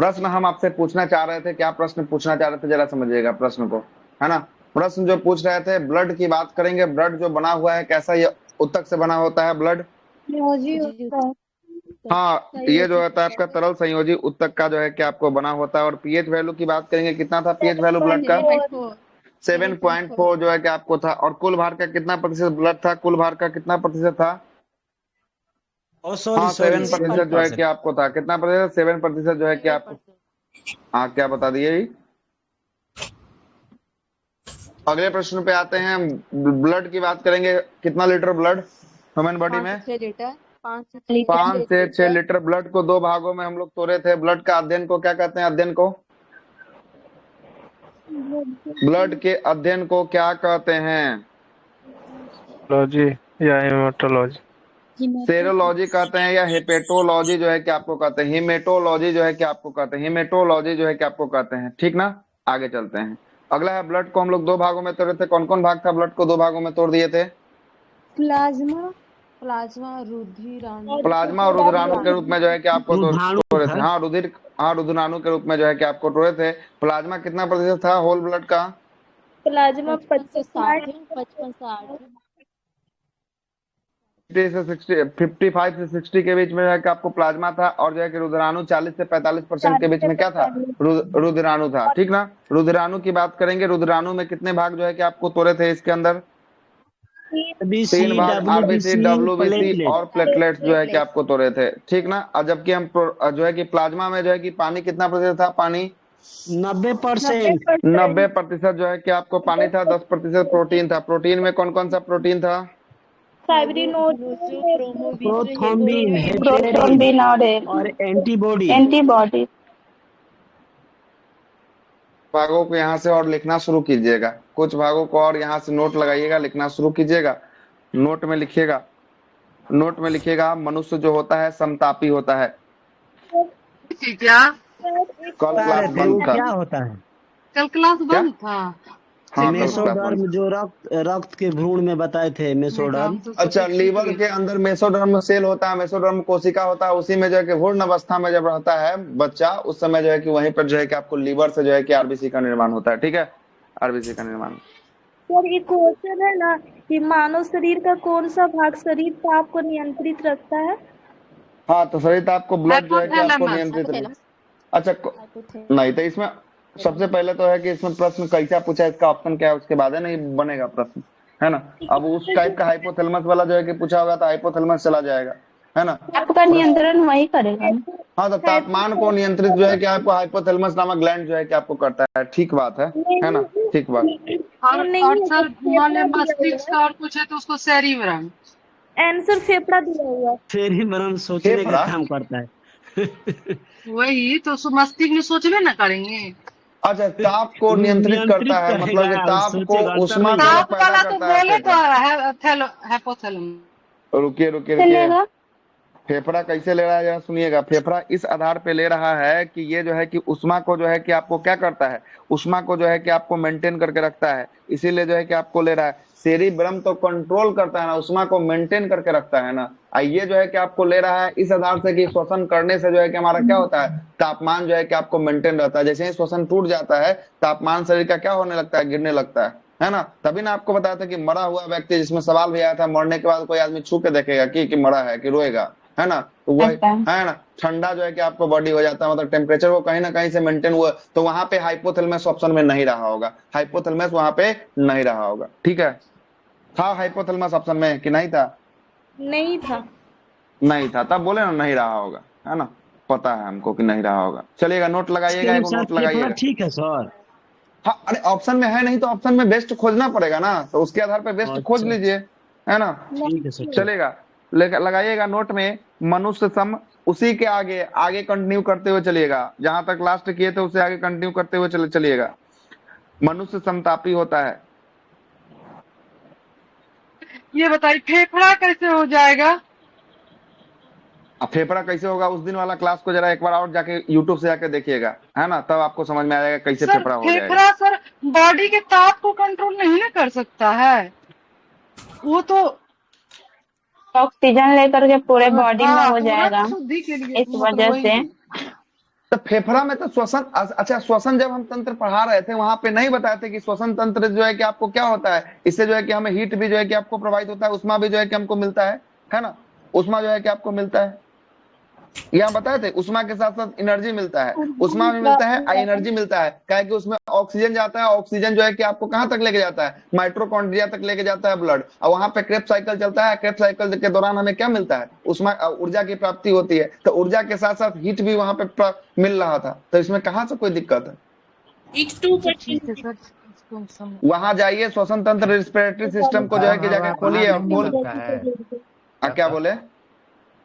प्रश्न हम आपसे पूछना चाह रहे थे, क्या प्रश्न पूछना चाह रहे थे जरा समझिएगा प्रश्न को, है ना। प्रश्न जो पूछ रहे थे, ब्लड की बात करेंगे। ब्लड जो बना हुआ है कैसा, ये उत्तक से बना होता है ब्लड। जी जी होता है। हाँ, सही ये होता जो होता है आपका तरल संयोजी उत्तक का जो है कि आपको बना होता है। और पीएच वैल्यू की बात करेंगे, कितना था पीएच वैल्यू ब्लड का? 7.4। 7.4 जो है कि आपको था। और कुल भार का कितना प्रतिशत ब्लड था? कुल भार का कितना प्रतिशत था? ओ सॉरी हाँ, सॉरी 7% जो है कि 7%। आपको था। कितना प्रतिशत? 7% जो है कि आपको। 7%। हाँ, क्या बता दिए जी? अगले प्रश्न पे आते हैं। ब्लड की बात करेंगे, कितना लीटर ब्लड ह्यूमन बॉडी 5 से में? 6 लीटर। 5 से 6 पांच से छह लीटर। लीटर ब्लड को दो भागों में हम लोग तोड़े थे। ब्लड का अध्ययन को क्या कहते हैं? अध्ययन को, ब्लड के अध्ययन को क्या कहते हैं? लॉजी या हेमाटोलॉजी। सेरोलॉजी कहते हैं या हेपेटोलॉजी जो है कि आपको कहते हैं? हिमेटोलॉजी जो है कि आपको कहते हैं? हिमेटोलॉजी जो है कि आपको कहते हैं, ठीक ना। आगे चलते हैं। अगला है, ब्लड को हम लोग दो भागों में तोड़े थे। कौन कौन भाग था ब्लड को दो भागों में तोड़ दिए थे? प्लाज्मा प्लाज्मा, रुधिराणु। और प्लाज्मा और रुधिराणु के रूप में जो है कि आपको रुधाणु तोड़े थे। था। हाँ, हाँ, रुधिराणु के रूप में जो है कि आपको तोड़े थे। प्लाज्मा कितना प्रतिशत था होल ब्लड का? प्लाज्मा 55 से 60, 50 55 60। 55 से 60 के बीच में जो है कि आपको प्लाज्मा था। और जो है कि रुधिराणु 40 से 45% के 40 बीच से में क्या था? 45। रुधिराणु था, ठीक ना। रुधिराणु की बात करेंगे। रुधिराणु में कितने भाग जो है कि आपको तोड़े थे इसके अंदर? आरबीसी, तीन भाग, आरबीसी, डब्ल्यूबीसी, डब्ल्यूबीसी प्लेटलेट। और प्लेटलेट्स जो है कि आपको तोड़े थे, ठीक ना। और जबकि हम जो है कि प्लाज्मा में जो है कि पानी कितना प्रतिशत था? पानी 90%। 90%। 90% जो है कि आपको पानी था। 10% प्रोटीन था। प्रोटीन में कौन कौन सा प्रोटीन था? फाइब्रिनोज, फाइब्रोनोजो, प्रोमोविस, प्रोथ्रोम्बिन, हेपेरिन, हेपेरिन प्रोथ्रोम्बिन और और एंटीबॉडी। एंटीबॉडी। भागों को यहाँ से और लिखना शुरू कीजिएगा। कुछ भागों को और यहाँ से नोट लगाइएगा, लिखना शुरू कीजिएगा। नोट में लिखिएगा। नोट में लिखिएगा, मनुष्य जो होता है समतापी होता है। क्या? कल बता क्लास रहे थे वो बंद था। क्या होता है। कल क्लास क्या? बंद था? हाँ, कल क्लास बंद मेसोडर्म, था। जो रक्त के भ्रूण में बताए थे, नहीं तो हम मेसोडर्म। तो अच्छा, सोचे छूट लीवर गया। के अंदर मेसोडर्म सेल होता है, मेसोडर्म कोशिका होता है। उसी में जो है कि भ्रूण अवस्था में जब रहता है बच्चा, उस समय जो है कि वहीं पर जो है कि आपको लीवर से जो है कि आरबीसी का निर्माण होता है, ठीक है। आरबीसी का निर्माण। सर एक क्वेश्चन है ना कि मानव शरीर का कौन सा भाग शरीर ताप को नियंत्रित रखता है? हाँ, तो सही था। आपको ब्लड जो है कि आपको हाइपोथैलेमस। नियंत्रित अच्छा हाइपोथैलेमस। नहीं तो इसमें सबसे पहले तो है कि इसमें प्रश्न कैसा पूछा, इसका ऑप्शन क्या है, उसके बाद है नहीं बनेगा प्रश्न, है ना। अब उस टाइप का हाइपोथैलेमस वाला जो है कि पूछा होगा तो हाइपोथैलेमस चला जाएगा, है ना। आपका नियंत्रण वही करेगा ना। हाँ, तो तापमान को नियंत्रित जो है कि आपको हाइपोथैलेमस नामक ग्लैंड जो है कि आपको करता है, ठीक बात है ना। ठीक बात। और नहीं है तो सर मान लिया फेफड़ा दिया हुआ मस्तिष्क है। का और पूछे तो उसको सेरिब्रम। आंसर फेफड़ा दिया हुआ है। फिर ही मरण सोचने का फेफड़ा? काम करता है। वही तो मस्तिष्क में सोचबे ना करेंगे। अच्छा, ताप को वो नियंत्रित करता नियंत्रित है, मतलब करेगा, कि वो ताप को सोचेगा, अंतर उष्मा नहीं जो है है। ताप पैदा वाला तो करता है बोले फेफड़ा। तो हाइपोथैलेमस। रुकिए रुकिए रुकिए। चलेगा। फेफड़ा कैसे ले रहा है जरा सुनिएगा। फेफड़ा इस आधार पे ले रहा है कि ये जो है कि उष्मा को जो है कि आपको क्या करता है, उष्मा को जो है कि आपको मेंटेन करके रखता है, इसीलिए जो है कि आपको ले रहा है। सेरिब्रम तो कंट्रोल करता है ना, उष्मा को मेंटेन करके रखता है ना। ये जो है कि आपको ले रहा है इस आधार से कि श्वसन करने से जो है कि हमारा क्या होता है, तापमान जो है कि आपको मेंटेन रहता है। जैसे ही श्वसन टूट जाता है, तापमान शरीर का क्या होने लगता है, गिरने लगता है ना। तभी ना आपको बताया था कि मरा हुआ व्यक्ति, जिसमें सवाल भी आया था, मरने के बाद कोई आदमी छू के देखेगा कि मरा है कि रोएगा, है ना। तो वही अच्छा। है ना, ठंडा जो है कि आपको बॉडी हो जाता है, मतलब टेम्परेचर वो कहीं ना कहीं से मेंटेन हुआ। तो वहां पे हाइपोथैलेमस ऑप्शन में नहीं रहा होगा, हाइपोथैलेमस वहां पे नहीं रहा होगा, ठीक है। था हाइपोथैलेमस ऑप्शन में कि नहीं था? नहीं था। नहीं था, तब बोले ना नहीं रहा होगा, है ना। पता है हमको कि नहीं रहा होगा। चलिएगा, नोट इसके लगाइएगा, एगो अनुसार नोट फेफड़ा लगाइएगा। ठीक है सर। हाँ, अरे ऑप्शन में है नहीं तो ऑप्शन में बेस्ट खोजना पड़ेगा ना, तो उसके आधार पर बेस्ट खोज अच्छा लीजिए, अच्छा, है ना। ठीक है सर, ठीक। चलेगा। लगाइएगा नोट में, मनुष्य सम, उसी के आगे आगे कंटिन्यू करते हुए चलिएगा, जहां तक लास्ट किए थे उससे आगे कंटिन्यू करते हुए चलिएगा। मनुष्य समतापी होता है। ये बताइए फेफड़ा कैसे हो जाएगा? अब फेफड़ा कैसे होगा, उस दिन वाला क्लास को जरा एक बार और जाके यूट्यूब से जाके देखिएगा, है ना, तब आपको समझ में आ जाएगा कैसे सर फेफड़ा हो जाएगा। फेफड़ा सर बॉडी के ताप को कंट्रोल नहीं ना कर सकता है वो तो। ऑक्सीजन लेकर के पूरे बॉडी में हाँ, हो तो जाएगा। रक्त शुद्धि के लिए इस मतलब वजह वही से ना। तो फेफड़ा में तो श्वसन, अच्छा श्वसन जब हम तंत्र पढ़ा रहे थे वहां पे नहीं बताए थे कि श्वसन तंत्र जो है कि आपको क्या होता है, इससे जो है कि हमें हीट भी जो है कि आपको प्रोवाइड होता है, उष्मा भी जो है कि हमको मिलता है ना, उष्मा जो है कि आपको मिलता है, यहाँ बताए थे उष्मा के साथ साथ एनर्जी मिलता है, उष्मा भी मिलता है और एनर्जी मिलता है, क्या कि उसमें ऑक्सीजन जाता है, ऑक्सीजन जो है कि आपको कहां तक लेके जाता है, माइटोकॉन्ड्रिया तक लेके जाता है ब्लड, और वहां पे क्रेब्स साइकिल चलता है, क्रेब्स साइकिल के दौरान हमें क्या मिलता है, उष्मा ऊर्जा की प्राप्ति होती है, तो ऊर्जा के साथ साथ हीट भी वहां पे मिल रहा था, तो इसमें कहां से कोई दिक्कत है। ठीक है सर, इसको समझ। वहां जाइए श्वसन तंत्र रेस्पिरेटरी सिस्टम को जो है कि जाके खोलिए और खोल, क्या बोले,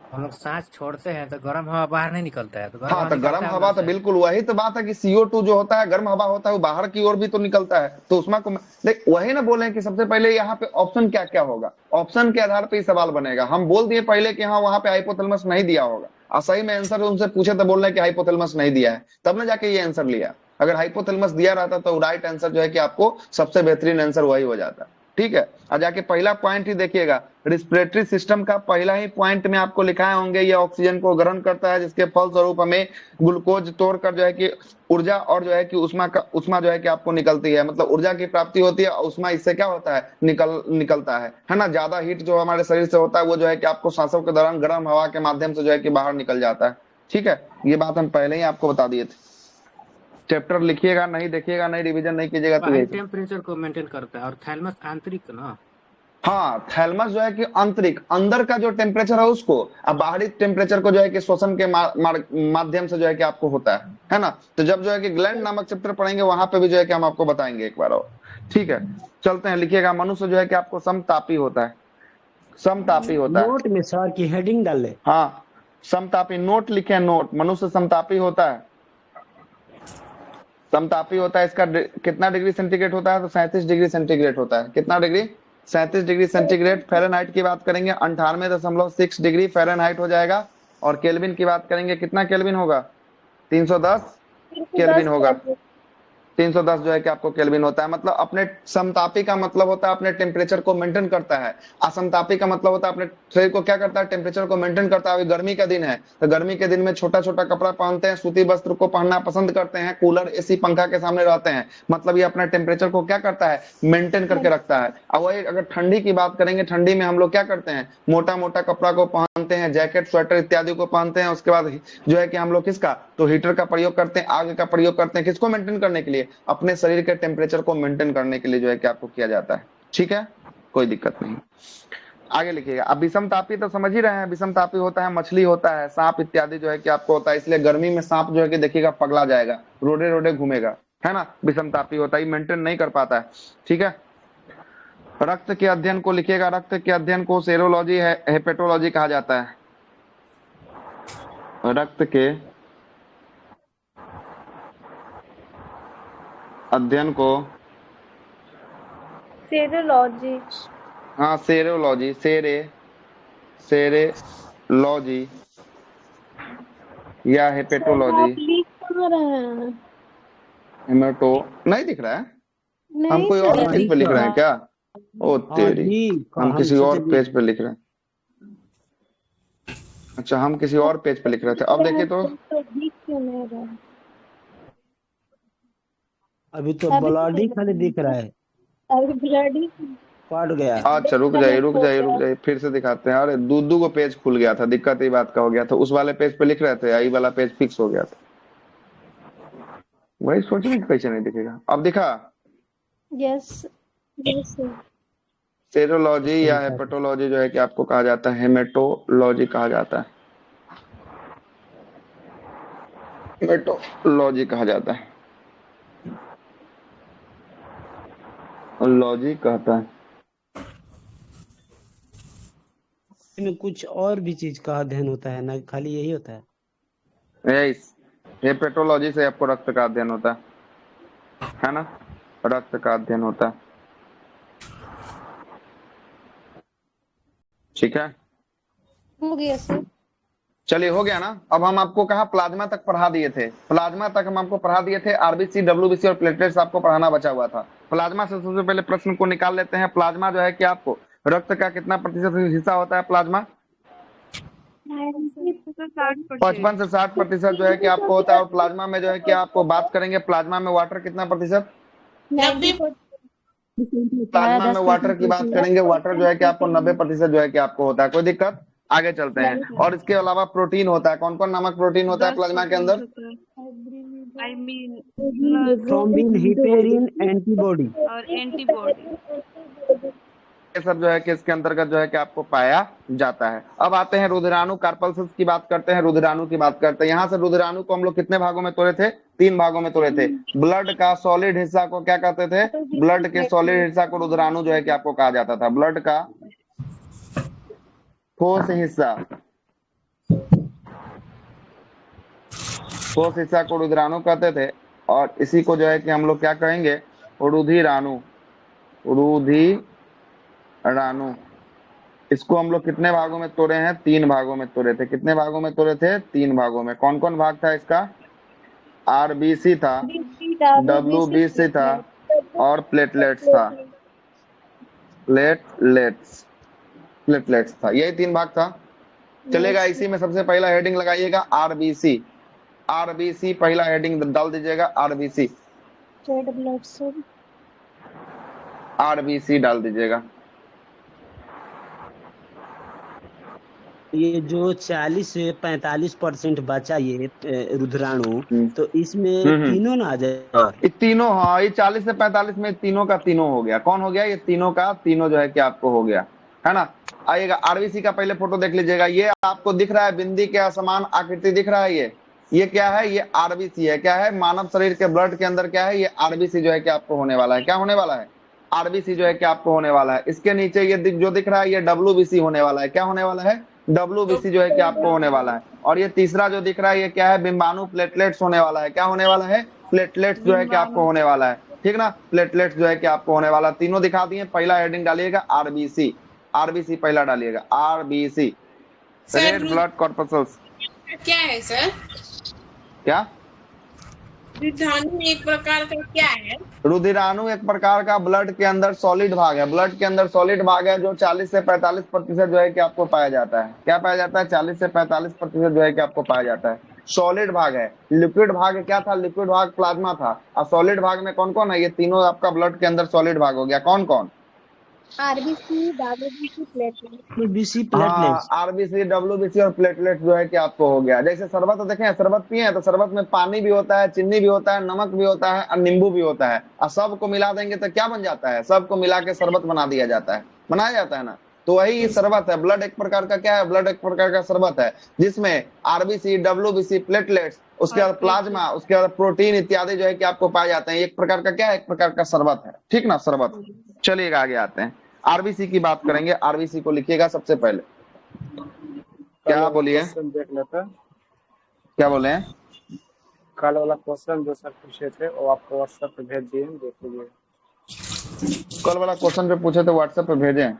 हम लोग सांस छोड़ते हैं तो गर्म हवा बाहर नहीं निकलता है, तो गर्म हाँ हवा तो निकलता गर्म है हवा अंदर तो से। बिल्कुल वही तो बात है कि CO2 जो होता है गर्म हवा होता है वो बाहर की ओर भी तो निकलता है, तो उसमें को देख वही ना बोले कि सबसे पहले यहाँ पे ऑप्शन क्या क्या होगा, ऑप्शन के आधार पे ही सवाल बनेगा, हम बोल दिए पहले कि हाँ वहां पे हाइपोथैलेमस नहीं दिया होगा, और सही में आंसर उनसे पूछे तो बोल रहे कि हाइपोथैलेमस नहीं दिया है, तब ना जाके ये आंसर लिया, अगर हाइपोथैलेमस दिया रहता तो राइट आंसर जो है कि आपको सबसे बेहतरीन आंसर वही हो जाता। ठीक है, और जाके पहला पॉइंट ही देखिएगा, रिस्पिरेटरी सिस्टम का पहला ही पॉइंट में आपको लिखाए होंगे ये ऑक्सीजन को ग्रहण करता है, जिसके फलस्वरूप हमें ग्लूकोज तोड़कर जो है कि ऊर्जा और जो है कि उष्मा जो है कि आपको निकलती है, मतलब ऊर्जा की प्राप्ति होती है, और उष्मा इससे क्या होता है निकलता है ना, ज्यादा हीट जो हमारे शरीर से होता है वो जो है कि आपको सांसों के दौरान गर्म हवा के माध्यम से जो है कि बाहर निकल जाता है। ठीक है, ये बात हम पहले ही आपको बता दिए थे, चैप्टर लिखिएगा नहीं, देखिएगा नहीं, रिवीजन नहीं कीजिएगा तो हाई यही। टेम्परेचर को मेंटेन करता है, और थैलमस आंतरिक ना। हाँ थैलमस जो है कि आंतरिक अंदर का जो टेम्परेचर है उसको, अब बाहरी टेम्परेचर को जो है कि श्वसन के माध्यम से जो है कि आपको होता है ना, तो जब जो है कि ग्लैंड नामक चैप्टर पढ़ेंगे वहां पे भी जो है कि हम आपको बताएंगे एक बार और। ठीक है, चलते हैं, लिखिएगा मनुष्य जो है कि आपको समतापी होता है, समतापी होता है, नोट में सर की हेडिंग डाल ले। हाँ समतापी, नोट लिखे, नोट, मनुष्य समतापी होता है, समतापी होता है, इसका कितना डिग्री सेंटीग्रेड होता है, तो 37 डिग्री सेंटीग्रेड होता है, कितना डिग्री, 37 डिग्री सेंटीग्रेड, फ़ारेनहाइट की बात करेंगे 98.6 डिग्री फ़ारेनहाइट हो जाएगा, और केल्विन की बात करेंगे कितना केल्विन होगा, 310 केल्विन होगा, 310 जो है कि आपको केल्विन होता है, मतलब अपने समतापी का मतलब होता है अपने टेम्परेचर को मेंटेन करता है, असमतापी का मतलब होता है अपने शरीर को क्या करता है, टेम्परेचर को मेंटेन करता है। अभी गर्मी का दिन है तो गर्मी के दिन में छोटा छोटा कपड़ा पहनते हैं, सूती वस्त्र को पहनना पसंद करते हैं, कूलर एसी पंखा के सामने रहते हैं, मतलब ये अपना टेम्परेचर को क्या करता है, मेंटेन करके रखता है। अब वही अगर ठंडी की बात करेंगे, ठंडी में हम लोग क्या करते हैं, मोटा मोटा कपड़ा को पहनते हैं, जैकेट स्वेटर इत्यादि को पहनते हैं, उसके बाद जो है कि हम लोग किसका, तो हीटर का प्रयोग करते हैं, आग का प्रयोग करते हैं, किसको मेंटेन करने के लिए, अपने शरीर के टेम्परेचर को मेंटेन करने के लिए जो है कि आपको किया जाता है। ठीक है, कोई दिक्कत नहीं, आगे लिखिएगा। अब विषम तापी तो समझ ही रहे हैं, विषम तापी होता है मछली होता है, सांप इत्यादि जो है कि आपको होता है, इसलिए गर्मी में सांप जो है कि देखिएगा पगला जाएगा, रोडे रोडे घूमेगा, है ना, विषम तापी होता है, मेंटेन नहीं कर पाता है। ठीक है, रक्त के अध्ययन को लिखिएगा, रक्त के अध्ययन को सेरोलॉजी है, हेपेटोलॉजी कहा जाता है, रक्त के अध्ययन को सेरोलॉजी, हाँ सेरोलॉजी, सेरेलॉजी या हेपेटोलॉजी, लिख कहाँ रहे हैं? हेमेटो नहीं दिख रहा है, हम नहीं कोई और सर, पेज पे लिख रहे हैं क्या, ओ हाँ तेरी, जी, हम किसी और सोचे पेज पे लिख रहे हैं, अच्छा हम किसी और पेज पे लिख रहे थे, अब देखिए तो दिख क्यों नहीं रहा? अभी तो अभी ब्लड ही खाली दिख रहा है, अभी ब्लडी फट गया। अच्छा रुक जाइए, फिर से दिखाते हैं, अरे दो को पेज खुल गया था, दिक्कत ये बात का हो गया था, उस वाले पेज पे लिख रहे थे, यही वाला पेज फिक्स हो गया था, वही सोच रहे कि कैसे नहीं दिखेगा, अब दिखा, यस यस सर। सेरोलॉजी या हेपेटोलॉजी जो है कि आपको कहा जाता है, हेमेटोलॉजी कहा जाता है, हेमेटोलॉजी कहा जाता है, लॉजी कहता है, में कुछ और भी चीज का अध्ययन होता है ना, खाली यही होता है। हेपेटोलॉजी से आपको रक्त का अध्ययन होता है ना, रक्त का अध्ययन होता है। ठीक है, हो गया सर। चलिए हो गया ना। अब हम आपको कहा प्लाज्मा तक पढ़ा दिए थे, प्लाज्मा तक हम आपको पढ़ा दिए थे, आरबीसी डब्ल्यूबीसी और प्लेटलेट्स आपको पढ़ाना बचा हुआ था। प्लाज्मा से सबसे पहले प्रश्न को निकाल लेते हैं। प्लाज्मा जो है कि आपको रक्त का कितना प्रतिशत हिस्सा होता है, प्लाज्मा 55 से 60% जो है कि आपको होता है। और प्लाज्मा में जो है कि आपको बात करेंगे, प्लाज्मा में वाटर कितना प्रतिशत? 90% होता है, प्लाज्मा में वाटर की बात करेंगे, वाटर जो है कि आपको 90% जो है कि आपको होता है। कोई दिक्कत? आगे चलते हैं। और इसके अलावा प्रोटीन होता है। कौन कौन नामक प्रोटीन होता है प्लाज्मा के अंदर? I mean thrombin, heparin, antibody. और एंटीबॉडी। ये सब जो है कि इसके अंतर्गत जो है कि आपको पाया जाता है। अब आते हैं रुधिराणु कार्पल्स की बात करते हैं, रुधिराणु की बात करते हैं। यहाँ से रुधिराणु को हम लोग कितने भागों में तोड़े थे? 3 भागों में तोड़े थे। ब्लड का सॉलिड हिस्सा को क्या कहते थे? ब्लड के सॉलिड हिस्सा को रुधिराणु जो है कि आपको कहा जाता था। ब्लड का ठोस हिस्सा, ठोस हिस्सा को रुधिराणु कहते थे। और इसी को जो है कि हम लोग क्या कहेंगे? रुधिराणु। रुधिराणु। इसको हम लोग कितने भागों में तोड़े हैं? 3 भागों में तोड़े थे। कितने भागों में तोड़े थे? 3 भागों में। कौन कौन भाग था इसका? आरबीसी था, डब्ल्यूबीसी था और प्लेटलेट्स था। प्लेटलेट्स था, यही 3 भाग था। चलेगा। इसी में सबसे पहला हेडिंग लगाइएगा आरबीसी। आरबीसी पहला हेडिंग डाल दीजिएगा, RBC. Red blood cell. RBC डाल दीजिएगा। ये जो 40 से 45% बचा ये रुधिराणु, तो इसमें तीनों ना आ जाए। ये तीनों, हाँ, ये 40 से 45 में तीनों का तीनों हो गया। कौन हो गया? ये तीनों का तीनों जो है कि आपको हो गया, है ना। आइएगा, आरबीसी का पहले फोटो देख लीजिएगा। ये आपको दिख रहा है बिंदी के समान आकृति दिख रहा है। ये क्या है? ये आरबीसी है। क्या है? मानव शरीर के ब्लड के अंदर क्या है? ये आरबीसी जो है कि आपको होने वाला है। क्या होने वाला है? आरबीसी जो है कि आपको होने वाला है। इसके नीचे ये जो दिख रहा है ये डब्ल्यूबीसी होने वाला है। क्या होने वाला है? डब्ल्यूबीसी जो है कि आपको होने वाला है। और ये तीसरा जो दिख रहा है ये क्या है? बिंबाणु प्लेटलेट्स होने वाला है। क्या होने वाला है? प्लेटलेट्स जो है कि आपको होने वाला है। ठीक ना, प्लेटलेट्स जो है कि आपको होने वाला। तीनों दिखा दिए। पहला हेडिंग डालिएगा आरबीसी। आरबीसी पहला डालिएगा, आरबीसी, रेड ब्लड कॉर्पस्कल्स। क्या है सर? क्या? रुधिराणु एक प्रकार का क्या है? रुधिराणु एक प्रकार का ब्लड के अंदर सॉलिड भाग है। ब्लड के अंदर सॉलिड भाग है जो 40 से 45% जो है कि आपको पाया जाता है। क्या पाया जाता है? 40 से 45% जो है कि आपको पाया जाता है। सॉलिड भाग है। लिक्विड भाग क्या था? लिक्विड भाग प्लाज्मा था। और सॉलिड भाग में कौन कौन है? ये तीनों आपका ब्लड के अंदर सॉलिड भाग हो गया। कौन कौन? RBC, WBC, platelet. बीसी हाँ, प्लेटलेट्स। आरबीसी, डब्ल्यूबीसी और प्लेटलेट जो है कि आपको हो गया। जैसे शरबत देखें, शरबत पिए तो शरबत में पानी भी होता है, चीनी भी होता है, नमक भी होता है और नींबू भी होता है। और सबको मिला देंगे तो क्या बन जाता है? सबको मिला के शरबत बना दिया जाता है, बनाया जाता है ना। तो वही शरबत है। ब्लड एक प्रकार का क्या है? ब्लड एक प्रकार का शरबत है जिसमें आरबीसी, डब्ल्यूबीसी, प्लेटलेट्स, उसके बाद प्लाज्मा, उसके बाद प्रोटीन इत्यादि जो है कि आपको पाए जाते हैं। एक प्रकार का क्या है? एक प्रकार का शरबत है। ठीक ना, शरबत। चलिएगा आगे आते हैं। आरबीसी की बात करेंगे। आरबीसी को लिखिएगा सबसे पहले। क्या बोलिए? देख लेते हैं। क्या बोले हैं? कल वाला क्वेश्चन जो सर पूछे थे वो आपको व्हाट्सएप पे भेज दिए, देख लीजिए। कल वाला क्वेश्चन जो पूछे थे व्हाट्सएप पे भेजें?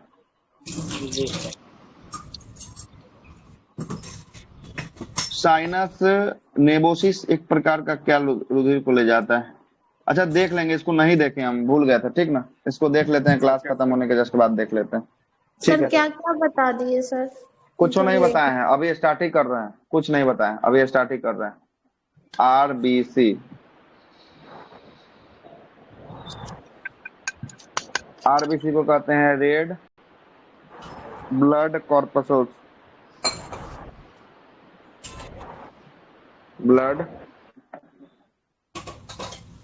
जी। साइनस नेबोसिस एक प्रकार का क्या रुधिर को ले जाता है? अच्छा, देख लेंगे। इसको नहीं देखे, हम भूल गए थे। ठीक ना, इसको देख लेते हैं। क्लास खत्म होने के जस्ट बाद देख लेते हैं। ठीक सर है। क्या क्या बता दिए सर? कुछ नहीं बताए हैं, अभी स्टार्ट ही कर रहे हैं। कुछ नहीं बताए, अभी स्टार्ट ही कर रहे हैं। आरबीसी, आरबीसी को कहते हैं red blood corpuscles. Blood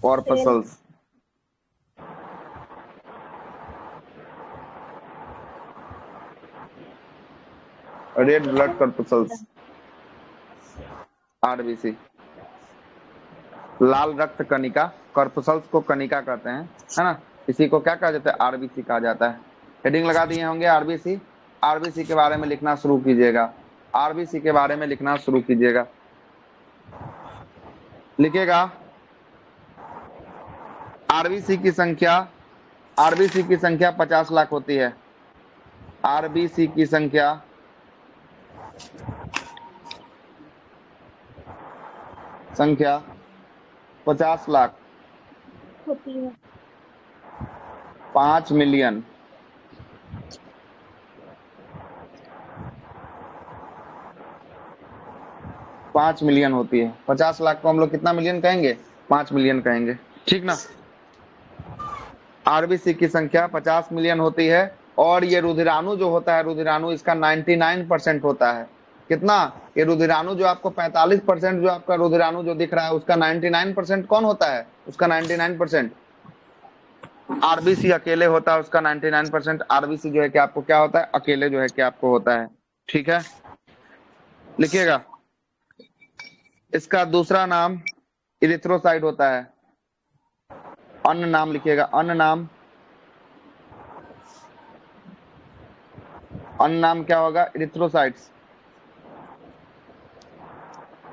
corpuscles. Red blood corpuscles, RBC. लाल रक्त कणिका, कॉर्पस्कल्स को कणिका कहते हैं, है ना। इसी को क्या कहा जाता है? आरबीसी कहा जाता है। हेडिंग लगा दिए होंगे आरबीसी। आरबीसी के बारे में लिखना शुरू कीजिएगा। आरबीसी के बारे में लिखना शुरू कीजिएगा। लिखिएगा आरबीसी की संख्या, आरबीसी की संख्या 50 लाख होती है। आरबीसी की संख्या 50 लाख होती है। 5 मिलियन, 5 मिलियन होती है। 50 लाख को हम लोग कितना मिलियन कहेंगे? 5 मिलियन कहेंगे, ठीक ना। आरबीसी की संख्या 50 मिलियन होती है और ये रुधिराणु जो होता है, रुधिराणु इसका 99% होता है। कितना? ये रुधिराणु जो आपको 45% जो आपका रुधिराणु जो दिख रहा है उसका 99% कौन होता है? उसका 99% आरबीसी अकेले होता है, उसका 99% आरबीसी जो है कि आपको क्या होता है? अकेले जो है कि आपको होता है, ठीक है। लिखिएगा, इसका दूसरा नाम इरिथ्रोसाइट होता है। अन्य नाम लिखिएगा, अन्य नाम, अन्य नाम क्या होगा? Erythrocytes,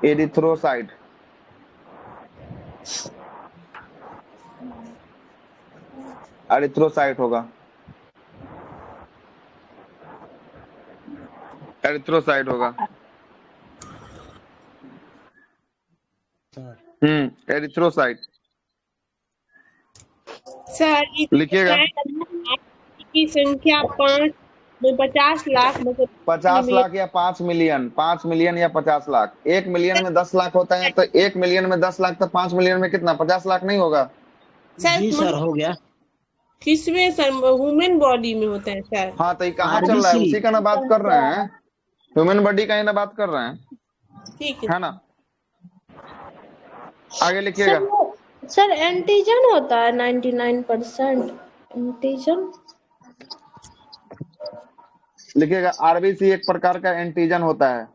erythrocyte. एरिथ्रोसाइट होगा, एरिथ्रोसाइट होगा। एरिथ्रोसाइट सर लिखिएगा। की संख्या 5 में 50 लाख मतलब 50 लाख या 5 मिलियन? 5 मिलियन या 50 लाख? 1 मिलियन में 10 लाख होता है, तो 1 मिलियन में 10 लाख, तो 5 मिलियन में कितना? 50 लाख नहीं होगा? जी सर, हो गया। किसमें सर? ह्यूमन बॉडी में होता है सर। हाँ, तो ये कहाँ चल रहा है? उसी का ना बात कर रहे हैं, ह्यूमन बॉडी का ही ना बात कर रहे हैं, ठीक है ना। आगे लिखिएगा। सर एंटीजन होता है 99% एंटीजन। लिखिएगा, आरबीसी एक प्रकार का एंटीजन होता है।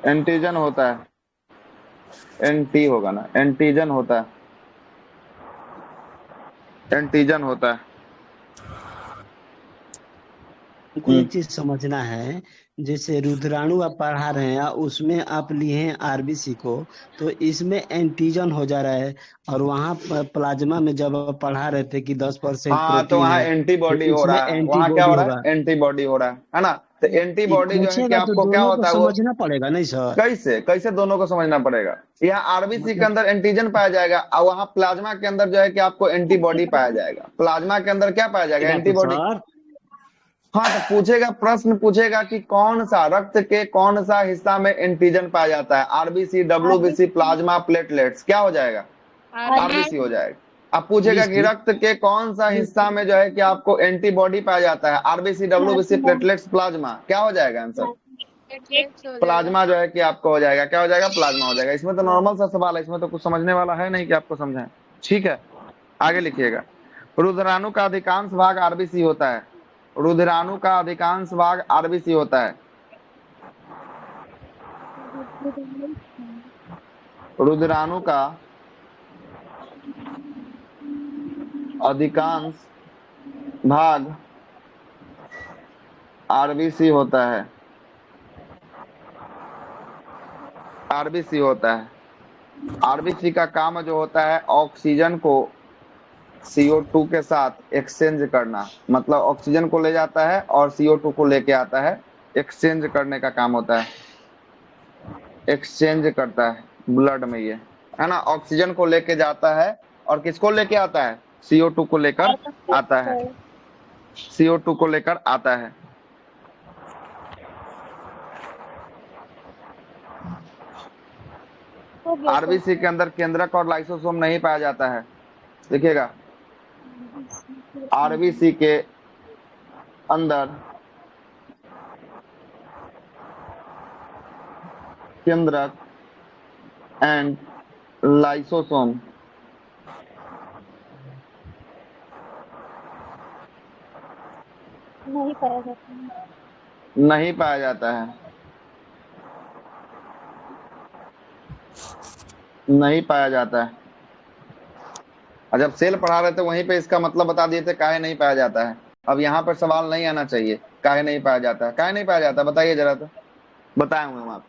एंटीजन होता है, एंटी होगा ना, एंटीजन होता है, एंटीजन होता है। हमको एक चीज समझना है, जैसे रुधिराणु आप पढ़ा रहे हैं उसमें आप लिए हैं आरबीसी को, तो इसमें एंटीजन हो जा रहा है, और वहाँ प्लाज्मा में जब आप पढ़ा रहे थे कि 10% हाँ, तो प्रोटीन वहाँ है, एंटीबॉडी तो हो इसमें रहा है, वहाँ क्या एंटीबॉडी हो रहा होगा। है? एंटीबॉडी हो रहा है ना। तो एंटीबॉडी जो है कि पूछेगा तो आपको क्या दोनों को होता है वो समझना पड़ेगा नहीं सर? कैसे कैसे दोनों को समझना पड़ेगा। यहाँ आरबीसी के अंदर एंटीजन पाया जाएगा और वहाँ प्लाज्मा के अंदर जो है कि आपको एंटीबॉडी पाया जाएगा। प्लाज्मा के अंदर क्या पाया जाएगा? एंटीबॉडी। सर हाँ, तो पूछेगा, प्रश्न पूछेगा कि कौन सा रक्त के कौन सा हिस्सा में एंटीजन पाया जाता है? आरबीसी, डब्ल्यूबीसी, प्लाज्मा, प्लेटलेट्स, क्या हो जाएगा? आरबीसी हो जाएगा। अब पूछेगा कि रक्त के कौन सा हिस्सा में जो है कि आपको एंटीबॉडी पाया जाता है? आरबीसी, डब्ल्यूबीसी, प्लेटलेट्स, प्लाज्मा, क्या हो जाएगा आंसर? प्लाज्मा जो है कि आपको हो जाएगा, क्या हो जाएगा? प्लाज्मा हो जाएगा। इसमें तो नॉर्मल सा सवाल है, इसमें तो कुछ समझने वाला है नहीं कि आपको समझाएं, ठीक है। आगे लिखिएगा, रुधिराणु का अधिकांश भाग आरबीसी होता है। रुधिराणु का अधिकांश भाग आरबीसी होता है। रुधिराणु का अधिकांश भाग आरबीसी होता है, आरबीसी होता है। आरबीसी का काम जो होता है ऑक्सीजन को CO2 के साथ एक्सचेंज करना, मतलब ऑक्सीजन को ले जाता है और CO2 को लेके आता है, एक्सचेंज करने का काम होता है, एक्सचेंज करता है ब्लड में, ये है ना। ऑक्सीजन को लेके जाता है और किसको लेके आता है? CO2 को लेकर आता है, CO2 को लेकर आता है। आरबीसी के अंदर केंद्रक और लाइसोसोम नहीं पाया जाता है। देखिएगा, आरबीसी के अंदर केंद्रक एंड लाइसोसोम नहीं पाया जाता है। नहीं पाया जाता है, नहीं पाया जाता है। और जब सेल पढ़ा रहे थे वहीं पे इसका मतलब बता दिए थे काहे नहीं पाया जाता है। अब यहाँ पर सवाल नहीं आना चाहिए, काहे नहीं पाया जाता है, काहे नहीं पाया जाता, बताइए जरा, तो बताए हुए हम आप,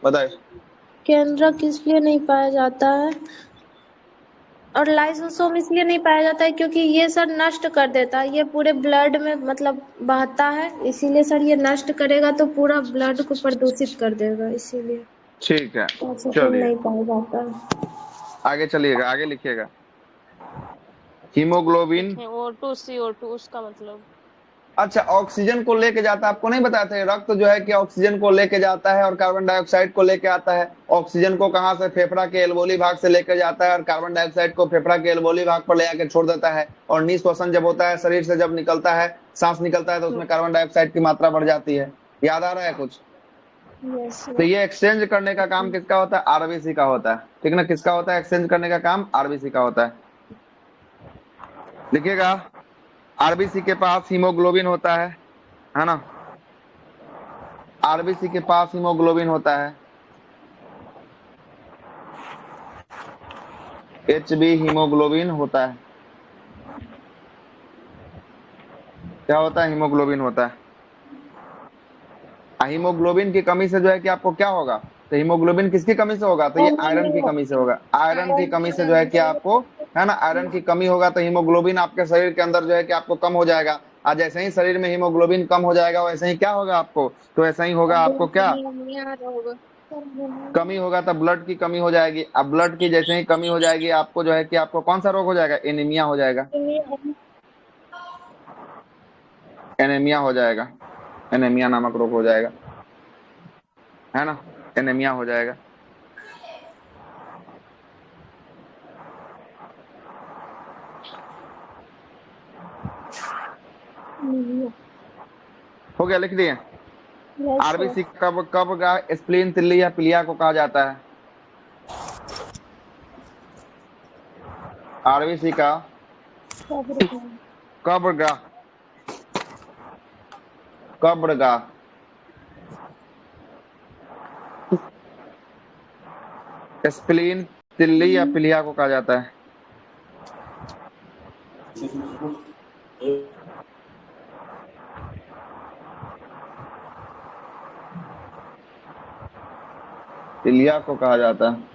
बताइए। केंद्रक इसलिए नहीं पाया जाता है और लाइसोसोम इसलिए नहीं पाया जाता है क्योंकि ये सर नष्ट कर देता है, ये पूरे ब्लड में मतलब बहता है, इसीलिए सर ये नष्ट करेगा तो पूरा ब्लड को प्रदूषित कर देगा, इसीलिए ठीक है, लाइसोसोम चलिए। नहीं पाया जाता है। आगे चलिएगा, आगे लिखिएगा। हीमोग्लोबिन, लिखे O2 CO2 उसका मतलब। अच्छा ऑक्सीजन को लेके जाता है, आपको नहीं बताया था? रक्त जो है कि ऑक्सीजन को लेके जाता है और कार्बन डाइऑक्साइड को लेके आता है। ऑक्सीजन को कहाँ से? फेफड़ा के एल्वोली भाग से लेकर जाता है और कार्बन डाइऑक्साइड को फेफड़ा के एल्वोली भाग पर ले जाकर छोड़ देता है। और निःश्वसन जब होता है, शरीर से जब निकलता है, सांस निकलता है, तो उसमें कार्बन डाइऑक्साइड की मात्रा बढ़ जाती है। याद आ रहा है कुछ? यस तो ये एक्सचेंज करने का काम किसका होता है? आरबीसी का होता है, ठीक ना? किसका होता है एक्सचेंज करने का काम? आरबीसी का होता है। लिखिएगा, आरबीसी के पास हीमोग्लोबिन होता है ना? आरबीसी के पास हीमोग्लोबिन होता है, एचबी हीमोग्लोबिन होता है। क्या होता है? हीमोग्लोबिन होता है। हीमोग्लोबिन की कमी से जो है कि आपको क्या होगा? तो हीमोग्लोबिन किसकी कमी से होगा? तो ये आयरन की कमी से होगा। आयरन की कमी से जो है कि आपको, है ना, आयरन की कमी होगा तो हीमोग्लोबिन आपके शरीर के अंदर जो है कि आपको कम हो जाएगा। आज जैसे ही शरीर में हीमोग्लोबिन कम हो जाएगा वैसे ही क्या होगा आपको? तो ऐसा ही होगा आपको क्या? कमी होगा, तब ब्लड की कमी हो जाएगी। अब ब्लड की जैसे ही कमी हो जाएगी आपको जो है कि आपको कौन सा रोग हो जाएगा? एनीमिया हो जाएगा। एनीमिया हो जाएगा, एनीमिया नामक रोग हो जाएगा, है ना? एनीमिया हो जाएगा। हो गया, लिख दिए? आरबीसी कब कब का स्प्लीन, तिल्ली या पिलिया को कहा जाता है? आरबीसी का कब्रगाह, कब्रगाह, स्प्लीन, तिल्ली या पिलिया को कहा जाता है? पिलिया को कहा जाता है।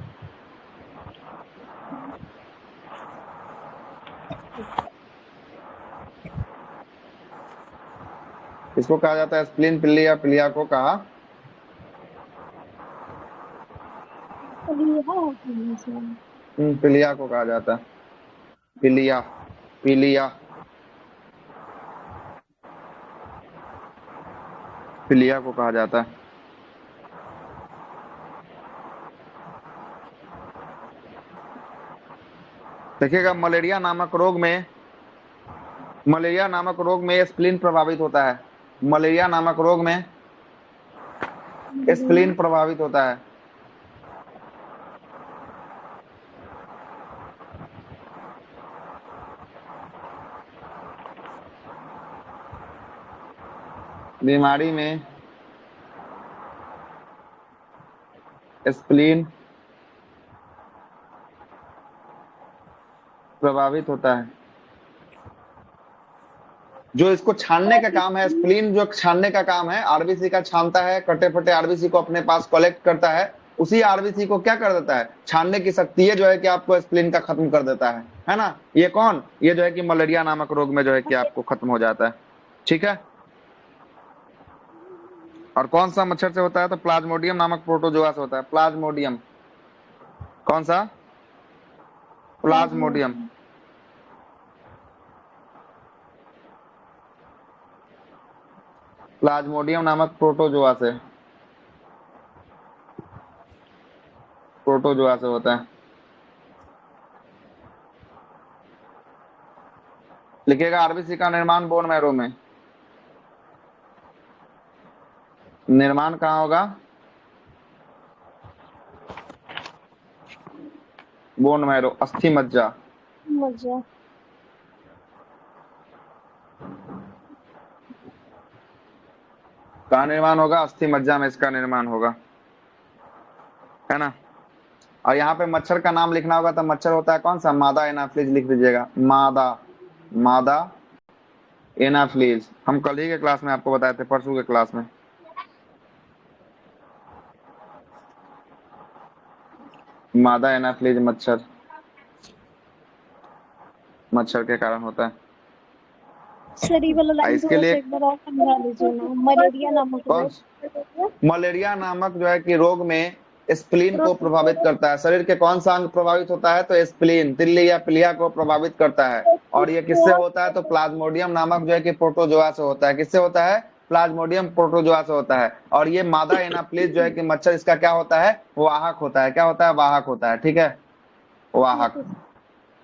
इसको कहा जाता है स्प्लीन, पिल्ली या पिलिया को कहा? पिलिया को कहा जाता है। पिलिया, पिलिया, पिलिया को कहा जाता है। देखिएगा, मलेरिया नामक रोग में, मलेरिया नामक रोग में स्प्लीन प्रभावित होता है। मलेरिया नामक रोग में स्प्लीन प्रभावित होता है। बीमारी में स्प्लीन प्रभावित होता है। जो इसको छानने का काम है, स्प्लीन जो छानने का काम है, आरबीसी का छानता है, कटे फटे आरबीसी को अपने पास कलेक्ट करता है। उसी आरबीसी को क्या कर देता है? छानने की शक्ति है जो है कि आपको स्प्लीन का खत्म कर देता है ना? ये कौन? ये जो है कि मलेरिया नामक रोग में जो है कि आपको खत्म हो जाता है, ठीक है? और कौन सा मच्छर से होता है? तो प्लाज्मोडियम नामक प्रोटोजोआ से होता है। प्लाज्मोडियम, कौन सा? प्लाज्मोडियम। प्लाज्मोडियम नामक प्रोटोजोआ से, प्रोटोजोआ से होता है। लिखिएगा, आरबीसी का निर्माण बोन मैरो में। निर्माण कहाँ होगा? बोन मैरो, अस्थि मज्जा। कहाँ निर्माण होगा? अस्थि मज्जा में इसका निर्माण होगा, है ना? और यहाँ पे मच्छर का नाम लिखना होगा तो मच्छर होता है कौन सा? मादा एनाफ्लीज लिख दीजिएगा। मादा, मादा एनाफ्लीज। हम कल ही के क्लास में आपको बताए थे, परसों के क्लास में। मादा एनाफ्लीज मच्छर, मच्छर के कारण होता है। सर ये वाला लाइन इसके थोड़ा लिए सा एक बार और समझा लीजिए ना। मलेरिया नामक कौन? मलेरिया नामक जो है कि रोग में स्प्लीन को प्रभावित करता है। शरीर के कौन सा अंग प्रभावित होता है? तो स्प्लीन, तिल्ली या प्लिया को प्रभावित करता है। और ये किससे होता है? तो प्लाज्मोडियम नामक जो है कि प्रोटोजोआ से होता है। किससे होता है? प्लाज्मोडियम प्रोटोजोआ से होता है। और ये मादा एनाप्लिस जो है कि मच्छर, इसका क्या होता है? वाहक होता है। क्या होता है? वाहक होता है। ठीक है, वाहक।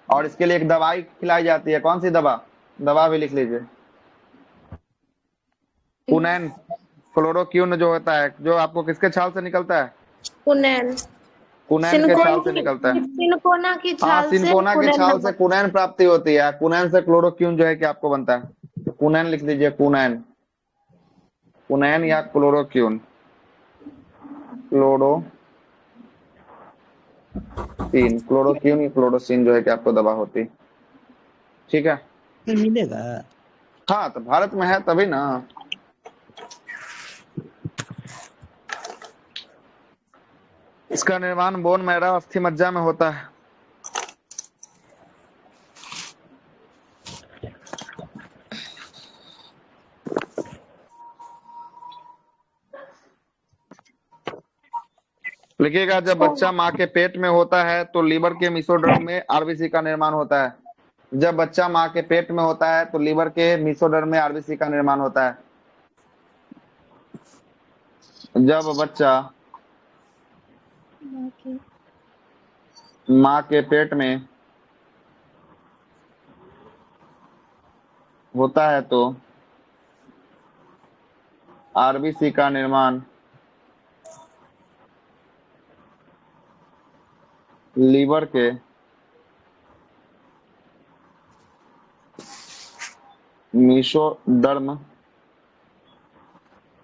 और इसके लिए एक दवाई खिलाई जाती है। कौन सी दवा? दवा भी लिख लीजिए। कुनैन क्लोरोक्यून जो होता है, जो आपको किसके छाल से निकलता है? कुनैन कुनैन के छाल से निकलता है। सिनकोना की हाँ, छाल से सिनकोना के कुनैन छाल से नमक। कुनैन प्राप्ति होती है। कुनैन से क्लोरोक्यून जो है कि आपको बनता है। तो कुनैन लिख लीजिए, कुनैन। कुनैन या क्लोरोक्यून, क्लोरोक्यून या क्लोरोसिन जो है कि आपको दवा होती है। ठीक है, ये मिलेगा? हाँ तो भारत में है तभी ना। इसका निर्माण बोन मैरा अस्थि मज्जा में होता है। लिखिएगा, जब बच्चा माँ के पेट में होता है तो लीवर के मेसोडर्म में आरबीसी का निर्माण होता है। जब बच्चा माँ के पेट में होता है तो लीवर के मेसोडर्म में आरबीसी का निर्माण होता है। जब बच्चा माँ के पेट में होता है तो आरबीसी का निर्माण लीवर के मेसोडर्म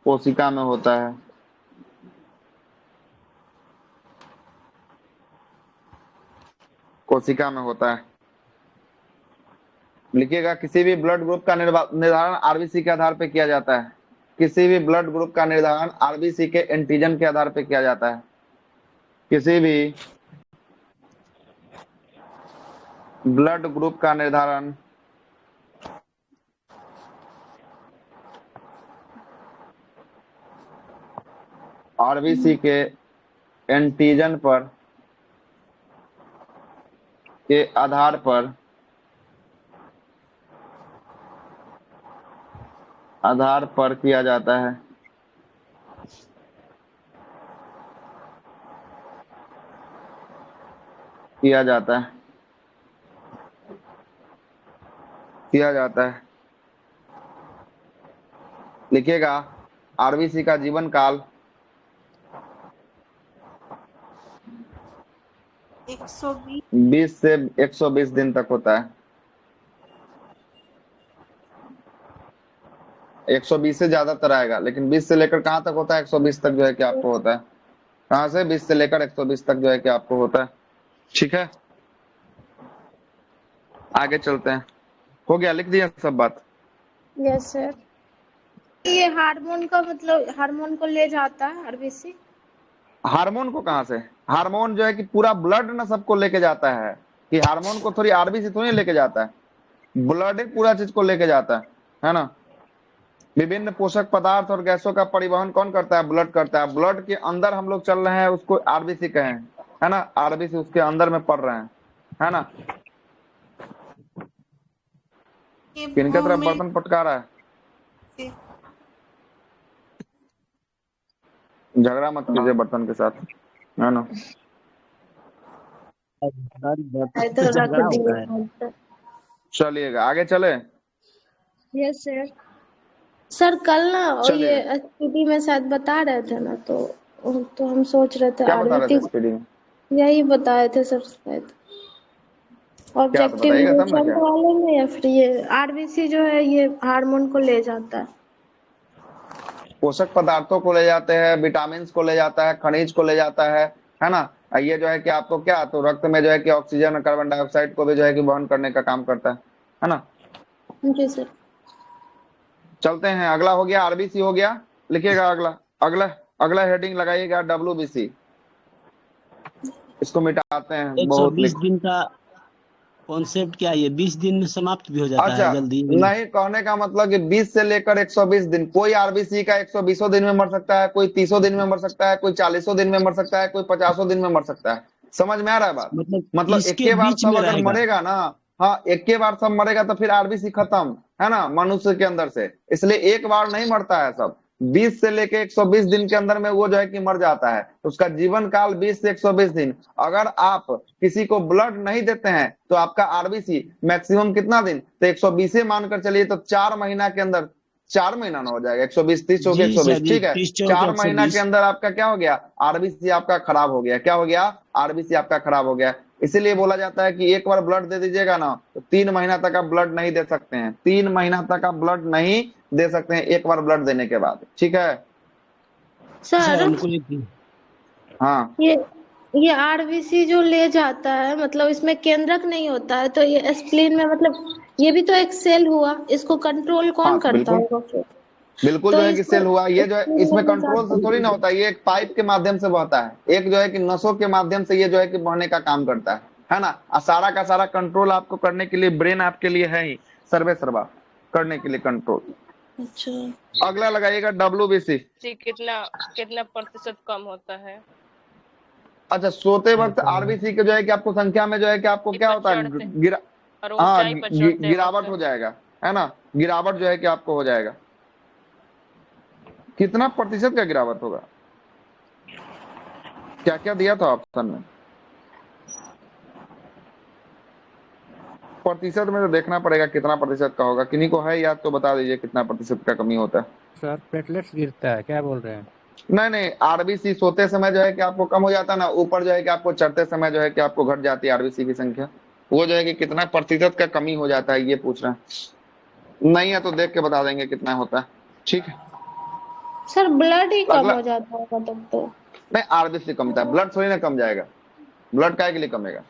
कोशिका में होता है। कोशिका में होता है। लिखिएगा, किसी भी ब्लड ग्रुप का निर्धारण आरबीसी के आधार पर किया जाता है। किसी भी ब्लड ग्रुप का निर्धारण आरबीसी के एंटीजन के आधार पर किया जाता है। किसी भी ब्लड ग्रुप का निर्धारण आरबीसी के एंटीजन पर के आधार पर किया जाता है। किया जाता है। लिखिएगा, आरबीसी का जीवन काल 20 से 120 दिन तक होता है। 120 से ज्यादातर आएगा, लेकिन 20 से लेकर कहां तक होता है? 120 तक जो है कि आपको होता है। कहां से? 20 से लेकर 120 तक जो है कि आपको होता है। ठीक है, आगे चलते हैं। हो गया? लिख दिया सब बात? Yes sir. ये हार्मोन का मतलब हार्मोन को ले जाता है आरबीसी? हार्मोन को कहां से? हार्मोन जो है कि पूरा ब्लड ना सबको लेके जाता है। कि हार्मोन को थोड़ी आरबीसी थोड़ी लेके जाता है, ब्लड ही पूरा चीज को लेके जाता है ना। विभिन्न पोषक पदार्थ और गैसों का परिवहन कौन करता है? ब्लड करता है। ब्लड के अंदर हम लोग चल रहे हैं, उसको आरबीसी कहें, है ना। आरबीसी उसके अंदर में पड़ रहे हैं, है ना। किनके तरफ बर्तन पटका रहा है? झगड़ा मत कीजिए बर्तन के साथ, है ना। झगड़ा होता है। चलिएगा, आगे चले। Yes sir. सर कल ना और चलिए, ये एसपीडी में शायद बता रहे थे ना, तो हम सोच रहे थे क्या बता रहे थे आयुर्वेदिक, स्पीडी में? यही बताए थे सर शायद क्या तो ऑब्जेक्टिव बताइएगा तब ना। रिजल्ट क्या वाले में, या फिर ये आरबीसी जो है ये हार्मोन को ले जाता है? पोषक पदार्थों को ले जाते हैं, विटामिन को ले जाता है, खनिज को ले जाता है ना। ये जो है कि आपको क्या, तो रक्त में जो है कि ऑक्सीजन और कार्बन डाइऑक्साइड को भी जो है कि वहन करने का काम करता है ना। जी सर। चलते हैं, अगला हो गया आरबीसी हो गया। लिखिएगा अगला, अगला अगला हेडिंग लगाइएगा डब्ल्यूबीसी। इसको मिटाते हैं, बहुत 120 दिन का कॉन्सेप्ट क्या है? ये 20 दिन में समाप्त भी हो जाता अच्छा है जल्दी? नहीं, कहने का मतलब कि 20 से लेकर 120 दिन, कोई आरबीसी का 120 दिन में मर सकता है, कोई 30 दिन में मर सकता है, कोई 40 दिन में मर सकता है, कोई 50 दिन में मर सकता है। समझ में आ रहा है बात? मतलब एक इसके के बार बीच सब में अगर रहेगा। मरेगा ना, हाँ एक के बार सब मरेगा तो फिर आरबीसी खत्म है ना मनुष्य के अंदर से। इसलिए एक बार नहीं मरता है सब, 20 से लेके 120 दिन के अंदर में वो जो है कि मर जाता है। उसका जीवन काल 20 से 120 दिन। अगर आप किसी को ब्लड नहीं देते हैं तो आपका आरबीसी मैक्सिमम कितना दिन, तो 120 मानकर चलिए, तो 4 महीना के अंदर, 4 महीना ना हो जाएगा, 120 30 हो गया जी 120, सर जी, ठीक है। 30 चौक 4 महीना के 120। अंदर आपका क्या हो गया, आरबीसी आपका खराब हो गया। क्या हो गया, आरबीसी आपका खराब हो गया। इसीलिए बोला जाता है कि एक बार ब्लड दे दीजिएगा ना तो 3 महीना तक आप ब्लड नहीं दे सकते हैं, 3 महीना तक आप ब्लड नहीं दे सकते हैं एक बार ब्लड देने के बाद, ठीक है। सर सर हमको एक हाँ ये आरबीसी जो ले जाता है, मतलब इसमें केंद्रक नहीं होता है, तो ये स्प्लीन में मतलब ये भी तो एक सेल हुआ, इसको कंट्रोल कौन हाँ, तो करता बिल्कुल होगा फिर? बिल्कुल तो जो है कि इसको सेल हुआ, ये जो है स्प्लीन में इसमें ले कंट्रोल जाता से थोड़ी ना होता है, ये एक पाइप के माध्यम से बहता है, एक जो है कि नसों के माध्यम से ये जो है कि बहने का काम करता है ना। और सारा का सारा कंट्रोल आपको करने के लिए ब्रेन आपके लिए है ही, सर्वे सर्वा करने के लिए कंट्रोल। अच्छा अगला लगाइएगा WBC। जी कितना कितना प्रतिशत कम होता है? अच्छा, सोते वक्त आरबीसी के जो है कि आपको संख्या में जो है कि आपको क्या पर होता है, चढ़ते गिरा, और हाँ ऊंचाई पर चढ़ते गिरावट वक्त हो जाएगा, है ना, गिरावट जो है कि आपको हो जाएगा। कितना प्रतिशत का गिरावट होगा, क्या क्या दिया था ऑप्शन में? प्रतिशत में तो देखना पड़ेगा कितना प्रतिशत का होगा, किन्हीं को है याद तो बता दीजिए कितना प्रतिशत का कमी होता है। सर प्लेटलेट्स गिरता है, क्या बोल रहे हैं? नहीं नहीं, आरबीसी सोते समय जो है कि आपको कम हो जाता है ना, ऊपर जो है कि आपको चढ़ते समय जो है कि आपको घट जाती है आरबीसी की संख्या। वो जो है कि कितना प्रतिशत का कमी हो जाता है ये पूछ रहे हैं। नहीं है तो देख के बता देंगे कितना होता है, ठीक है। सर ब्लड ही कम अगला, हो जाता होगा तब तो। नहीं आरबीसी कमता है, ब्लड थोड़ी ना कम जाएगा, ब्लड काय के लिए कमेगा।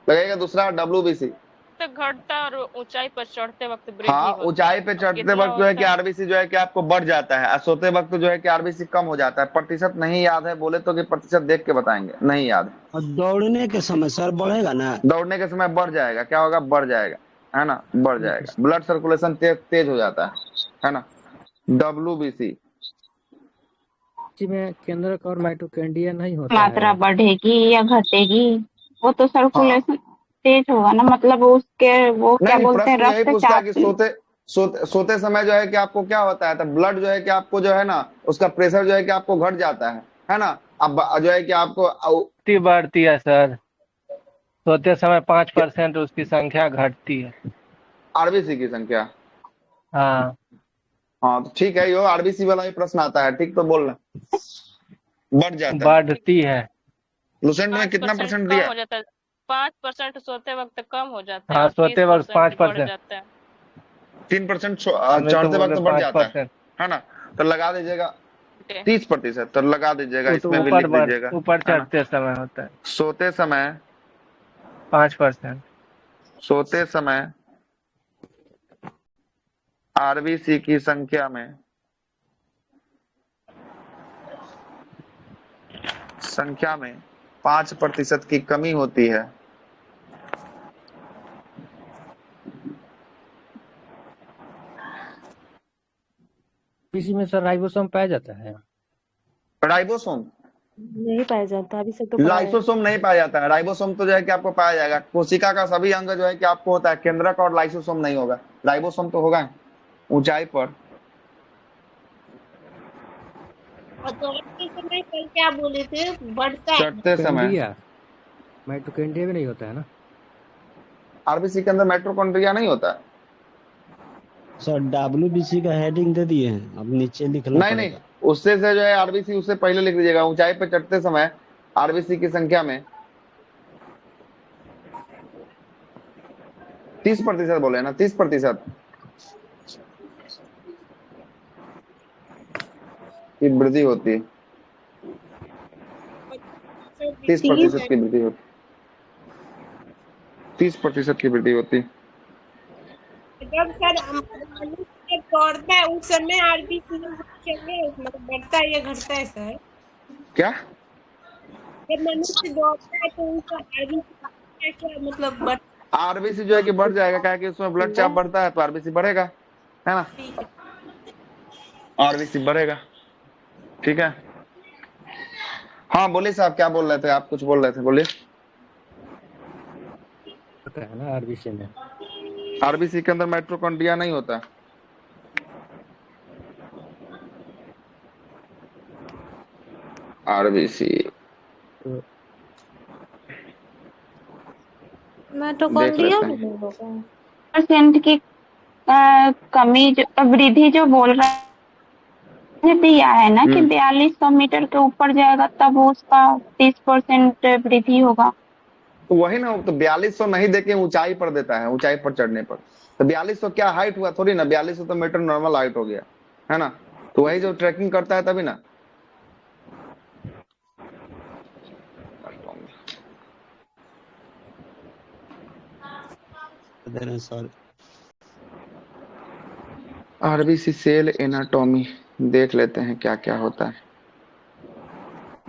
लगेगा दूसरा WBC। तो घटता और ऊंचाई पर चढ़ते वक्त वृद्धि हाँ, होता ऊंचाई है। पे अब चढ़ते कितना वक्त जो है कि होता है? आरबीसी जो है कि आपको बढ़ जाता है, और सोते वक्त जो है कि आरबीसी कम हो जाता है। प्रतिशत नहीं याद है बोले तो कि प्रतिशत देख के बताएंगे, नहीं याद है। और दौड़ने के समय सर बढ़ेगा ना? दौड़ने के समय बढ़ जाएगा, क्या होगा, बढ़ जाएगा, है ना, बढ़ जाएगा, ब्लड सर्कुलेशन तेज तेज हो जाता है ना। WBC में केंद्रक और माइटोकॉन्ड्रिया नहीं होता मात्रा है? बढ़ेगी या घटेगी, वो तो हाँ सर्कुलेशन तेज होगा ना, मतलब उसके वो क्या नहीं, बोलते हैं, प्रश्न यही पूछता है रक्तचाप। कि सोते समय जो है कि आपको क्या होता है, तो ब्लड जो है कि आपको जो है ना उसका प्रेशर जो है कि आपको घट जाता है ना। अब जो है कि आपको बढ़ती है सर, सोते समय 5% उसकी संख्या घटती है। आरबीसी की संख्या, हाँ हाँ तो ठीक है, यो आरबीसी वाला ही प्रश्न आता है, ठीक तो बोल रहे, बढ़ जाता है। बढ़ती है। लुसेंट में कितना 5% परसेंट कम दिया? हो जाता है, 5% सोते वक्त कम हो जाता है हाँ और सोते वक्त 30% बढ़ 5%, जाता है। 3% हमें तो चढ़ते बोले वक्त बढ़ जाता 5%। है ना। तो लगा दीजिएगा ठीक है। 30%, तो लगा दीजिएगा, वो तो इसमें भी लिख दीजिएगा, ऊपर है ना। चढ़ते समय होता है सोते समय 5%। सोते समय आरबीसी की संख्या में 5% की कमी होती है। इसी में सर राइबोसोम पाया जाता है? राइबोसोम नहीं पाया जाता, अभी तक तो पढ़ा है। लाइसोसोम नहीं पाया जाता है, राइबोसोम तो जो है कि आपको पाया जाएगा। कोशिका का सभी अंग जो है कि आपको होता है, केंद्रक और लाइसोसोम नहीं होगा, राइबोसोम तो होगा ऊंचाई पर। और दौड़ते समय कल क्या बोले थे, बढ़ता है? चढ़ते समय माइटोकॉन्ड्रिया भी नहीं होता है ना? आरबीसी के अंदर माइटोकॉन्ड्रिया नहीं होता है। सर WBC का हेडिंग दे दिए हैं, अब नीचे लिखना नहीं नहीं, पड़ेगा। उससे से जो है आरबीसी उससे पहले लिख दीजिएगा, ऊंचाई पे चढ़ते समय आरबीसी की संख्या में 30% बोले ना, 30% की वृद्धि होती है, 30% की वृद्धि होती, 30% की वृद्धि होती है। जब सर मनुष्य दौड़ता है उस समय आरबीसी मतलब बढ़ता है या घटता है सर? क्या? जब मनुष्य दौड़ता है तो उसका आरबीसी क्या मतलब बढ़ता आरबीसी जो है कि बढ़ जाएगा, क्या है कि उसमें ब्लड चाप बढ़ता है तो आरबीसी बढ़ेगा, है ना, आरबीसी बढ़ेगा। ठीक है, हाँ बोलिए साहब, क्या बोल रहे थे आप, कुछ बोल रहे थे, बोलिए। होता है ना आरबीसी में। आरबीसी के अंदर माइटोकॉन्ड्रिया नहीं होता। आरबीसी तो देख माइटोकॉन्ड्रिया लेते में हैं। नहीं होगा। परसेंट की कमी जो वृद्धि जो बोल रहा है दिया है ना कि 4200 मीटर के ऊपर जाएगा तब उसका 30% वृद्धि होगा। तो वही ना, तो 4200 नहीं देके ऊंचाई पर देता है, ऊंचाई पर चढ़ने पर। तो 4200 क्या हाइट हुआ थोड़ी ना, 4200 तो मीटर नॉर्मल हाइट हो गया, है ना। तो वही जो ट्रैकिंग करता है तभी ना। सर आरबीसी सेल एनाटॉमी देख लेते हैं क्या क्या होता है।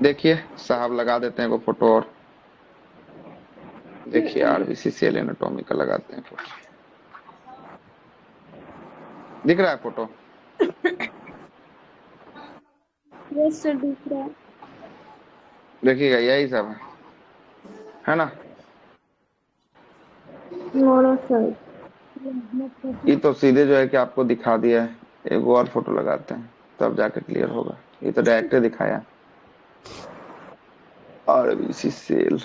देखिए साहब, लगा देते हैं वो फोटो, और देखिए आरबीसी सेल एनाटॉमी का लगाते हैं फोटो। दिख रहा है फोटो? यस सर, दिख रहा है। देखिएगा, यही सब है ना। मोरो सर। ये तो सीधे जो है कि आपको दिखा दिया है, एक और फोटो लगाते हैं तब जाके क्लियर होगा। ये तो डायरेक्ट दिखाया आरबीसी सेल।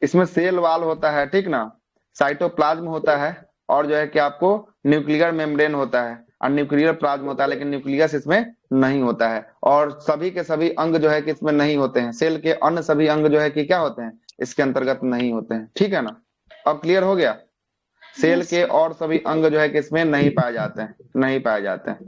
इसमें सेल वाल होता है, ठीक ना, साइटोप्लाज्म होता है, और जो है कि आपको न्यूक्लियर मेम्ब्रेन होता है, और न्यूक्लियर प्लाज्म होता है, लेकिन न्यूक्लियस इसमें नहीं होता है। और सभी के सभी अंग जो है कि इसमें नहीं होते हैं। सेल के अन्य सभी अंग जो है कि क्या होते हैं, इसके अंतर्गत नहीं होते हैं। ठीक है ना, अब क्लियर हो गया। सेल के और सभी अंग जो है कि इसमें नहीं पाए जाते हैं, नहीं पाए जाते हैं,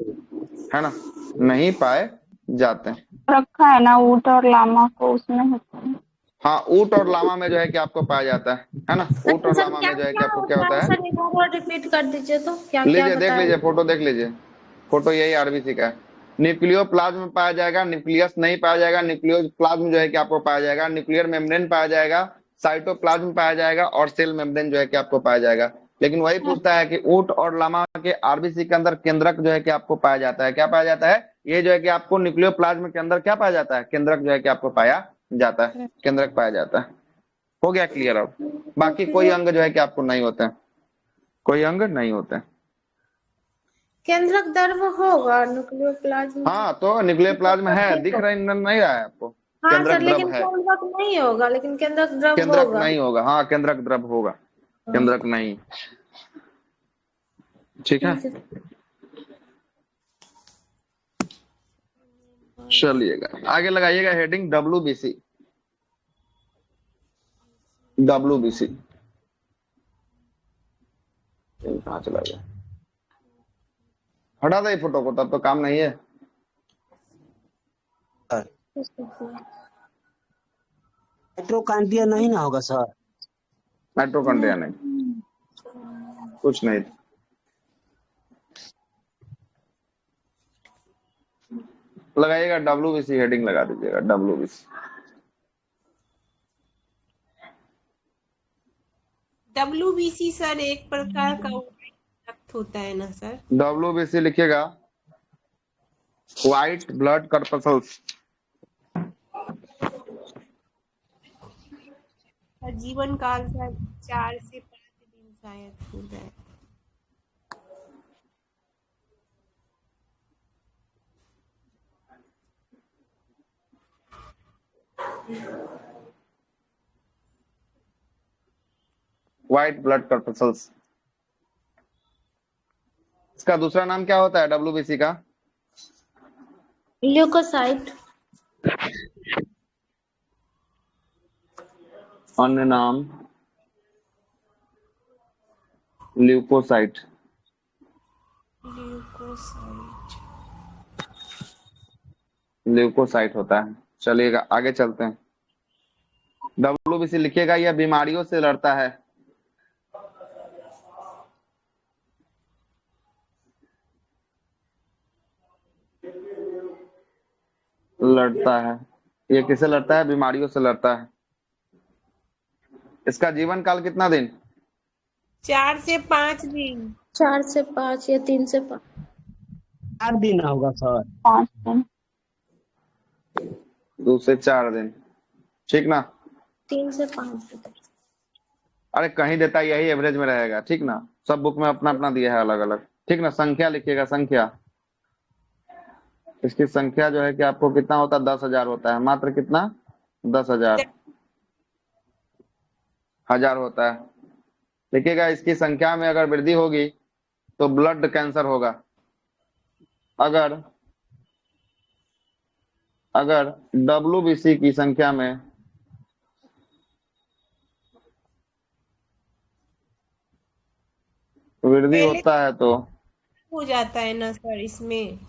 है ना, नहीं पाए जाते हैं। रखा है ना ऊंट और लामा को, उसमें होता है। हाँ, ऊंट और लामा में जो है कि आपको पाया जाता है ना। ऊंट और सर लामा क्या में जो है कि क्या आपको क्या होता होता है है, सर, एक बार रिपीट कर दीजिए तो क्या क्या लीजिए देख बताया। लीजिए, फोटो देख लीजिए, फोटो यही आरबीसी का है। न्यूक्लियो प्लाज्म में पाया जाएगा, न्यूक्लियस नहीं पाया जाएगा। न्यूक्लियो प्लाज्म जो है कि आपको पाया जाएगा, न्यूक्लियर मेम्ब्रेन पाया जाएगा, साइटोप्लाज्म पाया जाएगा, और सेल मेम्ब्रेन जो है कि आपको पाया जाएगा। लेकिन वही पूछता है कि ऊंट और लामा के आरबीसी के अंदर केंद्रक जो है कि आपको पाया जाता है। क्या पाया जाता है? ये जो है कि आपको न्यूक्लियो प्लाज्म के अंदर क्या पाया जाता है, केंद्रक जो है कि आपको पाया जाता है, केंद्रक पाया जाता है। हो गया क्लियर? अब बाकी कोई अंग जो है कि आपको नहीं होते हैं, कोई अंग नहीं होते हैं। केंद्रक द्रव होगा न्यूक्लियोप्लाज्म। हाँ, तो न्यूक्लियर प्लाज्म है, दिख रहा नहीं रहा है आपको? हाँ केंद्रक सर, द्रव लेकिन है, केंद्रक नहीं होगा, लेकिन केंद्रक द्रव केंद्रक होगा। नहीं होगा। हाँ, केंद्रक द्रव होगा, केंद्रक नहीं। ठीक है, चलिएगा आगे लगाइएगा हेडिंग डब्ल्यूबीसी। डब्ल्यूबीसी कहाँ चला गया? हटा दे फोटो को, तब तो काम नहीं है। माइटोकॉन्ड्रिया नहीं ना होगा सर? माइटोकॉन्ड्रिया नहीं, कुछ नहीं। लगाइएगा डब्ल्यूबीसी, हेडिंग लगा दीजिएगा डब्ल्यूबीसी। WBC सर एक प्रकार का रक्त होता है ना सर? डब्ल्यूबीसी लिखिएगा, व्हाइट ब्लड कॉर्पस्कल्स। जीवन काल शायद 4 से 5 दिन शायद होता है। White blood corpuscles. इसका दूसरा नाम क्या होता है डब्ल्यूबीसी का? ल्यूकोसाइट। अन्य नाम ल्यूकोसाइट। ल्यूकोसाइट ल्यूकोसाइट होता है। चलिएगा आगे चलते हैं। WBC लिखिएगा, यह बीमारियों से लड़ता है। लड़ता है, ये किससे लड़ता है? बीमारियों से लड़ता है। इसका जीवन काल कितना दिन? 4 से 5 दिन। 4 से 5 या 3 से 5। 4 दिन होगा सर। 5 दिन। 2 से 4 दिन, ठीक ना? 3 से 5 दिन। अरे कहीं देता है यही एवरेज में रहेगा, ठीक ना? सब बुक में अपना अपना दिया है अलग अलग, ठीक ना? संख्या लिखिएगा, संख्या। इसकी संख्या जो है कि आपको कितना होता है? 10,000 होता है। मात्र कितना? 10,000 हजार होता है। देखिएगा इसकी संख्या में अगर वृद्धि होगी तो ब्लड कैंसर होगा। अगर WBC की संख्या में वृद्धि पहले होता है तो हो जाता है ना सर इसमें।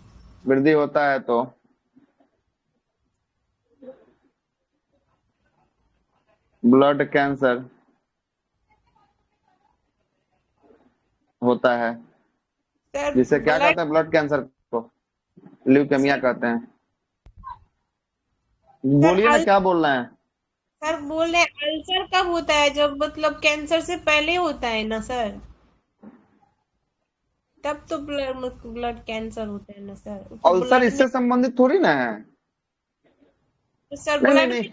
वृद्धि होता है तो ब्लड कैंसर होता है, सर जिसे क्या ब्लड कहते हैं? ब्लड कैंसर को ल्यूकेमिया कहते हैं। बोलिए ना, क्या बोल रहे हैं? सर बोल रहे हैं अल्सर कब होता है? जब मतलब कैंसर से पहले होता है ना सर, तब तो ब्लड कैंसर होता है ना सर। तो अल्सर ब्लड इससे संबंधित थोड़ी ना है। में सर नहीं ब्लड नहीं,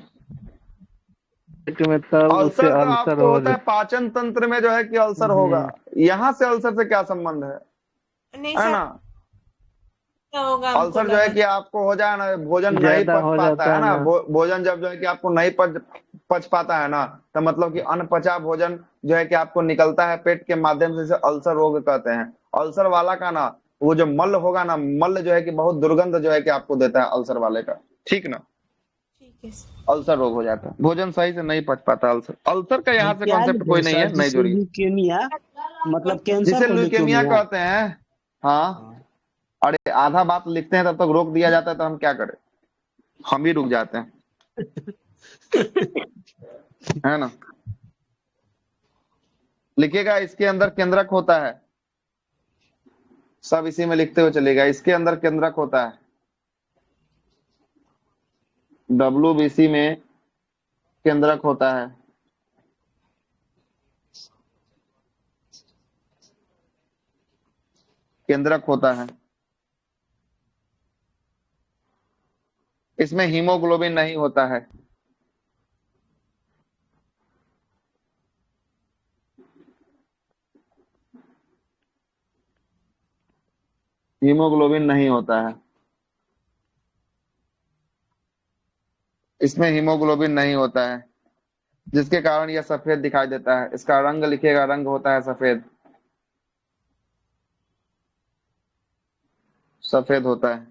में तब उसे अल्सर तो अल्सर आपको हो होता है पाचन तंत्र में जो है कि अल्सर होगा। यहाँ से अल्सर से क्या संबंध है? नहीं है सर ना? क्या होगा हमको अल्सर जो है लगा। कि आपको हो जाए ना, भोजन नहीं ज्यादा पच हो पाता जाता है है ना, ना। भोजन जब जो है कि आपको नहीं पच पाता है ना, तो मतलब कि अनपचा भोजन जो है कि आपको निकलता है पेट के माध्यम से, इसे अल्सर रोग कहते हैं। अल्सर वाला का ना वो जो मल होगा ना, मल जो है कि बहुत दुर्गंध जो है कि आपको देता है अल्सर वाले का, ठीक ना? ठीक है सर। अल्सर रोग हो जाता है, भोजन सही से नहीं पच पाता। अल्सर अल्सर का यहाँ से क्या कॉन्सेप्ट लिखे कोई नहीं सर? है, नहीं जिसे जोड़िए। ल्यूकेमिया मतलब कैंसर जिसे को ल्यूकेमिया ल्यूकेमिया। कहते हैं। हाँ, अरे आधा बात लिखते हैं तब तक रोक दिया जाता है, तो हम क्या करें? हम भी रुक जाते हैं, है ना? लिखिएगा इसके अंदर केंद्रक होता है, सब इसी में लिखते हुए चलेगा। इसके अंदर केंद्रक होता है। WBC में केंद्रक होता है। केंद्रक होता है। इसमें हीमोग्लोबिन नहीं होता है। हीमोग्लोबिन नहीं होता है। इसमें हीमोग्लोबिन नहीं होता है, जिसके कारण यह सफेद दिखाई देता है। इसका रंग लिखिएगा, रंग होता है सफेद। सफेद होता है।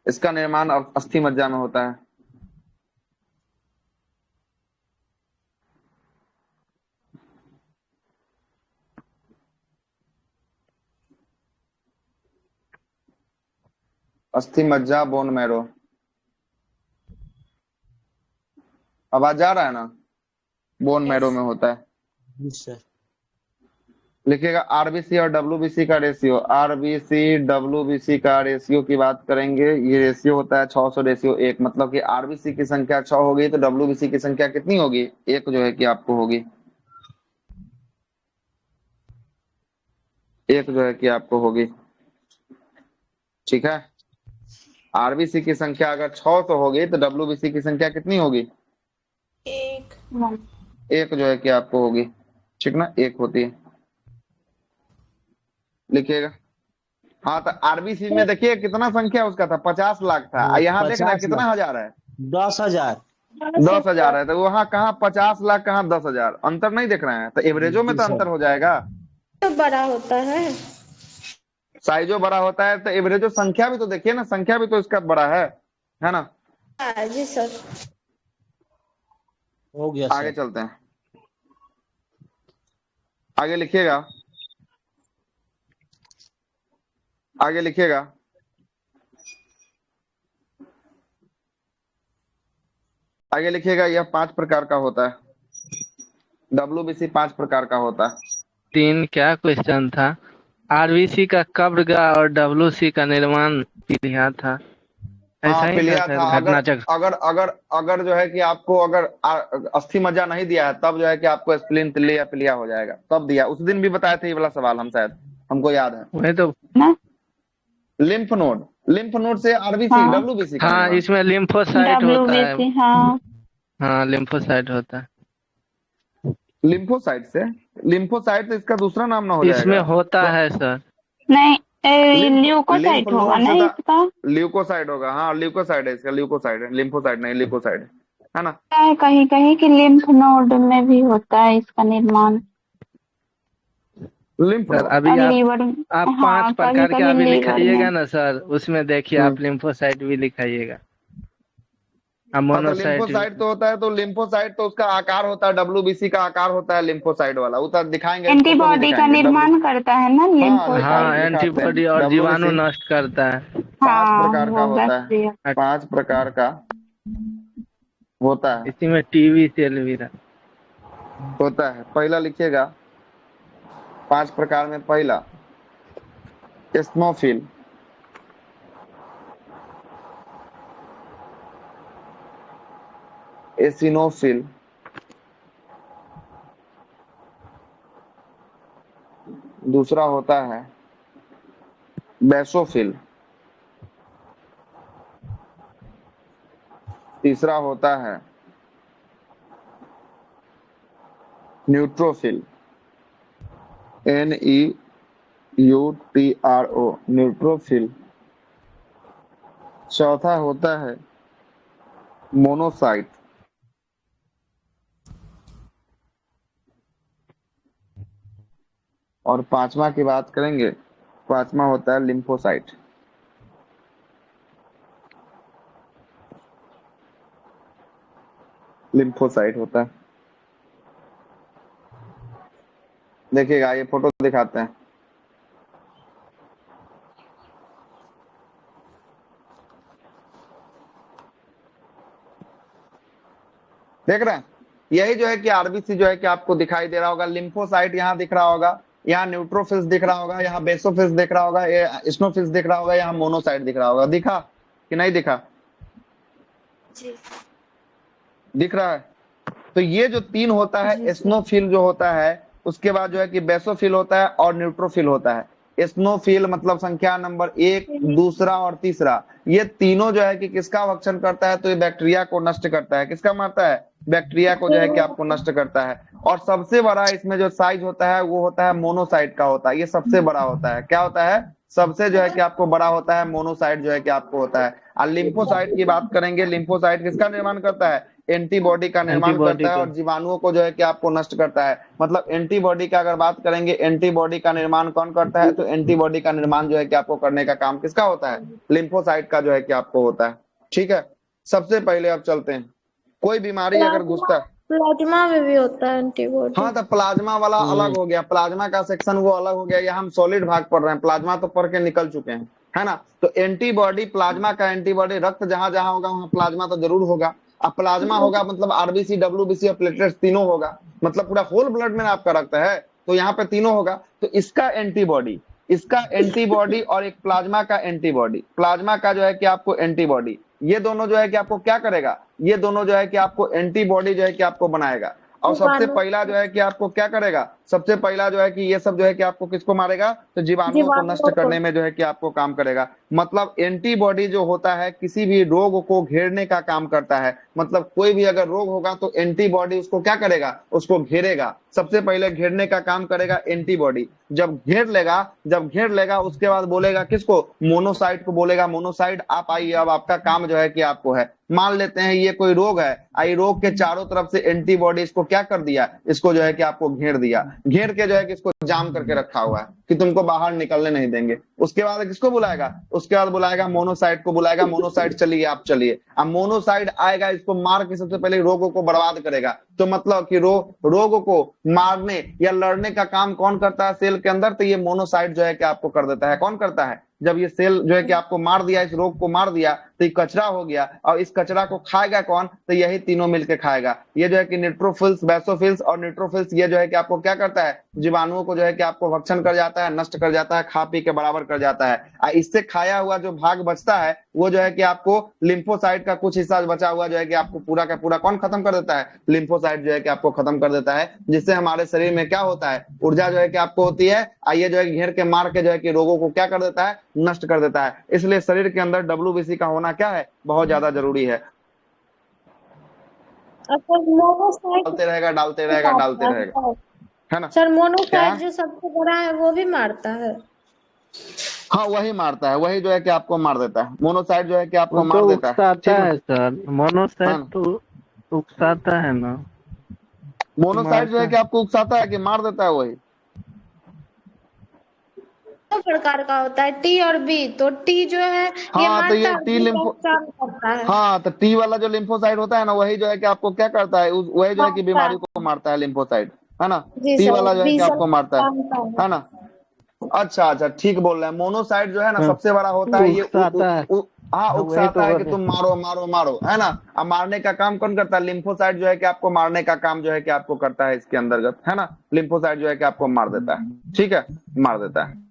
इसका निर्माण अस्थि मज्जा में होता है। अस्थि मज्जा, बोन मैरो। आवाज जा रहा है ना? बोन मैरो में होता है। जी सर। लिखिएगा RBC और WBC का रेशियो। RBC WBC का रेशियो की बात करेंगे, ये रेशियो होता है 600:1। मतलब कि RBC की संख्या 6 होगी तो WBC की संख्या कितनी होगी? 1 जो है कि आपको होगी। 1 जो है कि आपको होगी, ठीक है? RBC की संख्या अगर 600 होगी तो WBC की संख्या कितनी होगी? 1 1 जो है कि आपको होगी, ठीक ना? 1 होती है। लिखिएगा। हाँ, तो RBC में देखिए कितना संख्या उसका था, 50 लाख था। हाँ, यहाँ देख रहे हैं 50 कितना लाख। हजार है? 10,000। 10,000 है। तो वहाँ कहाँ 50 लाख, कहाँ 10,000? अंतर नहीं देख रहे हैं? तो एवरेजो में जी तो सर। अंतर हो जाएगा। तो बड़ा होता है। साइजो बड़ा होता है तो एवरेजो संख्या भी तो देखिए ना, संख्या भी तो इसका बड़ा है ना? जी सर। हो गया आगे सर। चलते हैं। आगे लिखिएगा, आगे लिखिएगा। आगे लिखिएगा, यह 5 प्रकार का होता है। WBC 5 प्रकार का होता है। 3 क्या क्वेश्चन था? आरबीसी का कब का और WC का निर्माण पीलिया था, ऐसा हाँ ही था पिलिया सर? था। अगर घटना चक्र। अगर अगर अगर जो है कि आपको अगर अस्थि मज्जा नहीं दिया है तब जो है कि आपको स्प्लीन तिल्ली या पिलिया हो जाएगा, तब दिया। उस दिन भी बताए थे ये वाला सवाल हम, शायद हमको याद है। वही तो। लिम्फ नोड से आरबीसी हाँ WBC का हाँ, निर्माण। इसमें लिम्फोसाइट होता है। WBC, हाँ हाँ, लिम्फोसाइट होता है लिम्फोसाइट तो इसका दूसरा नाम ना हो इसमें जाएगा? होता है सर। नहीं, लिम्फ ल्यूकोसाइट होगा नोड ना से इसका। ल्यूकोसाइड होगा। हाँ ल्यूकोसाइड है इसका, ल्यूकोसाइड है, लिम्फोसाइड नहीं, ल्यूकोसाइड है ना। कहीं कहीं कि लिम्फ नोड में भी होता है इसका निर्माण। लिम्फ सर नोड अभी और लीवर, आप 5 हाँ कभी प्रकार के कभी अभी लीवर लिखाइएगा में। ना सर, उसमें देखिए आप लिम्फोसाइट भी लिखाइएगा, हाँ तो मोनोसाइट भी। लिम्फोसाइट तो होता है, तो लिम्फोसाइट तो उसका आकार होता है, WBC का आकार होता है लिम्फोसाइट वाला। वो तो दिखाएंगे, फोटो भी एंटीबॉडी का दिखाएंगे। निर्माण करता है ना हाँ लिम्फोसाइट। हाँ, दिखाते हैं। एंटीबॉडी और जीवाणु WBC नष्ट करता है। 5 हाँ प्रकार का वो होता है, बैक्टीरिया। 5 प्रकार का होता है। इसी में टीवी सेल भी होता है। पहला लिखिएगा 5 प्रकार में, पहला एस्नोफिल, एसिनोफिल, दूसरा होता है बेसोफिल, तीसरा होता है न्यूट्रोफिल, NEUTRO, न्यूट्रोफिल। चौथा होता है मोनोसाइट, और पांचवा की बात करेंगे, पांचवा होता है लिम्फोसाइट। लिम्फोसाइट होता है। देखिएगा, ये फोटो दिखाते हैं। देख रहे हैं, यही जो है कि आरबीसी जो है कि आपको दिखाई दे रहा होगा। लिम्फोसाइट यहाँ दिख रहा होगा, यहाँ न्यूट्रोफिल्स दिख रहा होगा, यहाँ बेसोफिल्स दिख रहा होगा, ये स्नोफिल्स दिख रहा होगा, यहाँ मोनोसाइट दिख रहा होगा। दिखा कि नहीं दिखा? जी दिख रहा है। तो ये जो 3 होता है, स्नोफिल जो होता है, उसके बाद जो है कि बेसोफिल होता है और न्यूट्रोफिल होता है। स्नोफिल मतलब संख्या नंबर 1, दूसरा और तीसरा, ये तीनों जो है कि किसका भक्षण करता है? तो ये बैक्टीरिया को नष्ट करता है। किसका मारता है? बैक्टीरिया को जो है कि आपको नष्ट करता है। और सबसे बड़ा इसमें जो साइज होता है वो होता है मोनोसाइट का होता है। ये सबसे बड़ा होता है। क्या होता है? सबसे जो है कि आपको बड़ा होता है मोनोसाइट जो है कि आपको होता है। और लिम्फोसाइट की बात करेंगे, लिम्फोसाइट किसका निर्माण करता है? एंटीबॉडी का निर्माण करता है और जीवाणुओं को जो है कि आपको नष्ट करता है। मतलब एंटीबॉडी का अगर बात करेंगे, एंटीबॉडी का निर्माण कौन करता है? तो एंटीबॉडी का निर्माण जो है कि आपको करने का काम किसका होता है? लिम्फोसाइट का जो है कि आपको होता है। ठीक है, सबसे पहले अब चलते हैं, कोई बीमारी अगर घुसता है, प्लाज्मा में भी होता है एंटीबॉडी। हाँ तो प्लाज्मा वाला अलग हो गया, प्लाज्मा का सेक्शन वो अलग हो गया। ये हम सॉलिड भाग पढ़ रहे हैं, प्लाज्मा तो पढ़ के निकल चुके हैं, है ना। तो एंटीबॉडी, प्लाज्मा का एंटीबॉडी, रक्त जहां जहां होगा वहां प्लाज्मा तो जरूर होगा। अब प्लाज्मा होगा मतलब आरबीसी, WBC और प्लेटलेट्स तीनों होगा। मतलब पूरा होल ब्लड में आपका रक्त है तो यहाँ पे तीनों होगा। तो इसका एंटीबॉडी और एक प्लाज्मा का एंटीबॉडी, प्लाज्मा का जो है कि आपको एंटीबॉडी, ये दोनों जो है कि आपको क्या करेगा? ये दोनों जो है कि आपको एंटीबॉडी जो है कि आपको बनाएगा। और सबसे पहला जो है कि आपको क्या करेगा? सबसे पहला जो है कि ये सब जो है कि आपको किसको मारेगा? तो जीवाणुओं को नष्ट करने में जो है कि आपको काम करेगा। मतलब एंटीबॉडी जो होता है किसी भी रोग को घेरने का काम करता है। मतलब कोई भी अगर रोग होगा तो एंटीबॉडी उसको क्या करेगा? उसको घेरेगा। सबसे पहले घेरने का काम करेगा एंटीबॉडी। जब घेर लेगा उसके बाद बोलेगा किसको? मोनोसाइट को बोलेगा, मोनोसाइट आप आइए, अब आपका काम जो है कि आपको है। मान लेते हैं ये कोई रोग है, आई रोग के चारों तरफ से एंटीबॉडी इसको क्या कर दिया? इसको जो है कि आपको घेर दिया, घेर के जो है कि इसको जाम करके रखा हुआ है कि तुमको बाहर निकलने नहीं देंगे। उसके बाद किसको बुलाएगा? उसके बाद बुलाएगा मोनोसाइट को, बुलाएगा मोनोसाइट चलिए आप चलिए। अब मोनोसाइट आएगा, इसको मार के सबसे पहले रोगों को बर्बाद करेगा। तो मतलब कि रोगों को मारने या लड़ने का काम कौन करता है सेल के अंदर? तो ये मोनोसाइट जो है कि आपको कर देता है। कौन करता है? जब ये सेल जो है कि आपको मार दिया, इस रोग को मार दिया, तो ये कचरा हो गया, और इस कचरा को खाएगा कौन? तो यही तीनों मिलकर खाएगा। ये जो है कि न्यूट्रोफिल्स, बेसोफिल्स और न्यूट्रोफिल्स, ये जो है कि आपको क्या करता है? जीवाणुओं को जो है कि आपको भक्षण कर जाता है, नष्ट कर जाता है, खा पी के बराबर कर जाता है। इससे खाया हुआ जो भाग बचता है वो जो है कि आपको लिम्फोसाइट का कुछ हिस्सा बचा हुआ जो है कि आपको पूरा का पूरा कौन खत्म कर देता है? लिम्फोसाइट जो है कि आपको खत्म कर देता है, जिससे हमारे शरीर में क्या होता है? ऊर्जा जो है कि आपको होती है, ये जो है घेर के मार के जो है कि रोगों को क्या कर देता है? नष्ट कर देता है। इसलिए शरीर के अंदर WBC का होना क्या है? बहुत ज्यादा जरूरी है। डालते रहेगा, डालते रहेगा, डालते रहेगा, है ना? सर मोनोसाइट जो सबसे बड़ा है वो भी मारता है? हाँ, वही मारता है, वही जो है कि आपको मार देता है। मोनोसाइट जो है कि आपको वो मार तो देता है। उकसाता है सर, हाँ मोनोसाइट ना? तो उकसाता है ना, मोनोसाइट जो है मारता कि आपको उकसाता है कि मार देता है? वही दो प्रकार का होता है, टी और बी। तो टी जो है ये हाँ, तो मारता ये है, टी बी लिम्फो नुकसान करता है, हाँ, तो टी वाला जो लिम्फोसाइट होता है ना, वही जो है कि आपको क्या करता है? वही जो है कि मारता बीमारी है। को मारता है, लिम्फोसाइट, है ना? जी टी सर, वाला जो है बी कि सब आपको मारता नुकसान का है ना? अच्छा अच्छा, ठीक बोल रहे हैं। मोनोसाइट जो है ना है। सबसे बड़ा होता है, ये उकसाता है। हाँ, हाँ, वही उकसाता तो है बोल कि रहे तुम मारो मारो मारो, है ना? अब मारने का काम कौन करता है? लिम्फोसाइट जो है कि आपको मारने का काम जो है कि आपको करता है इसके अंतर्गत, है ना? लिम्फोसाइट जो है कि आपको मार देता है, ठीक है, मार देता है।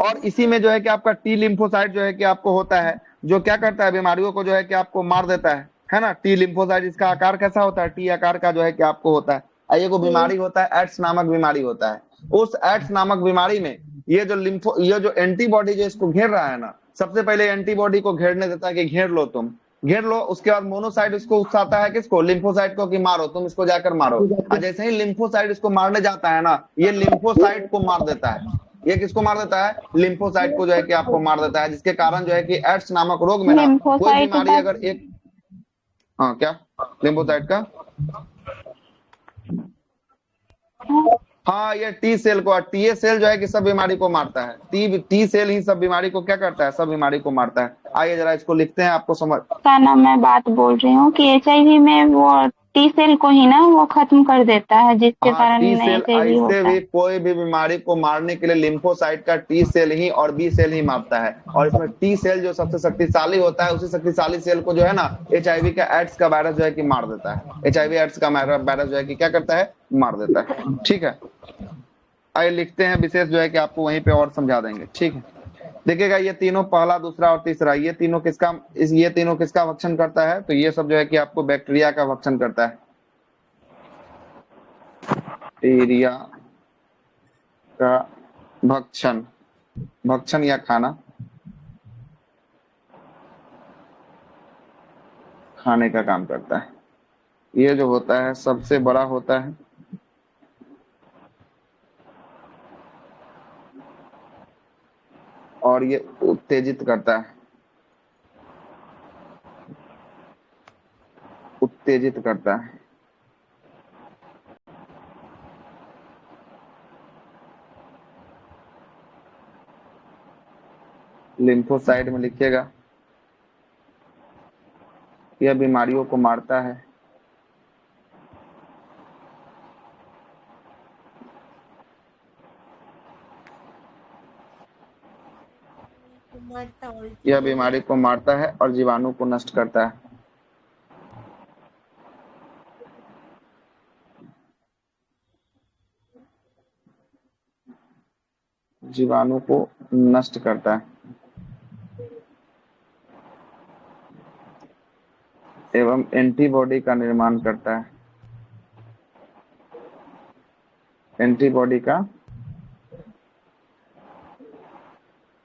और इसी में जो है कि आपका टी लिम्फोसाइट जो है कि आपको होता है, जो क्या करता है? बीमारियों को जो है कि आपको मार देता है ना? टी लिम्फोसाइट, इसका आकार कैसा होता है? टी आकार का जो है कि आपको होता है। ये को बीमारी होता है, एड्स नामक बीमारी होता है। उस एड्स नामक बीमारी में ये जो एंटीबॉडी जो इसको घेर रहा है ना, सबसे पहले एंटीबॉडी को घेरने देता है कि घेर लो, तुम घेर लो। उसके बाद मोनोसाइट इसको उकसाता है, किसको? लिम्फोसाइट को, कि मारो, तुम इसको जाकर मारो। और जैसे ही लिम्फोसाइट इसको मारने जाता है ना, ये लिम्फोसाइट को मार देता है। ये किसको मार देता है? लिम्फोसाइट को जो है कि आपको मार देता है, जिसके कारण जो है कि एड्स नामक रोग में ना कोई लिम्फोसाइट बीमारी का अगर एक, हाँ क्या? लिम्फोसाइट का, हाँ, ये टी सेल को, टी सेल जो है कि सब बीमारी को मारता है। टी सेल ही सब बीमारी को क्या करता है? सब बीमारी को मारता है। आइए जरा इसको लिखते हैं, आपको समझ का ना मैं बात बोल रही हूँ कि HIV में वो टी सेल को ही ना वो खत्म कर देता है, जिसके हाँ, कारण टी सेल HIV ऐसे होता भी है। कोई भी बीमारी को मारने के लिए लिम्फोसाइट का टी सेल ही और बी सेल ही मारता है। और इसमें टी सेल जो सबसे शक्तिशाली होता है, उसी शक्तिशाली सेल को जो है ना HIV का एड्स का वायरस जो है कि मार देता है। HIV एड्स का वायरस जो है कि क्या करता है? मार देता है, ठीक है। आइए लिखते हैं, विशेष जो है कि आपको वहीं पे और समझा देंगे, ठीक है। देखिएगा, ये तीनों, पहला, दूसरा और तीसरा, ये तीनों किसका भक्षण करता है? तो ये सब जो है कि आपको बैक्टीरिया का भक्षण करता है। बैक्टीरिया का भक्षण या खाने का काम करता है। ये जो होता है सबसे बड़ा होता है, और ये उत्तेजित करता है, लिम्फोसाइट में लिखिएगा, यह बीमारियों को मारता है, यह बीमारी को मारता है और जीवाणु को नष्ट करता है। जीवाणु को नष्ट करता है एवं एंटीबॉडी का निर्माण करता है। एंटीबॉडी का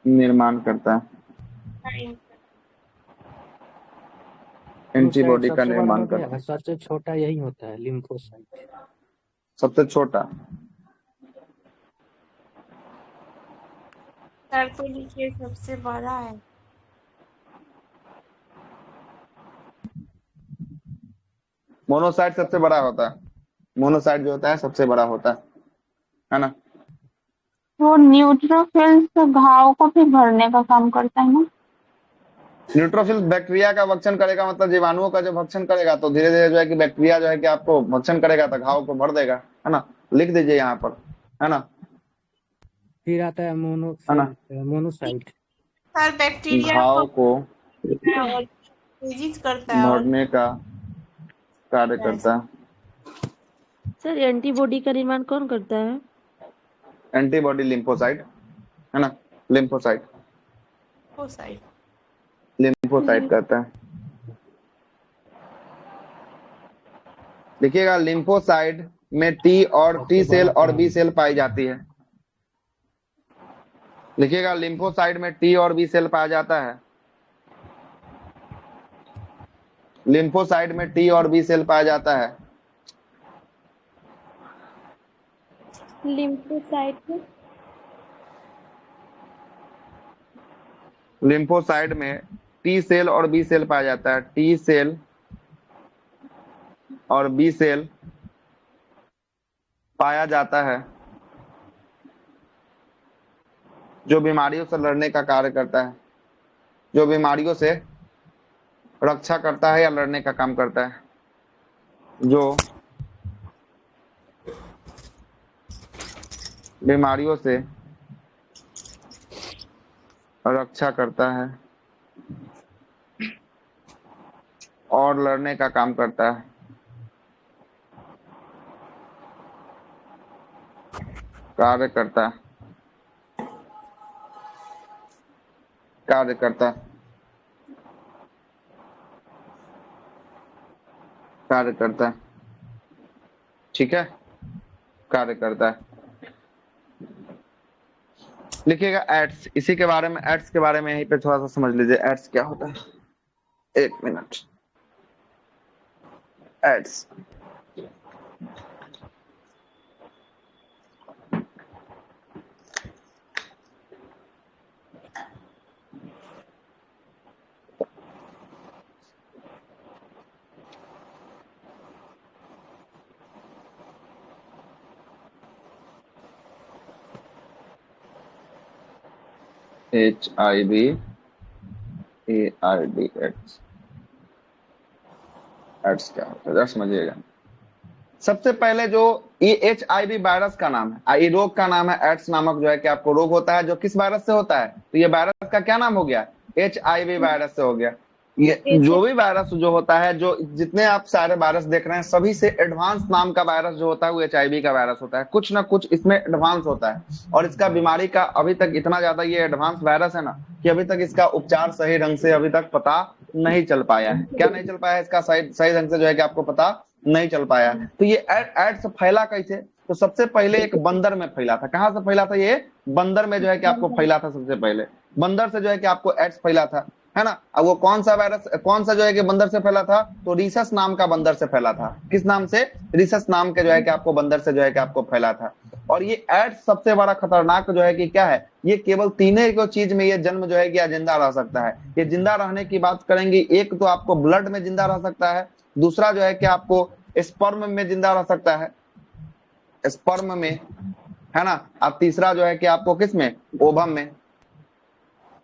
निर्माण करता है, एंटीबॉडी का निर्माण करता है। सबसे छोटा यही होता है, लिम्फोसाइट सबसे छोटा। सर तो लिखिए सबसे बड़ा है। मोनोसाइट सबसे बड़ा होता है। मोनोसाइट जो होता है सबसे बड़ा होता है ना? वो न्यूट्रोफिल्स घाव को भी भरने का काम करता है ना? न्यूट्रोफिल बैक्टीरिया का भक्षण करेगा, मतलब जीवाणुओं का जो भक्षण करेगा, तो धीरे धीरे जो है कि बैक्टीरिया जो है कि आपको भक्षण करेगा, तो घाव को भर देगा, है ना? लिख दीजिए यहाँ पर, है ना? फिर आता है है ना, मोनोसाइट। सर बैक्टीरिया घाव को और डिजीज करता है और भरने का कार्य करता है। सर एंटीबॉडी का निर्माण कौन करता है? एंटीबॉडी लिम्फोसाइट, है ना, लिम्फोसाइट करता है। देखिएगा लिम्फोसाइट में टी और टी सेल और बी सेल पाई जाती है। लिखिएगा लिम्फोसाइट में टी और बी सेल पाया जाता है। लिम्फोसाइट में टी और बी सेल पाया जाता है। लिम्फोसाइट में टी सेल और बी सेल पाया जाता है। टी सेल और बी सेल पाया जाता है, जो बीमारियों से लड़ने का कार्य करता है, जो बीमारियों से रक्षा करता है या लड़ने का काम करता है, जो बीमारियों से रक्षा करता है और लड़ने का काम करता है। कार्य करता है, ठीक है, कार्य करता है। लिखिएगा एड्स, इसी के बारे में, एड्स के बारे में यहीं पे थोड़ा सा समझ लीजिए एड्स क्या होता है। 1 मिनट। एड्स HIV AIDS, एड्स क्या होता है जरा समझिएगा। सबसे पहले जो ये HIV वायरस का नाम है, ये रोग का नाम है एड्स नामक जो है कि आपको रोग होता है, जो किस वायरस से होता है, तो ये वायरस का क्या नाम हो गया, HIV वायरस से हो गया। ये जो भी वायरस जो होता है, जो जितने आप सारे वायरस देख रहे हैं, सभी से एडवांस नाम का वायरस जो होता है वो HIV का वायरस होता है। कुछ ना कुछ इसमें एडवांस होता है, और इसका बीमारी का अभी तक इतना ज्यादा ये एडवांस वायरस है ना कि अभी तक इसका उपचार सही ढंग से अभी तक पता नहीं चल पाया है। क्या नहीं चल पाया है, इसका सही ढंग से जो है कि आपको पता नहीं चल पाया। तो ये एड्स फैला कैसे, तो सबसे पहले एक बंदर में फैला था। कहां से फैला था, ये बंदर में जो है कि आपको फैला था। सबसे पहले बंदर से जो है कि आपको एड्स फैला था, है ना। अब वो कौन सा वायरस, कौन सा जो है कि बंदर से फैला था, तो रीसस नाम का बंदर से फैला था। किस नाम से, रीसस नाम के जो है कि आपको बंदर से जो है कि आपको फैला था। और ये एड्स सबसे बड़ा खतरनाक जो है कि क्या है, ये केवल तीन को चीज में ये जन्म जो है कि जिंदा रह सकता है। ये जिंदा रहने की बात करेंगे, एक तो आपको ब्लड में जिंदा रह सकता है, दूसरा जो है कि आपको स्पर्म में जिंदा रह सकता है, स्पर्म में, है ना। अब तीसरा जो है कि आपको किस में, ओवम में,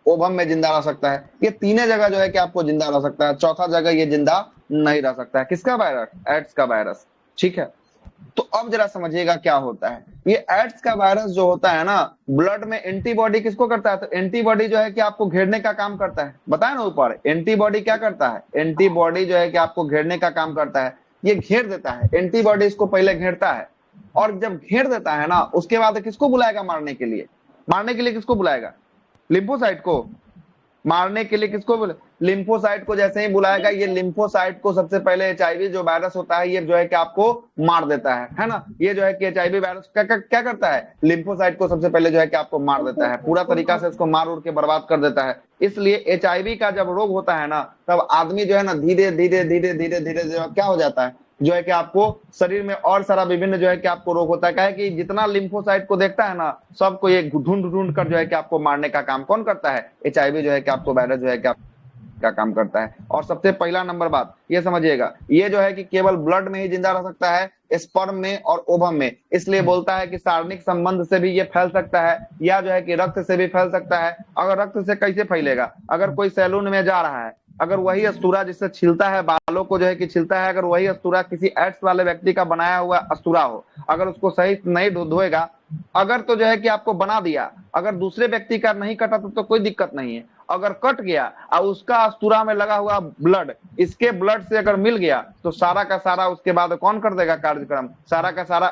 ओवम में जिंदा रह सकता है। ये तीनों जगह जो है कि आपको जिंदा रह सकता है, चौथा जगह ये जिंदा नहीं रह सकता है। किसका वायरस, एड्स का वायरस, ठीक है। तो अब जरा समझिएगा क्या होता है। ये एड्स का वायरस जो होता है ना, ब्लड में एंटीबॉडी किसको करता है, तो एंटीबॉडी जो है कि आपको घेरने का काम करता है। बताया ना ऊपर, एंटीबॉडी क्या करता है, एंटीबॉडी जो है कि आपको घेरने का काम करता है। ये घेर देता है, एंटीबॉडी इसको पहले घेरता है, और जब घेर देता है ना, उसके बाद किसको बुलाएगा मारने के लिए, मारने के लिए किसको बुलाएगा, लिम्फोसाइट को। मारने के लिए किसको बोले, लिम्फोसाइट को। जैसे ही बुलाएगा, ये लिम्फोसाइट को सबसे पहले HIV जो वायरस होता है, ये जो है कि आपको मार देता है ना। ये जो है कि HIV वायरस क्या करता है, लिम्फोसाइट को सबसे पहले जो है कि आपको मार देता है, पूरा तरीका से इसको मार उड़ के बर्बाद कर देता है। इसलिए HIV का जब रोग होता है ना, तब आदमी जो है ना धीरे धीरे क्या हो जाता है, जो है कि आपको शरीर में और सारा विभिन्न जो है कि आपको रोग होता है। क्या है कि जितना लिम्फोसाइट को देखता है ना, सबको ये ढूंढ कर जो है कि आपको मारने का काम कौन करता है, HIV जो है कि आपको वायरस जो है कि का काम करता है। और सबसे पहला नंबर बात ये समझिएगा, ये जो है कि केवल ब्लड में ही जिंदा रह सकता है, स्पर्म में और ओवम में। इसलिए बोलता है कि शारीरिक संबंध से भी ये फैल सकता है, या जो है कि रक्त से भी फैल सकता है। अगर रक्त से कैसे फैलेगा, अगर कोई सैलून में जा रहा है, अगर वही अस्तूरा जिससे छिलता है बालों को जो है कि छिलता है, अगर वही अस्तूरा किसी एड्स वाले व्यक्ति का बनाया हुआ अस्तूरा हो, अगर उसको सही नहीं धोएगा, अगर तो जो है कि आपको बना दिया, अगर दूसरे व्यक्ति का नहीं कटा तो कोई दिक्कत नहीं है। अगर कट गया और उसका अस्तूरा में लगा हुआ ब्लड इसके ब्लड से अगर मिल गया तो सारा का सारा उसके बाद कौन कर देगा कार्यक्रम, सारा का सारा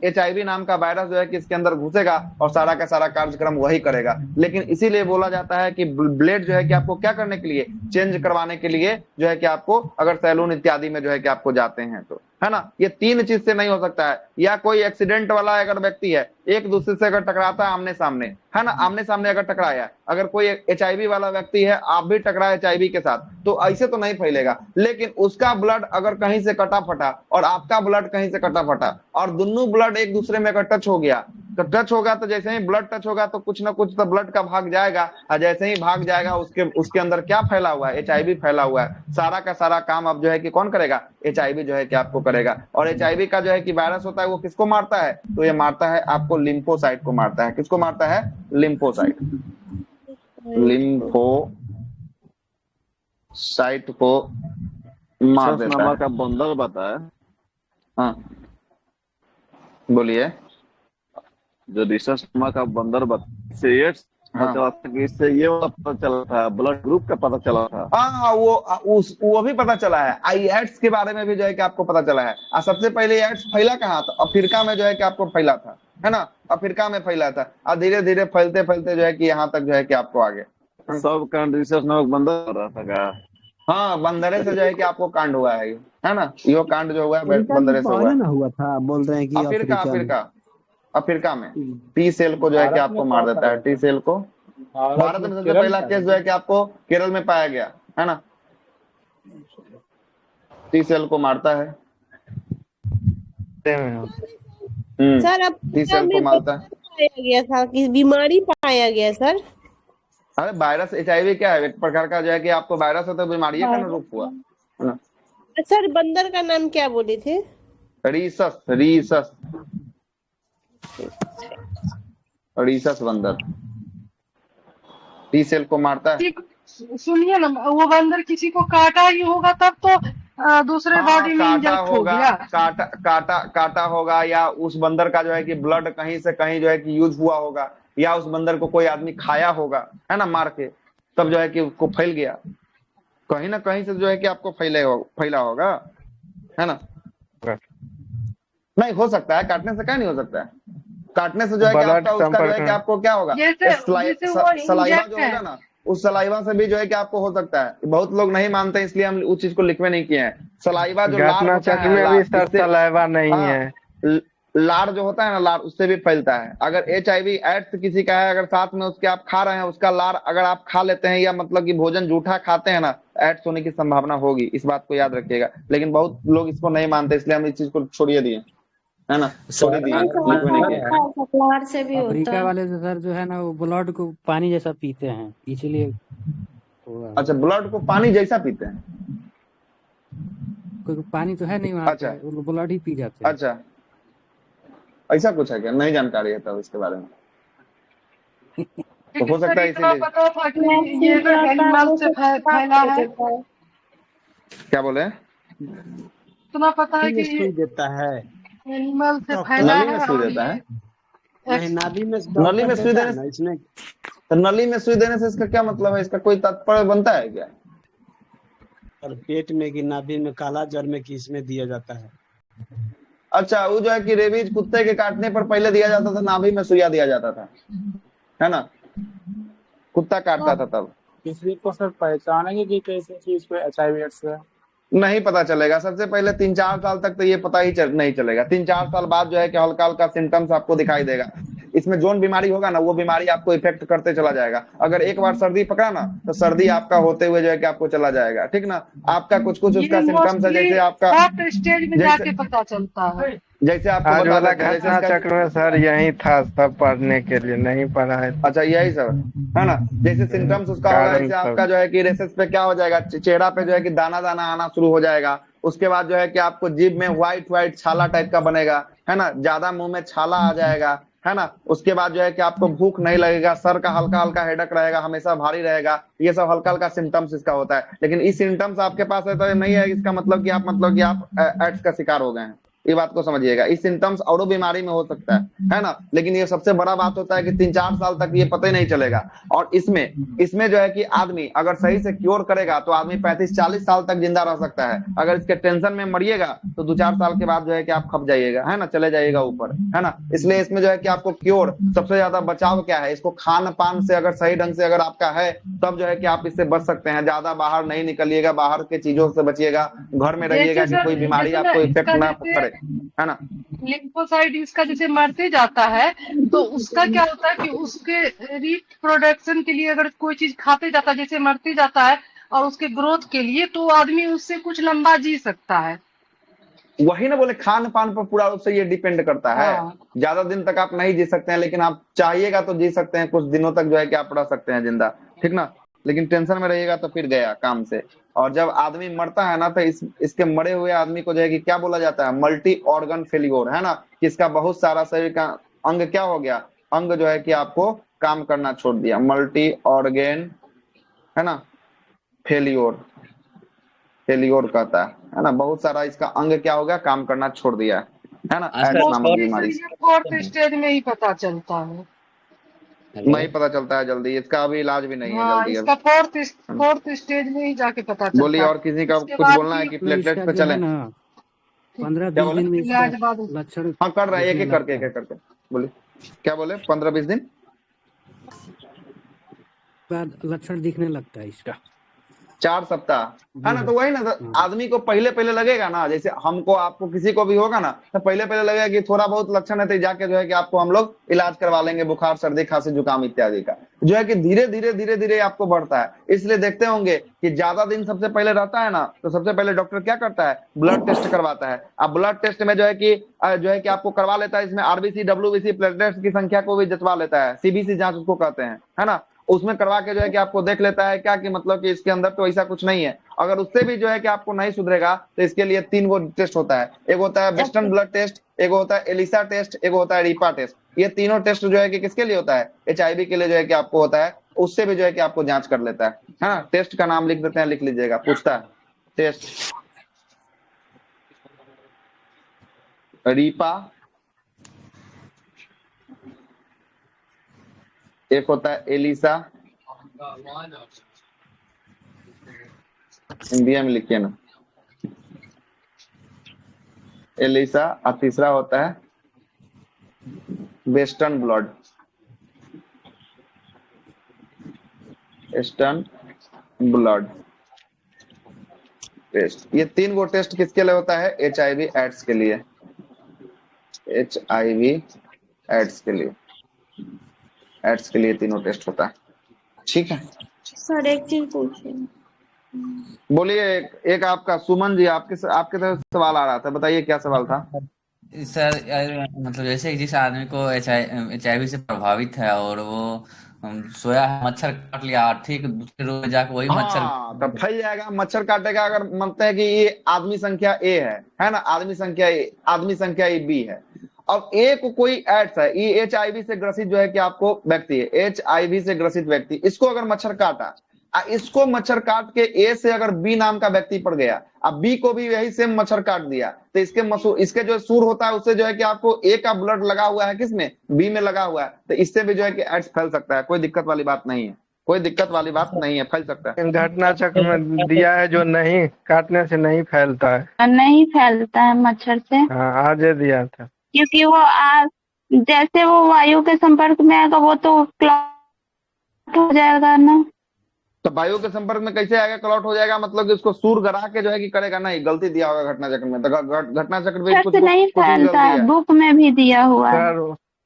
HIV नाम का वायरस जो है कि इसके अंदर घुसेगा और सारा का सारा कार्यक्रम वही करेगा। लेकिन इसीलिए बोला जाता है कि ब्लेड जो है कि आपको क्या करने के लिए, चेंज करवाने के लिए जो है कि आपको अगर सैलून इत्यादि में जो है कि आपको जाते हैं तो, है ना। ये 3 चीज से नहीं हो सकता है। या कोई एक्सीडेंट वाला अगर व्यक्ति है, एक दूसरे से अगर टकराता है आमने सामने, है ना, आमने सामने अगर टकराया, अगर कोई HIV वाला व्यक्ति है, आप भी टकराए HIV के साथ, तो ऐसे तो नहीं फैलेगा। लेकिन उसका ब्लड अगर कहीं से कटा फटा और आपका ब्लड कहीं से कटा फटा और दोनों ब्लड एक दूसरे में अगर टच हो गया, तो टच होगा तो जैसे ही ब्लड टच होगा तो कुछ ना कुछ तो ब्लड का भाग जाएगा, और जैसे ही भाग जाएगा उसके अंदर क्या फैला हुआ है, HIV फैला हुआ है। सारा का सारा काम अब जो है कि कौन करेगा, HIV जो है कि आपको करेगा। और HIV का जो है कि वायरस होता है वो किसको मारता है, तो ये मारता है आपको लिम्फोसाइट को मारता है। किसको मारता है, लिम्फोसाइट, लिम्फोसाइट को मार देता है। का बंदर बताया, हाँ बोलिए। जो रिसर्च का बंदर बताया हाँ। चला था कि इससे ये वाला पता चला था, ब्लड ग्रुप का पता चला था। हाँ वो भी पता चला है। एड्स के बारे में भी जो है कि आपको पता चला है। और सबसे पहले एड्स फैला कहाँ था, अफ्रीका में जो है कि आपको फैला था, है ना, अफ्रीका में फैला था। और धीरे धीरे फैलते फैलते जो है कि यहाँ तक जो है कि आपको आगे सब कांड रिसर्च नामक बंदर कर रहा था क्या? हाँ, बंदरे से जो है कि आपको कांड हुआ है ना, यो कांड जो हुआ है बंदरे से हुआ हुआ था, बोल रहे हैं कि अफ्रीका में टी सेल को जो है कि आपको मार देता है। टी सेल को भारत में सबसे पहला केस जो है कि आपको केरल में पाया गया, है ना, टी सेल को मारता है। सर अब टी सेल को मारता है। पाया गया था कि बीमारी पाया गया सर? अरे वायरस HIV क्या है, एक प्रकार का जो है कि आपको वायरस है तो बीमारी का रूप हुआ, है ना। सर बंदर का नाम क्या बोले थे? रीसस बंदर टी सेल को मारता है। सुनिए ना, वो बंदर किसी को काटा ही होगा तब तो दूसरे बॉडी में इंजेक्ट हो गया। काटा होगा, या उस बंदर का जो है कि ब्लड कहीं से कहीं जो है कि यूज हुआ होगा, या उस बंदर को कोई आदमी खाया होगा, है ना, मार के, तब जो है कि उसको फैल गया। कहीं ना कहीं से जो है कि आपको फैला होगा, है ना। नहीं हो सकता है, काटने से क्या नहीं हो सकता है। काटने से जो है कि आपका उसका जो है कि आपको क्या होगा, सलाइवा जो होगा ना, उस सलाइवा से भी जो है कि आपको हो सकता है। बहुत लोग नहीं मानते इसलिए हम उस चीज को लिखवे नहीं किए हैं। सलाइवा जो लार होता है, सलाइवा नहीं है, लार जो होता है ना, लार उससे भी फैलता है। अगर HIV एड्स किसी का है, अगर साथ में उसके आप खा रहे हैं, उसका लार अगर आप खा लेते हैं, या मतलब कि भोजन जूठा खाते हैं ना, एड्स होने की संभावना होगी। इस बात को याद रखिएगा। लेकिन बहुत लोग इसको नहीं मानते, इसलिए हम इस चीज को छोड़िए दिए, है ना, छोड़ दिए। अफ्रीका वाले सर जो है ना, वो ब्लड को पानी जैसा पीते हैं, इसलिए। अच्छा, ब्लड को पानी जैसा पीते हैं? कोई पानी तो है नहीं वहाँ। अच्छा, वो ब्लड ही पी जाते हैं। अच्छा, ऐसा कुछ है क्या? नहीं जानकारी है तब इसके बारे में। तो हो सकता है इसीलिए। पता था कि ये एनिमल से फैला है। क्या बोले? इतना पता है कि देता है, एनिमल से फैला है। नली में सुई देता है, नली में सुई देने से, इसमें तो नली में सुई देने से इसका क्या मतलब है? इसका कोई तात्पर्य बनता है क्या? और पेट में कि नाभि में, काला जर में कि इसमें दिया जाता है। अच्छा, वो जो है कि रेबीज कुत्ते के काटने पर पहले दिया जाता था, नाभि में सुइया दिया जाता था, है ना, कुत्ता काटता था तब। किसी को सर पहचानेंगे कि कैसे चीज पे HIV एड्स है? नहीं पता चलेगा। सबसे पहले 3-4 साल तक तो ये पता ही नहीं चलेगा। 3-4 साल बाद जो है कि हल्का हल्का सिम्टम्स आपको दिखाई देगा। इसमें जोन बीमारी होगा ना, वो बीमारी आपको इफेक्ट करते चला जाएगा। अगर एक बार सर्दी पकड़ा ना, तो सर्दी आपका होते हुए जो है कि आपको चला जाएगा, ठीक ना। आपका कुछ उसका सिम्टम्स है, जैसे आपका स्टेज में जाके पता चलता है। जैसे आपको आज वाला घटना चक्र में सर यही था, सब पढ़ने के लिए नहीं पढ़ा है। अच्छा, यही सब है ना। जैसे सिम्टम्स उसका होगा, जैसे आपका जो है कि रेसेस पे क्या हो जाएगा, चेहरा पे जो है कि दाना दाना आना शुरू हो जाएगा। उसके बाद जो है कि आपको जीभ में व्हाइट छाला टाइप का बनेगा, है ना, ज्यादा मुंह में छाला आ जाएगा, है ना। उसके बाद जो है कि आपको भूख नहीं लगेगा, सर का हल्का हल्का हेडक रहेगा, हमेशा भारी रहेगा, ये सब हल्का हल्का सिम्टम्स इसका होता है। लेकिन इस सिम्टम्स आपके पास है तो नहीं है, इसका मतलब कि आप एड्स का शिकार हो गए हैं, ये बात को समझिएगा। इस सिम्टम्स और बीमारी में हो सकता है ना। लेकिन ये सबसे बड़ा बात होता है कि 3-4 साल तक ये पता ही नहीं चलेगा। और इसमें जो है कि आदमी अगर सही से क्योर करेगा तो आदमी 35-40 साल तक जिंदा रह सकता है। अगर इसके टेंशन में मरिएगा तो 2-4 साल के बाद जो है कि आप खप जाइएगा, है ना, चले जाइएगा ऊपर, है ना। इसलिए इसमें जो है कि आपको क्योर, सबसे ज्यादा बचाव क्या है, इसको खान पान से अगर सही ढंग से अगर आपका है तब जो है कि आप इससे बच सकते हैं। ज्यादा बाहर नहीं निकलिएगा, बाहर के चीजों से बचिएगा, घर में रहिएगा कि कोई बीमारी आपको इफेक्ट ना करे, है ना। लिम्फोसाइट इसका जैसे मरते जाता है तो उसका क्या होता है कि उसके रिप्रोडक्शन के लिए अगर कोई चीज खाते जाता है, जैसे मरते जाता है और उसके ग्रोथ के लिए, तो आदमी उससे कुछ लंबा जी सकता है। वही ना बोले, खान पान पर पूरा रूप से ये डिपेंड करता है। ज्यादा दिन तक आप नहीं जी सकते हैं, लेकिन आप चाहिएगा तो जी सकते हैं, कुछ दिनों तक जो है कि आप रह सकते हैं जिंदा, ठीक ना। लेकिन टेंशन में रहिएगा तो फिर गया काम से। और जब आदमी मरता है ना तो इसके मरे हुए आदमी को जो है कि क्या बोला जाता है, मल्टी ऑर्गन फेलियोर, है ना। कि इसका बहुत सारा शरीर का अंग क्या हो गया, अंग जो है कि आपको काम करना छोड़ दिया, मल्टी ऑर्गन, है ना, फेलियोर कहता है ना। बहुत सारा इसका अंग क्या हो गया, काम करना छोड़ दिया, है ना। एड्स नामक बीमारी 4th स्टेज में ही पता चलता है, नहीं पता चलता है जल्दी, इसका अभी इलाज भी नहीं है जल्दी। इसका 4th स्टेज में ही जाके पता चलता है। बोलिए, और किसी का कुछ बोलना है कि प्लेटलेट पे चले? 15-20 दिन में इसका लक्षण, हाँ कर रहे हैं, एक एक करके बोलिए, क्या बोले? 15-20 दिन बाद लक्षण दिखने लगता है इसका, 4 सप्ताह, है ना। तो वही ना, तो आदमी को पहले लगेगा ना, जैसे हमको आपको किसी को भी होगा ना तो पहले लगेगा कि थोड़ा बहुत लक्षण है तो जाके जो है कि आपको हम लोग इलाज करवा लेंगे, बुखार सर्दी खांसी जुकाम इत्यादि का, जो है कि धीरे धीरे आपको बढ़ता है। इसलिए देखते होंगे कि ज्यादा दिन सबसे पहले रहता है ना तो सबसे पहले डॉक्टर क्या करता है, ब्लड टेस्ट करवाता है। अब ब्लड टेस्ट में जो है कि आपको करवा लेता है, इसमें आरबीसी डब्ल्यूबीसी प्लेटलेट्स की संख्या को भी जतवा लेता है, सीबीसी जांच उसको कहते हैं, है ना। उसमें करवा के जो है कि आपको देख लेता है क्या कि मतलब कि इसके अंदर तो ऐसा कुछ नहीं है। अगर उससे भी जो है कि आपको नहीं सुधरेगा तो इसके लिए 3 गो टेस्ट होता है। एक होता है वेस्टर्न ब्लड टेस्ट, एक होता है एलिसा टेस्ट, एक होता है रीपा टेस्ट। ये तीनों टेस्ट जो है कि किसके लिए होता है, HIV के लिए जो है कि आपको होता है। उससे भी जो है कि आपको जांच कर लेता है। हाँ, टेस्ट का नाम लिख देते हैं, लिख लीजिएगा, पूछता है टेस्ट रीपा, एक होता है एलिसा, इंडिया में लिखिए ना, एलिसा, और तीसरा होता है western blood, western blood test. ये 3 गो टेस्ट किसके लिए होता है, HIV एड्स के लिए, HIV एड्स के लिए, एड्स के लिए तीनों टेस्ट होता है, ठीक है। सर एक चीज पूछिए। बोलिए। एक आपका सुमन जी, आपके तरफ सवाल आ रहा था, बताइए क्या सवाल था? सर मतलब जैसे जिस आदमी को HIV से प्रभावित है और वो सोया है, मच्छर काट लिया और ठीक दूसरे रोज में जाकर वही मच्छर तब फैल जाएगा, मच्छर काटेगा। अगर मानते हैं कि ये आदमी संख्या A है ना, आदमी संख्या A B है। अब A को कोई एड्स है, ये HIV से ग्रसित जो है कि आपको व्यक्ति है, HIV से ग्रसित व्यक्ति, इसको अगर मच्छर काटा, इसको मच्छर काट के A से अगर B नाम का व्यक्ति पड़ गया, अब B को भी यही सेम मच्छर काट दिया, तो इसके जो सूर होता है उससे जो है कि आपको A का ब्लड लगा हुआ है, किसमें, B में लगा हुआ है, तो इससे भी जो है कि एड्स फैल सकता है। कोई दिक्कत वाली बात नहीं है, कोई दिक्कत वाली बात नहीं है, फैल सकता है। घटना चक्र में दिया है जो नहीं काटने से नहीं फैलता है, नहीं फैलता है मच्छर से। हाँ, आज दिया था, क्योंकि वो जैसे वो वायु के संपर्क में आएगा वो तो क्लॉट हो जाएगा ना। तो वायु के संपर्क में कैसे आएगा, क्लॉट हो जाएगा? मतलब कि उसको सूर गरा के जो है कि करेगा, नहीं, गलती दिया होगा घटना चक्र में। तो घटना चक्र में कुछ नहीं फैलता है, बुक में भी दिया हुआ है,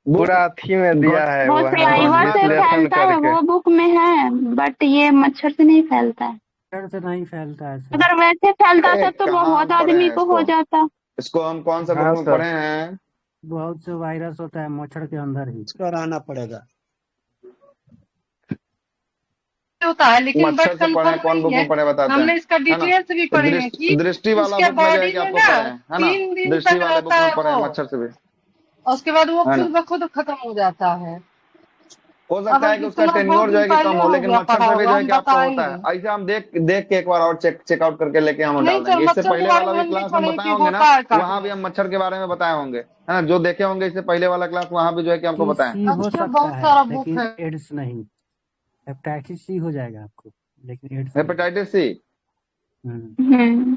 पूरा अथी में दिया है, वो सलाइवा से फैलता है, वो बुक में है, बट ये मच्छर से नहीं फैलता है। मच्छर से नहीं फैलता है। अगर वैसे फैलता था तो बहुत आदमी को हो जाता। इसको हम कौन सा बुक में पढ़े हैं? बहुत से वायरस होता है मच्छर के अंदर ही, इसको रहना पड़ेगा होता है, लेकिन मच्छर से पढ़े, कौन बुक में पढ़े बताते हैं? हमने इसका डिटेल्स भी पढ़े हैं कि दृष्टि वाला बुक में जो है कि आपको पढ़े हैं, है ना, दृष्टि वाले बुक में पढ़े हैं मच्छर से भी। और उसके बाद वो है खुद ना। ब खुद खत्म हो जाता है। हो अब सकता है हम कि उसका इतना बहुत टेन्योर जो दिन है कि कम पहले हो, हो लेकिन गया मच्छर पढ़ा से भी हुआ, जो है हम कि आपको होता है। बताएंगे। ऐसे हम देख देख के एक बार और चेकआउट करके लेके हम नहीं डाल सर, देंगे। इससे मच्छर के पहले बारे वाला में भी हम नहीं क्लास हम पढ़े बताए कि होंगे ना, होता है वहां भी काटना। हम मच्छर के बारे में बताए होंगे, है ना। जो देखे होंगे इससे पहले वाला क्लास, वहां भी जो है कि हमको बताएं। सी हो अच्छा सकता बहुत है सारा बुक लेकिन है। एड्स नहीं। हेपेटाइटिस सी हो जाएगा आपको, लेकिन एड्स नहीं। हेपेटाइटिस सी, हम्म।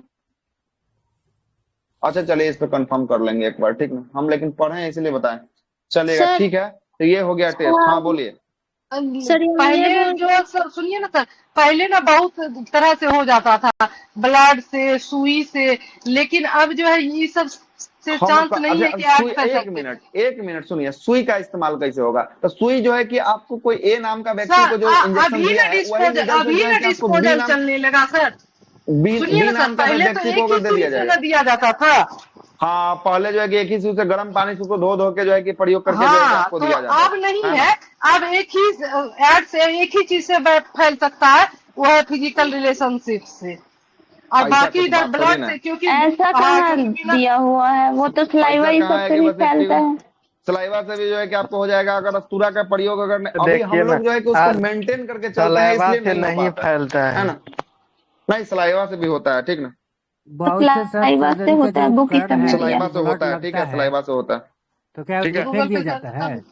अच्छा चलिए इस पे कंफर्म कर लेंगे एक बार, ठीक ना। हम लेकिन पढ़े हैं इसलिए बताएं, चलेगा, सर ठीक है। तो ये हो गया टेस्ट। हाँ बोलिए। सर ये पहले बोल जो सर सुनिए ना सर, पहले ना बहुत तरह से हो जाता था, ब्लड से, सुई से, लेकिन अब जो है ये सब से हम चांस नहीं है अच्छा कि सुई, आठ पैसा एक मिनट सुनिए, सुई का इस्तेमाल कैसे होगा। तो सुई जो है कि आपको कोई ए नाम का व्यक्ति सर को जो इंजेक्शन अभी दिया ना है, वही डिस्पोजल, नीडल से अभी जो है ना कि आपको बी डिस्पोजल नाम, चलने लगा सर। सुनिए बी ना सर, नाम का पहले तो व्यक्ति को एक ही अगर दे सुई दिया से जाएगा। ना दिया जाता था। हाँ पहले जो है कि एक ही सुई से गर्म पानी से उसको धो धो के जो है कि प्रयोग करके जो है कि हाँ आपको तो दिया जाता अब नहीं है है, ना। अब एक ही ऐड से एक ही चीज से फैल सकता है, वो है फिजिकल रिलेशनशिप से, और ऐसा बाकी कुछ इधर बात थोड़ी ब्लड ना से, है। क्योंकि ऐसा हाँ कहाँ क्योंकि बिना दिया हुआ है, वो तो सलाइवा ऐसा ये कहाँ सब है से कि भी बस फैलता है। सलाइवा से भी जो है कि आपको हो जाएगा, अगर अस्तूरा का प्रयोग अगर अभी हम देखिए ना, लोग जो है कि उसको मेंटेन करके चलते हैं, सलाइवा इसलिए से नहीं हो नहीं पाता फैलता है है। ना। नहीं सलाइवा से भी होता है, ठीक ना। बहुत से सर सलाइवा से सर्जरी का होता जो है, बुक ही उपकरण सब है में दिया। सलाइवा जिसमें से ब्लड होता है, ठीक लगता है, है, सलाइवा से होता है, तो क्या ठीक उसमें है। फेंक गूगल दिया पे जाता है?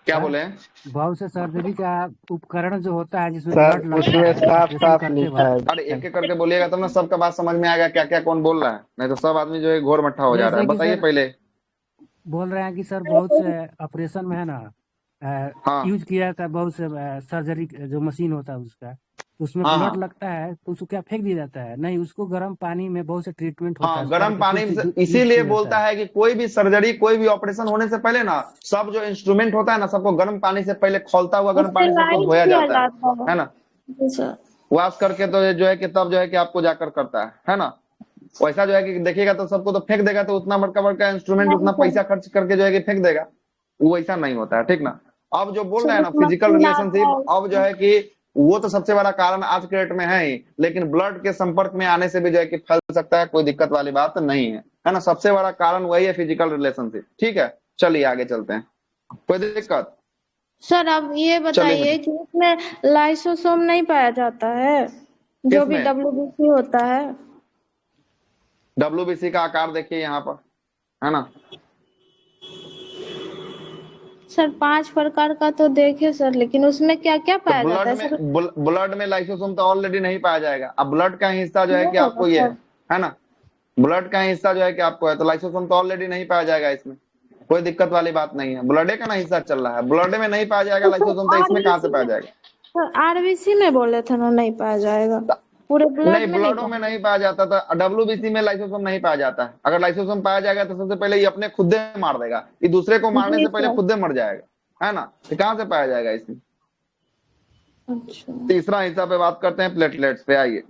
क्या सर बोले हैं। बहुत से सर्जरी का उपकरण जो होता है जिसमें सर ब्लड लगता उसमें है साफ ऑपरेशन साफ करते लिखा वक्त। अरे है। एक एक करके बोलिएगा तब ना सबका बात समझ में आएगा, क्या क्या कौन बोल रहा है, नहीं तो सब आदमी जो है घोर मट्ठा हो जा रहा जैसे है। कि बताइए सर पहले। बोल रहे हैं कि सर बहुत से ऑपरेशन में है ना हाँ यूज किया जाता है, बहुत से सर्जरी जो मशीन होता है उसका, तो उसमें हाँ ब्लड हाँ लगता है तो उसको क्या फेंक दिया जाता है? नहीं, उसको गर्म पानी में बहुत से ट्रीटमेंट होता है, हाँ, उसको गर्म करके फिर पानी से से यूज इसीलिए किया जाता बोलता है। है कि कोई भी सर्जरी, कोई भी ऑपरेशन होने से पहले ना, सब जो इंस्ट्रूमेंट होता है ना, सबको गर्म पानी से पहले, खौलता हुआ गर्म पानी से सबको स्टेलाइज धोया किया जाता जाता है ना। जी सर। वॉश करके तो ये जो है कि तब जो है कि आपको जाकर करता है ना। वैसा जो है कि देखिएगा तो सबको तो फेंक देगा, तो उतना बड़का बड़का इंस्ट्रूमेंट नहीं उतना सर, पैसा खर्च करके जो है कि फेंक देगा, वो ऐसा नहीं होता है, ठीक ना। अब जो बोल रहे हैं सर ना एक फिजिकल मशीन आता रिलेशनशिप, है अब जो है कि वो तो सबसे बड़ा कारण आज के डेट में है ही, लेकिन ब्लड के संपर्क में आने से भी जो है कि फैल सकता है, कोई दिक्कत वाली बात नहीं है ना। सबसे बड़ा कारण वही है, फिजिकल रिलेशनशिप, ठीक है। चलिए आगे चलते हैं, कोई दिक्कत। सर अब ये चलिए बताइए बेटा, कि इसमें लाइसोसोम नहीं पाया जाता है, जो भी किसमें डब्ल्यूबीसी होता है। डब्ल्यूबीसी का आकार देखिए यहाँ पर, है ना। सर 5 प्रकार का तो देखे सर, लेकिन उसमें क्या क्या तो पाया जाता है सर? ब्लड में लाइसोसोम तो ऑलरेडी नहीं पाया जाएगा। अब ब्लड का हिस्सा जो है नहीं कि होगा आपको ये सर। है ना, ब्लड का हिस्सा जो है कि आपको है, तो लाइसोसोम तो ऑलरेडी नहीं पाया जाएगा इसमें, कोई दिक्कत वाली बात नहीं है। ब्लड का ना हिस्सा चल रहा है, ब्लड में नहीं पाया जाएगा तो लाइसोसोम, तो सर इसमें कहाँ से आरबीसी पाया में, जाएगा। सर आरबीसी में बोले थे ना नहीं पाया जाएगा, पूरे ब्लड नहीं, में नहीं ब्लडों में पाया। नहीं पाया जाता था, डब्ल्यूबीसी में लाइसोसोम नहीं पाया जाता है। अगर लाइसोसोम पाया जाएगा तो सबसे पहले ये अपने खुद मार देगा, ये दूसरे को मारने जी से पहले सर। खुद मर जाएगा, है ना। तो कहाँ से पाया जाएगा इसमें। अच्छा तीसरा हिस्सा पे बात करते हैं, प्लेटलेट्स पे आइए।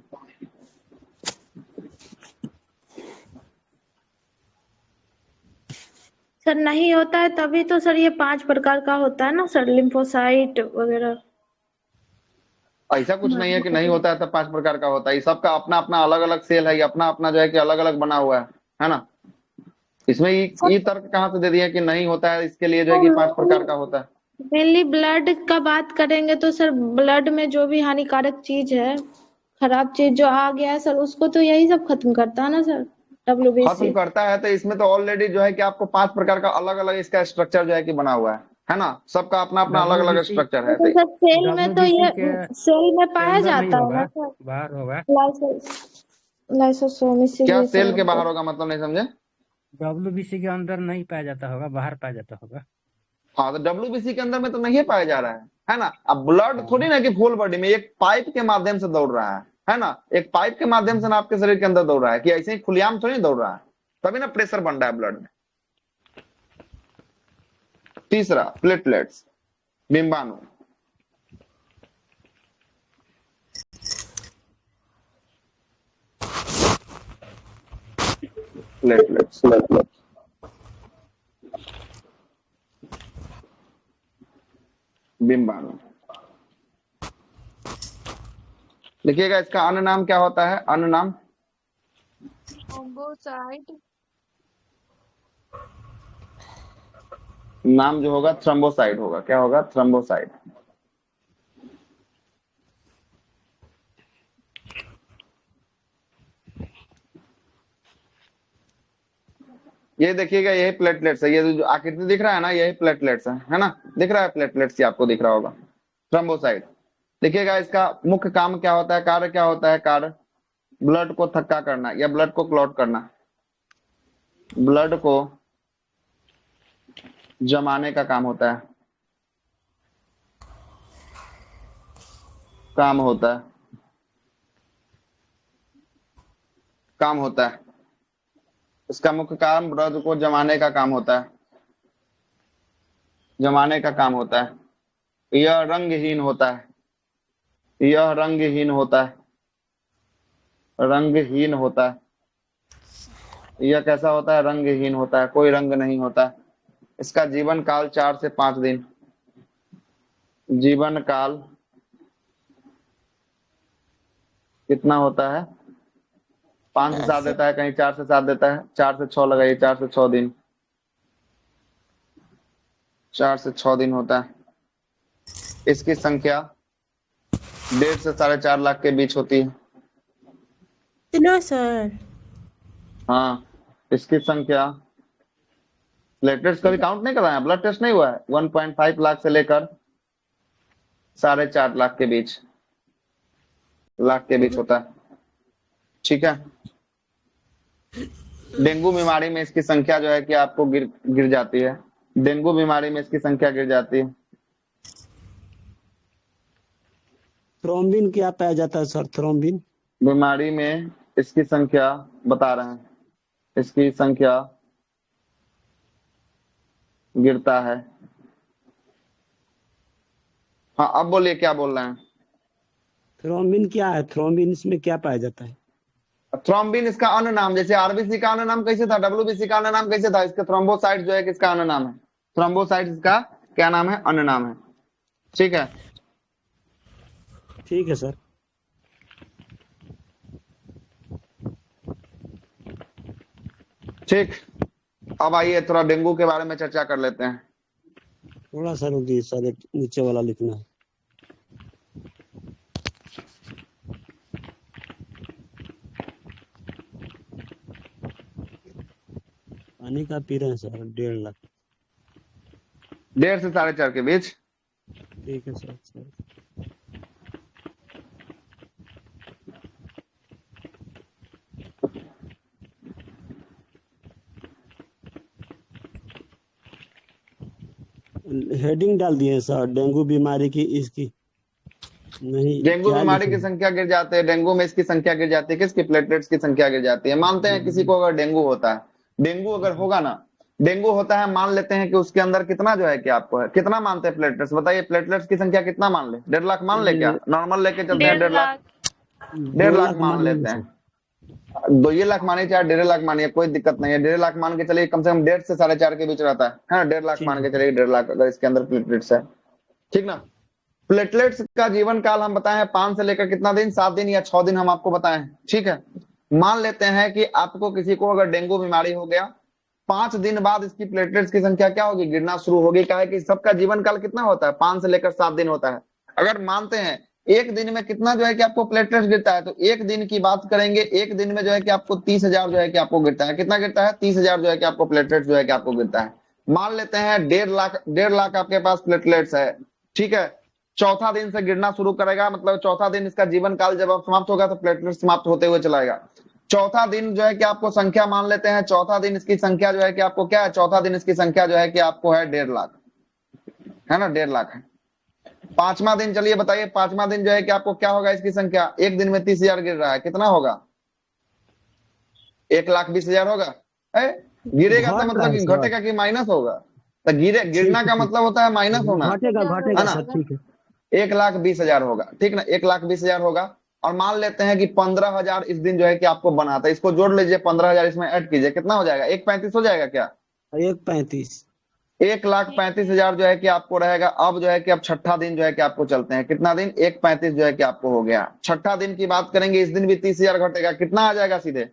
सर नहीं होता है तभी तो सर ये 5 प्रकार का होता है ना सर, लिम्फोसाइट वगैरह। ऐसा कुछ नहीं है कि नहीं होता है, तो 5 प्रकार का होता है। ये सबका अपना अपना अलग अलग सेल है, ये अपना अपना जो है कि अलग अलग बना हुआ है ना। इसमें ये तर्क कहाँ से दे दिया कि नहीं होता है, इसके लिए जो है कि 5 प्रकार का होता है। मेनली ब्लड का बात करेंगे तो सर ब्लड में जो भी हानिकारक चीज है, खराब चीज जो आ गया है सर, उसको तो यही सब खत्म करता है ना सर, खत्म डब्ल्यूबीसी। करता है, तो इसमें तो ऑलरेडी जो है कि आपको 5 प्रकार का अलग अलग इसका स्ट्रक्चर जो है कि बना हुआ है ना। सबका अपना अपना अलग अलग डब्ल्यूबीसी स्ट्रक्चर है। लेकिन सर सेल में तो डब्ल्यूबीसी ये के सेल में पाया अंदर नहीं जाता है ना होगा, सर, बाहर होगा। लाइसोसोम, क्या इसीलिए सेल सर के बाहर होगा, मतलब नहीं समझे। डब्ल्यूबीसी के अंदर नहीं पाया जाता होगा, बाहर पाया जाता होगा। हाँ, तो डब्ल्यूबीसी के अंदर में तो नहीं पाया जा रहा है ना। अब ब्लड थोड़ी हाँ। ना कि फुल बॉडी में, एक पाइप के माध्यम से दौड़ रहा है ना। एक पाइप के माध्यम से ना आपके शरीर के अंदर दौड़ रहा है, कि ऐसे ही खुलेआम थोड़ी दौड़ रहा है, तभी ना प्रेशर बन रहा है ब्लड में। तीसरा प्लेटलेट्स, बिंबाणु। प्लेटलेट्स, बिंबाणु। लिखिएगा, इसका अन्य नाम क्या होता है, अन्य नाम। थ्रोम्बोसाइट, नाम जो होगा थ्रम्बोसाइड होगा। क्या होगा? थ्रम्बोसाइड। ये देखिएगा, यही प्लेटलेट्स है। ये जो आकृति दिख रहा है ना, यही प्लेटलेट्स है ना? दिख रहा है प्लेटलेट्स? ही आपको दिख रहा होगा थ्रम्बोसाइड। देखिएगा इसका मुख्य काम क्या होता है, कार्य क्या होता है? कार्य ब्लड को थक्का करना या ब्लड को क्लॉट करना, ब्लड को जमाने का काम होता है, काम होता है, काम होता है। इसका मुख्य काम ब्लड को जमाने का काम होता है, जमाने का काम होता है। यह रंगहीन होता है, यह रंगहीन होता है, रंगहीन होता है। यह कैसा होता है? रंगहीन होता है, कोई रंग नहीं होता है। इसका जीवन काल 4 से 5 दिन, जीवन काल कितना होता है? 5 से 7 देता है, कहीं 4 से 7 देता है। 4 से 6 लगाइए, 4 से 6 दिन, 4 से 6 दिन होता है। इसकी संख्या 1.5 से 4.5 लाख के बीच होती है। इतना सर? हाँ, इसकी संख्या, प्लेटलेट्स कभी काउंट नहीं कराया, ब्लड टेस्ट नहीं हुआ है। 1.5 लाख से लेकर 4.5 लाख के बीच, होता है। ठीक है। डेंगू बीमारी में इसकी संख्या जो है कि आपको गिर जाती है। डेंगू बीमारी में इसकी संख्या गिर जाती है। थ्रोम्बिन क्या पाया जाता है सर? थ्रोम्बिन बीमारी में इसकी संख्या बता रहे हैं, इसकी संख्या गिरता है। हाँ, अब बोलिए क्या बोल रहे हैं? थ्रोम्बिन क्या है? थ्रोम्बिन इसमें क्या पाया जाता है? थ्रोम्बिन इसका अन्य नाम, जैसे आरबीसी का अन्य नाम कैसे था, डब्ल्यूबीसी का अन्य नाम कैसे था, इसका थ्रोम्बोसाइट जो है किसका अन्य नाम है? थ्रोम्बोसाइट इसका क्या नाम है? अन्य नाम है। ठीक है, ठीक है सर। ठीक। अब आइए थोड़ा डेंगू के बारे में चर्चा कर लेते हैं। थोड़ा सा रुकिए सर, एक नीचे वाला लिखना है। पानी का पी रहे हैं सर? 1.5 लाख। 1.5 से 4.5 के बीच। ठीक है सर। हेडिंग डाल दिए सर, डेंगू बीमारी की इसकी नहीं। डेंगू बीमारी की संख्या गिर जाती है, डेंगू में इसकी संख्या गिर जाती है। किसकी? प्लेटलेट्स की संख्या गिर जाती है। मानते हैं किसी को अगर डेंगू होता है, डेंगू अगर होगा ना, डेंगू होता है, मान लेते हैं कि उसके अंदर कितना जो है कि आपको है, कितना मानते हैं प्लेटलेट्स? बताइए प्लेटलेट्स की संख्या कितना मान ले? 1.5 लाख मान ले क्या? नॉर्मल लेके चलते हैं 1.5 लाख, 1.5 लाख मान लेते हैं। 2 लाख मानिए चाहे 1.5 लाख मानिए, कोई दिक्कत नहीं है। 1.5 लाख मान के चलिए, कम से कम 1.5 से 4.5 के बीच रहता है। 1.5 लाख मान के चलिए, 1.5 लाख अगर इसके अंदर प्लेटलेट्स है। ठीक ना? प्लेटलेट्स का जीवन काल हम बताएं 5 से लेकर कितना दिन? 7 दिन या 6 दिन हम आपको बताएं। ठीक है, मान लेते हैं कि आपको किसी को अगर डेंगू बीमारी हो गया, 5 दिन बाद इसकी प्लेटलेट्स की संख्या क्या होगी? गिरना शुरू होगी। क्या है कि सबका जीवन काल कितना होता है? 5 से लेकर 7 दिन होता है। अगर मानते हैं एक दिन में कितना जो है कि आपको प्लेटलेट्स गिरता है, तो एक दिन की बात करेंगे, एक दिन में जो है कि आपको 30,000 जो है कि आपको गिरता है। कितना गिरता है? 30,000 जो है कि आपको प्लेटलेट्स जो है कि आपको गिरता है। मान लेते हैं 1.5 लाख आपके पास प्लेटलेट्स है। ठीक है, चौथा दिन से गिरना शुरू करेगा, मतलब चौथा दिन इसका जीवन काल जब आप समाप्त होगा तो प्लेटलेट्स समाप्त होते हुए चलाएगा। चौथा दिन जो है कि आपको संख्या मान लेते हैं, चौथा दिन इसकी संख्या जो है कि आपको क्या है? चौथा दिन इसकी संख्या जो है कि आपको है 1.5 लाख, है ना? 1.5 लाख है। 5वां दिन, चलिए बताइए 5वां दिन जो है कि आपको क्या होगा? इसकी संख्या एक दिन में 30,000 गिर रहा है, कितना होगा? 1,20,000 होगा। गिरेगा तो मतलब घटेगा कि माइनस होगा? तो गिरना का मतलब होता है माइनस होना, है ना? 1,20,000 होगा। ठीक ना? 1,20,000 होगा। और मान लेते हैं कि 15,000 इस दिन जो है कि आपको बनाता है, इसको जोड़ लीजिए, 15,000 इसमें ऐड कीजिए, कितना हो जाएगा? 1,35,000 हो जाएगा क्या? 1,35,000। 1,35,000 जो है कि आपको रहेगा। अब जो है कि अब छठा दिन जो है कि आपको चलते हैं, कितना दिन? 1,35,000 जो है कि आपको हो गया। छठा दिन की बात करेंगे, इस दिन भी 30,000 घटेगा, कितना आ जाएगा सीधे?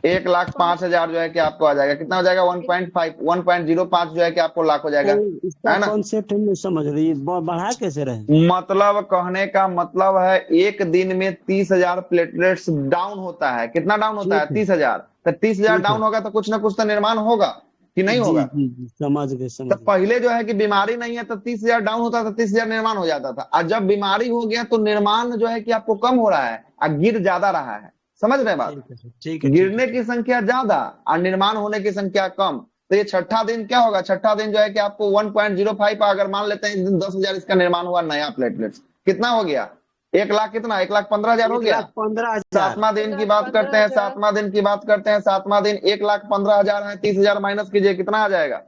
1,05,000 जो है कि आपको आ जाएगा। कितना हो जाएगा? 1.05 जो है कि आपको लाख हो जाएगा, इसका है ना? कॉन्सेप्ट हम नहीं समझ रही, बढ़ा कैसे रहे? मतलब कहने का मतलब है एक दिन में 30,000 प्लेटलेट्स डाउन होता है। कितना डाउन होता है? ठीक है 30,000। तो 30,000 ठीक है डाउन होगा तो कुछ ना कुछ तो निर्माण होगा कि नहीं जी होगा? जी जी, समझ गए तो समझ गए। पहले जो है कि बीमारी नहीं है तो 30,000 डाउन होता था, 30,000 निर्माण हो जाता था। और जब बीमारी हो गया तो निर्माण जो है कि आपको कम हो रहा है और गिर ज्यादा रहा है। समझ रहे हैं बात? ठीक है सर, ठीक है गिरने की संख्या ज्यादा और निर्माण होने की संख्या कम। तो ये छठा दिन क्या होगा? छठा दिन जो है कि आपको 1.05 अगर मान लेते हैं इस दिन 10,000 इसका निर्माण हुआ नया प्लेटलेट्स, कितना हो गया? 1,00,000 कितना? 1,15,000 हो गया। 1,15,000। सातवां दिन की बात करते हैं, सातवां दिन की बात करते हैं। सातवां दिन 1,15,000 है, 30,000 माइनस कीजिए, कितना आ जाएगा?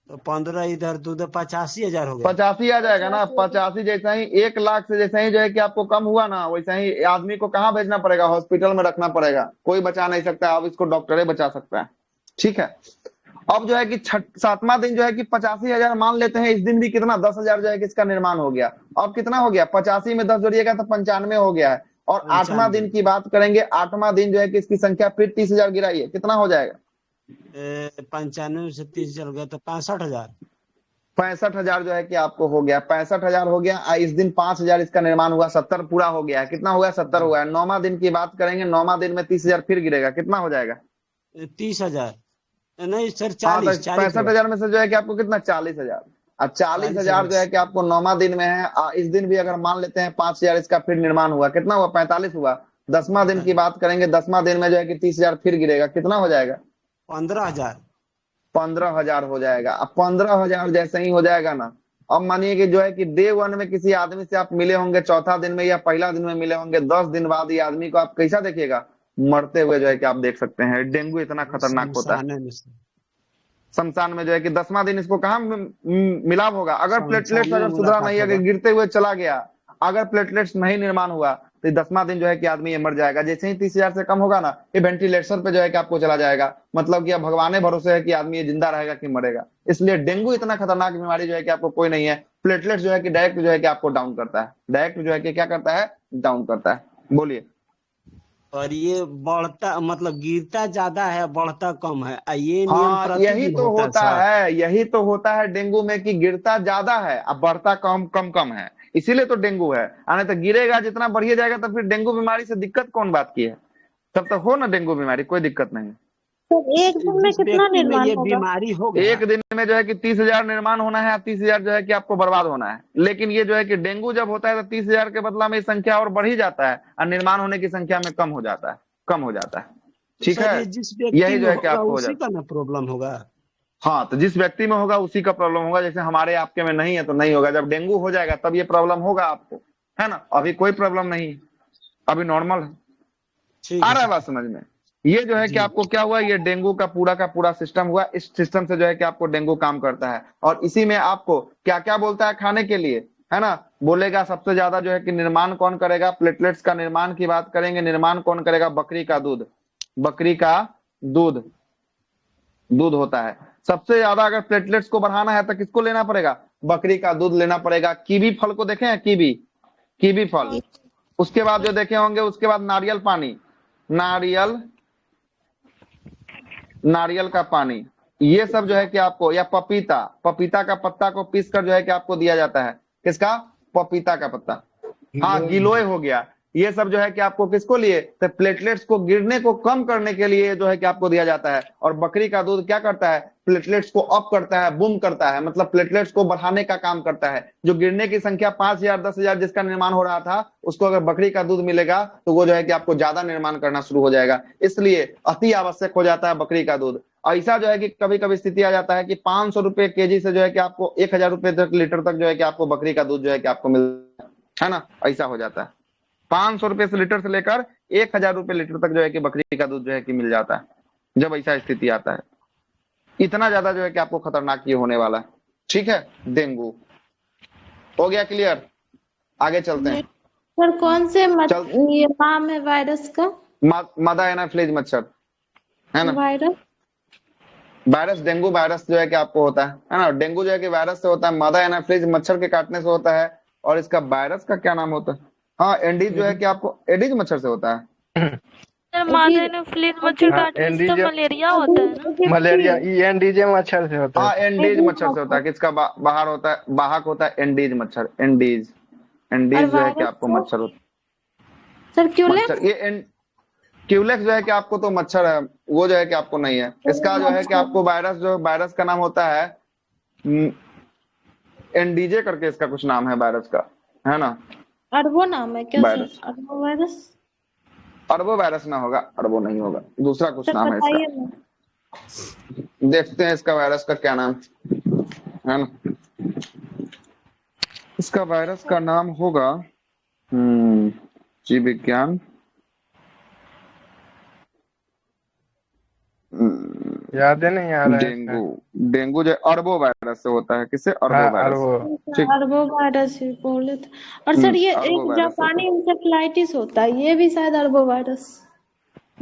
तो 15 इधर तो 85,000 हो गया। 85 आ जाएगा ना। 85 जैसा ही 1,00,000 से जैसा ही जो है कि आपको कम हुआ ना, वैसा ही आदमी को कहाँ भेजना पड़ेगा? हॉस्पिटल में रखना पड़ेगा। कोई बचा नहीं सकता, अब इसको डॉक्टर ही बचा सकता है। ठीक है। अब जो है कि सातवां दिन जो है कि 85,000 मान लेते हैं, इस दिन भी कितना? 10,000 जो है कि इसका निर्माण हो गया। अब कितना हो गया? 85 में 10 जोड़िएगा तो 95 हो गया है। और आठवां दिन की बात करेंगे, आठवां दिन जो है कि इसकी संख्या फिर 30,000 गिराइए, कितना हो जाएगा? 95 से 30 चल गया तो 65,000। 65,000 जो है कि आपको हो गया। 65,000 हो गया। इस दिन 5,000 इसका निर्माण हुआ, 70 पूरा हो गया है। कितना हुआ? 70 हुआ है। 9वां दिन की बात करेंगे, 9वां दिन में 30,000 फिर गिरेगा, कितना हो जाएगा? 30,000 नहीं सर, हाँ, 40 तो 65,000 में से जो है कि आपको कितना? 40,000। अब 40,000 जो है कि आपको 9वां दिन में है। इस दिन भी अगर मान लेते हैं 5,000 इसका फिर निर्माण हुआ, कितना हुआ? 45 हुआ। 10वां दिन की बात करेंगे, 10वां दिन में जो है कि 30,000 फिर गिरेगा, कितना हो जाएगा? 15,000। 15,000 हो जाएगा। अब 15,000 जैसे ही हो जाएगा ना, अब मानिए कि जो है कि डे 1 में किसी आदमी से आप मिले होंगे, चौथा दिन में या पहला दिन में मिले होंगे, 10 दिन बाद ये आदमी को आप कैसा देखिएगा? मरते हुए जो है कि आप देख सकते हैं। डेंगू इतना खतरनाक होता है। शमशान में जो है कि 10वां दिन इसको कहाँ मिलाप होगा? अगर प्लेटलेट्स अगर सुधरा नहीं, अगर गिरते हुए चला गया, अगर प्लेटलेट्स नहीं निर्माण हुआ तो 10वां दिन जो है कि आदमी ये मर जाएगा। जैसे ही 30,000 से कम होगा ना, ये वेंटिलेटर पे जो है कि आपको चला जाएगा। मतलब कि अब भगवान भरोसे है कि आदमी ये जिंदा रहेगा कि मरेगा। इसलिए डेंगू इतना खतरनाक बीमारी जो है कि आपको कोई नहीं है। प्लेटलेट्स जो है कि डायरेक्ट जो है कि आपको डाउन करता है, डायरेक्ट जो है कि क्या करता है? डाउन करता है। बोलिए। और ये बढ़ता मतलब गिरता ज्यादा है, बढ़ता कम है, ये नियम हाँ, यही तो होता है, यही तो होता है डेंगू में कि गिरता ज्यादा है अब बढ़ता कम कम कम है। इसीलिए तो डेंगू है। आने तो गिरेगा जितना बढ़िया जाएगा तो फिर डेंगू बीमारी से दिक्कत कौन बात की है? तब तक हो ना डेंगू बीमारी, कोई दिक्कत नहीं। तो एक दिन में कितना निर्माण होगा? बीमारी होगा एक दिन में जो है कि 30,000 निर्माण होना है, 30,000 जो है कि आपको बर्बाद होना है। लेकिन ये जो है कि डेंगू जब होता है तो 30,000 के बदला में संख्या और बढ़ ही जाता है और निर्माण होने की संख्या में कम हो जाता है, कम हो जाता है। ठीक है, यही जो है कि आपको हो जाता है। प्रॉब्लम होगा। हाँ, तो जिस व्यक्ति में होगा उसी का प्रॉब्लम होगा। जैसे हमारे आपके में नहीं है तो नहीं होगा। जब डेंगू हो जाएगा तब ये प्रॉब्लम होगा आपको, है ना? अभी कोई प्रॉब्लम नहीं, अभी नॉर्मल है। आ रहा है बात समझ में? ये जो है कि आपको क्या हुआ? ये डेंगू का पूरा सिस्टम हुआ। इस सिस्टम से जो है कि आपको डेंगू काम करता है। और इसी में आपको क्या क्या बोलता है खाने के लिए, है ना? बोलेगा सबसे ज्यादा जो है कि निर्माण कौन करेगा? प्लेटलेट्स का निर्माण की बात करेंगे, निर्माण कौन करेगा? बकरी का दूध। बकरी का दूध होता है सबसे ज्यादा। अगर प्लेटलेट्स को बढ़ाना है तो किसको लेना पड़ेगा? बकरी का दूध लेना पड़ेगा। कीवी फल को देखे हैं? कीवी फल। उसके बाद जो देखे होंगे, उसके बाद नारियल पानी, नारियल का पानी, ये सब जो है कि आपको, या पपीता का पत्ता को पीस कर जो है कि आपको दिया जाता है। किसका? पपीता का पत्ता। हाँ, गिलोय हो गया। ये सब जो है कि आपको किसको लिए? तो प्लेटलेट्स को गिरने को कम करने के लिए जो है कि आपको दिया जाता है। और बकरी का दूध क्या करता है? प्लेटलेट्स को अप करता है, बूम करता है, मतलब प्लेटलेट्स को बढ़ाने का काम करता है। जो गिरने की संख्या 5,000 10,000 जिसका निर्माण हो रहा था, उसको अगर बकरी का दूध मिलेगा तो वो जो है कि आपको ज्यादा निर्माण करना शुरू हो जाएगा। इसलिए अति आवश्यक हो जाता है बकरी का दूध। ऐसा जो है कि कभी कभी स्थिति आ जाता है कि 500 रुपए केजी से जो है कि आपको 1,000 रुपए तक लीटर तक जो है कि आपको बकरी का दूध जो है कि आपको मिलता है ना? ऐसा हो जाता है। 500 रुपए से लीटर से लेकर 1,000 रुपए लीटर तक जो है कि बकरी का दूध जो है कि मिल जाता है जब ऐसा स्थिति आता है। इतना ज्यादा जो है कि आपको खतरनाक ये होने वाला है। ठीक है, डेंगू हो गया क्लियर? आगे चलते हैं। सर कौन से ये नाम है वायरस का? मादा एनाफिलीज मच्छर, है ना? वायरस डेंगू वायरस जो है कि आपको होता है ना? डेंगू जो है कि वायरस से होता है, मादा एनाफिलीज मच्छर के काटने से होता है। और इसका वायरस का क्या नाम होता है? हाँ, एडिस जो है कि आपको एडिस मच्छर से होता है। सर माथा में फ्लीज मच्छर काटने से तो मलेरिया होता है ना? मलेरिया एनडीजे मच्छर से होता हाँ है। एंडीज मच्छर से होता है। किसका बाहर होता है, वाहक होता है एंडीज मच्छर। एंडीज और जो है कि वायरस आपको को मच्छर होता सर है। क्यूलेक्स मच्छर ये क्यूलेक्स जो है कि आपको तो मच्छर है, वो जो है कि आपको नहीं है। इसका जो है कि आपको वायरस, जो वायरस का नाम होता है एनडीजे करके, इसका कुछ नाम है वायरस का, है ना। अरबो नाम है क्या वायरस, सर? अरबो वायरस? अरबो वायरस ना होगा, अरबो नहीं होगा, दूसरा कुछ सर नाम है इसका। बताइए ना। देखते हैं इसका वायरस का क्या नाम है ना। इसका वायरस का नाम होगा जीव विज्ञान, याद नहीं आ रहा है डेंगू। डेंगू जो अरबो वायरस से होता है। किससे? अरबो हाँ वायरस। अरबो। ठीक। अरबो वायरस ही बोले थे। और सर ये अरबो एक वायरस जापानी इंसेफ्लाइटिस होता है, ये भी शायद अरबो वायरस।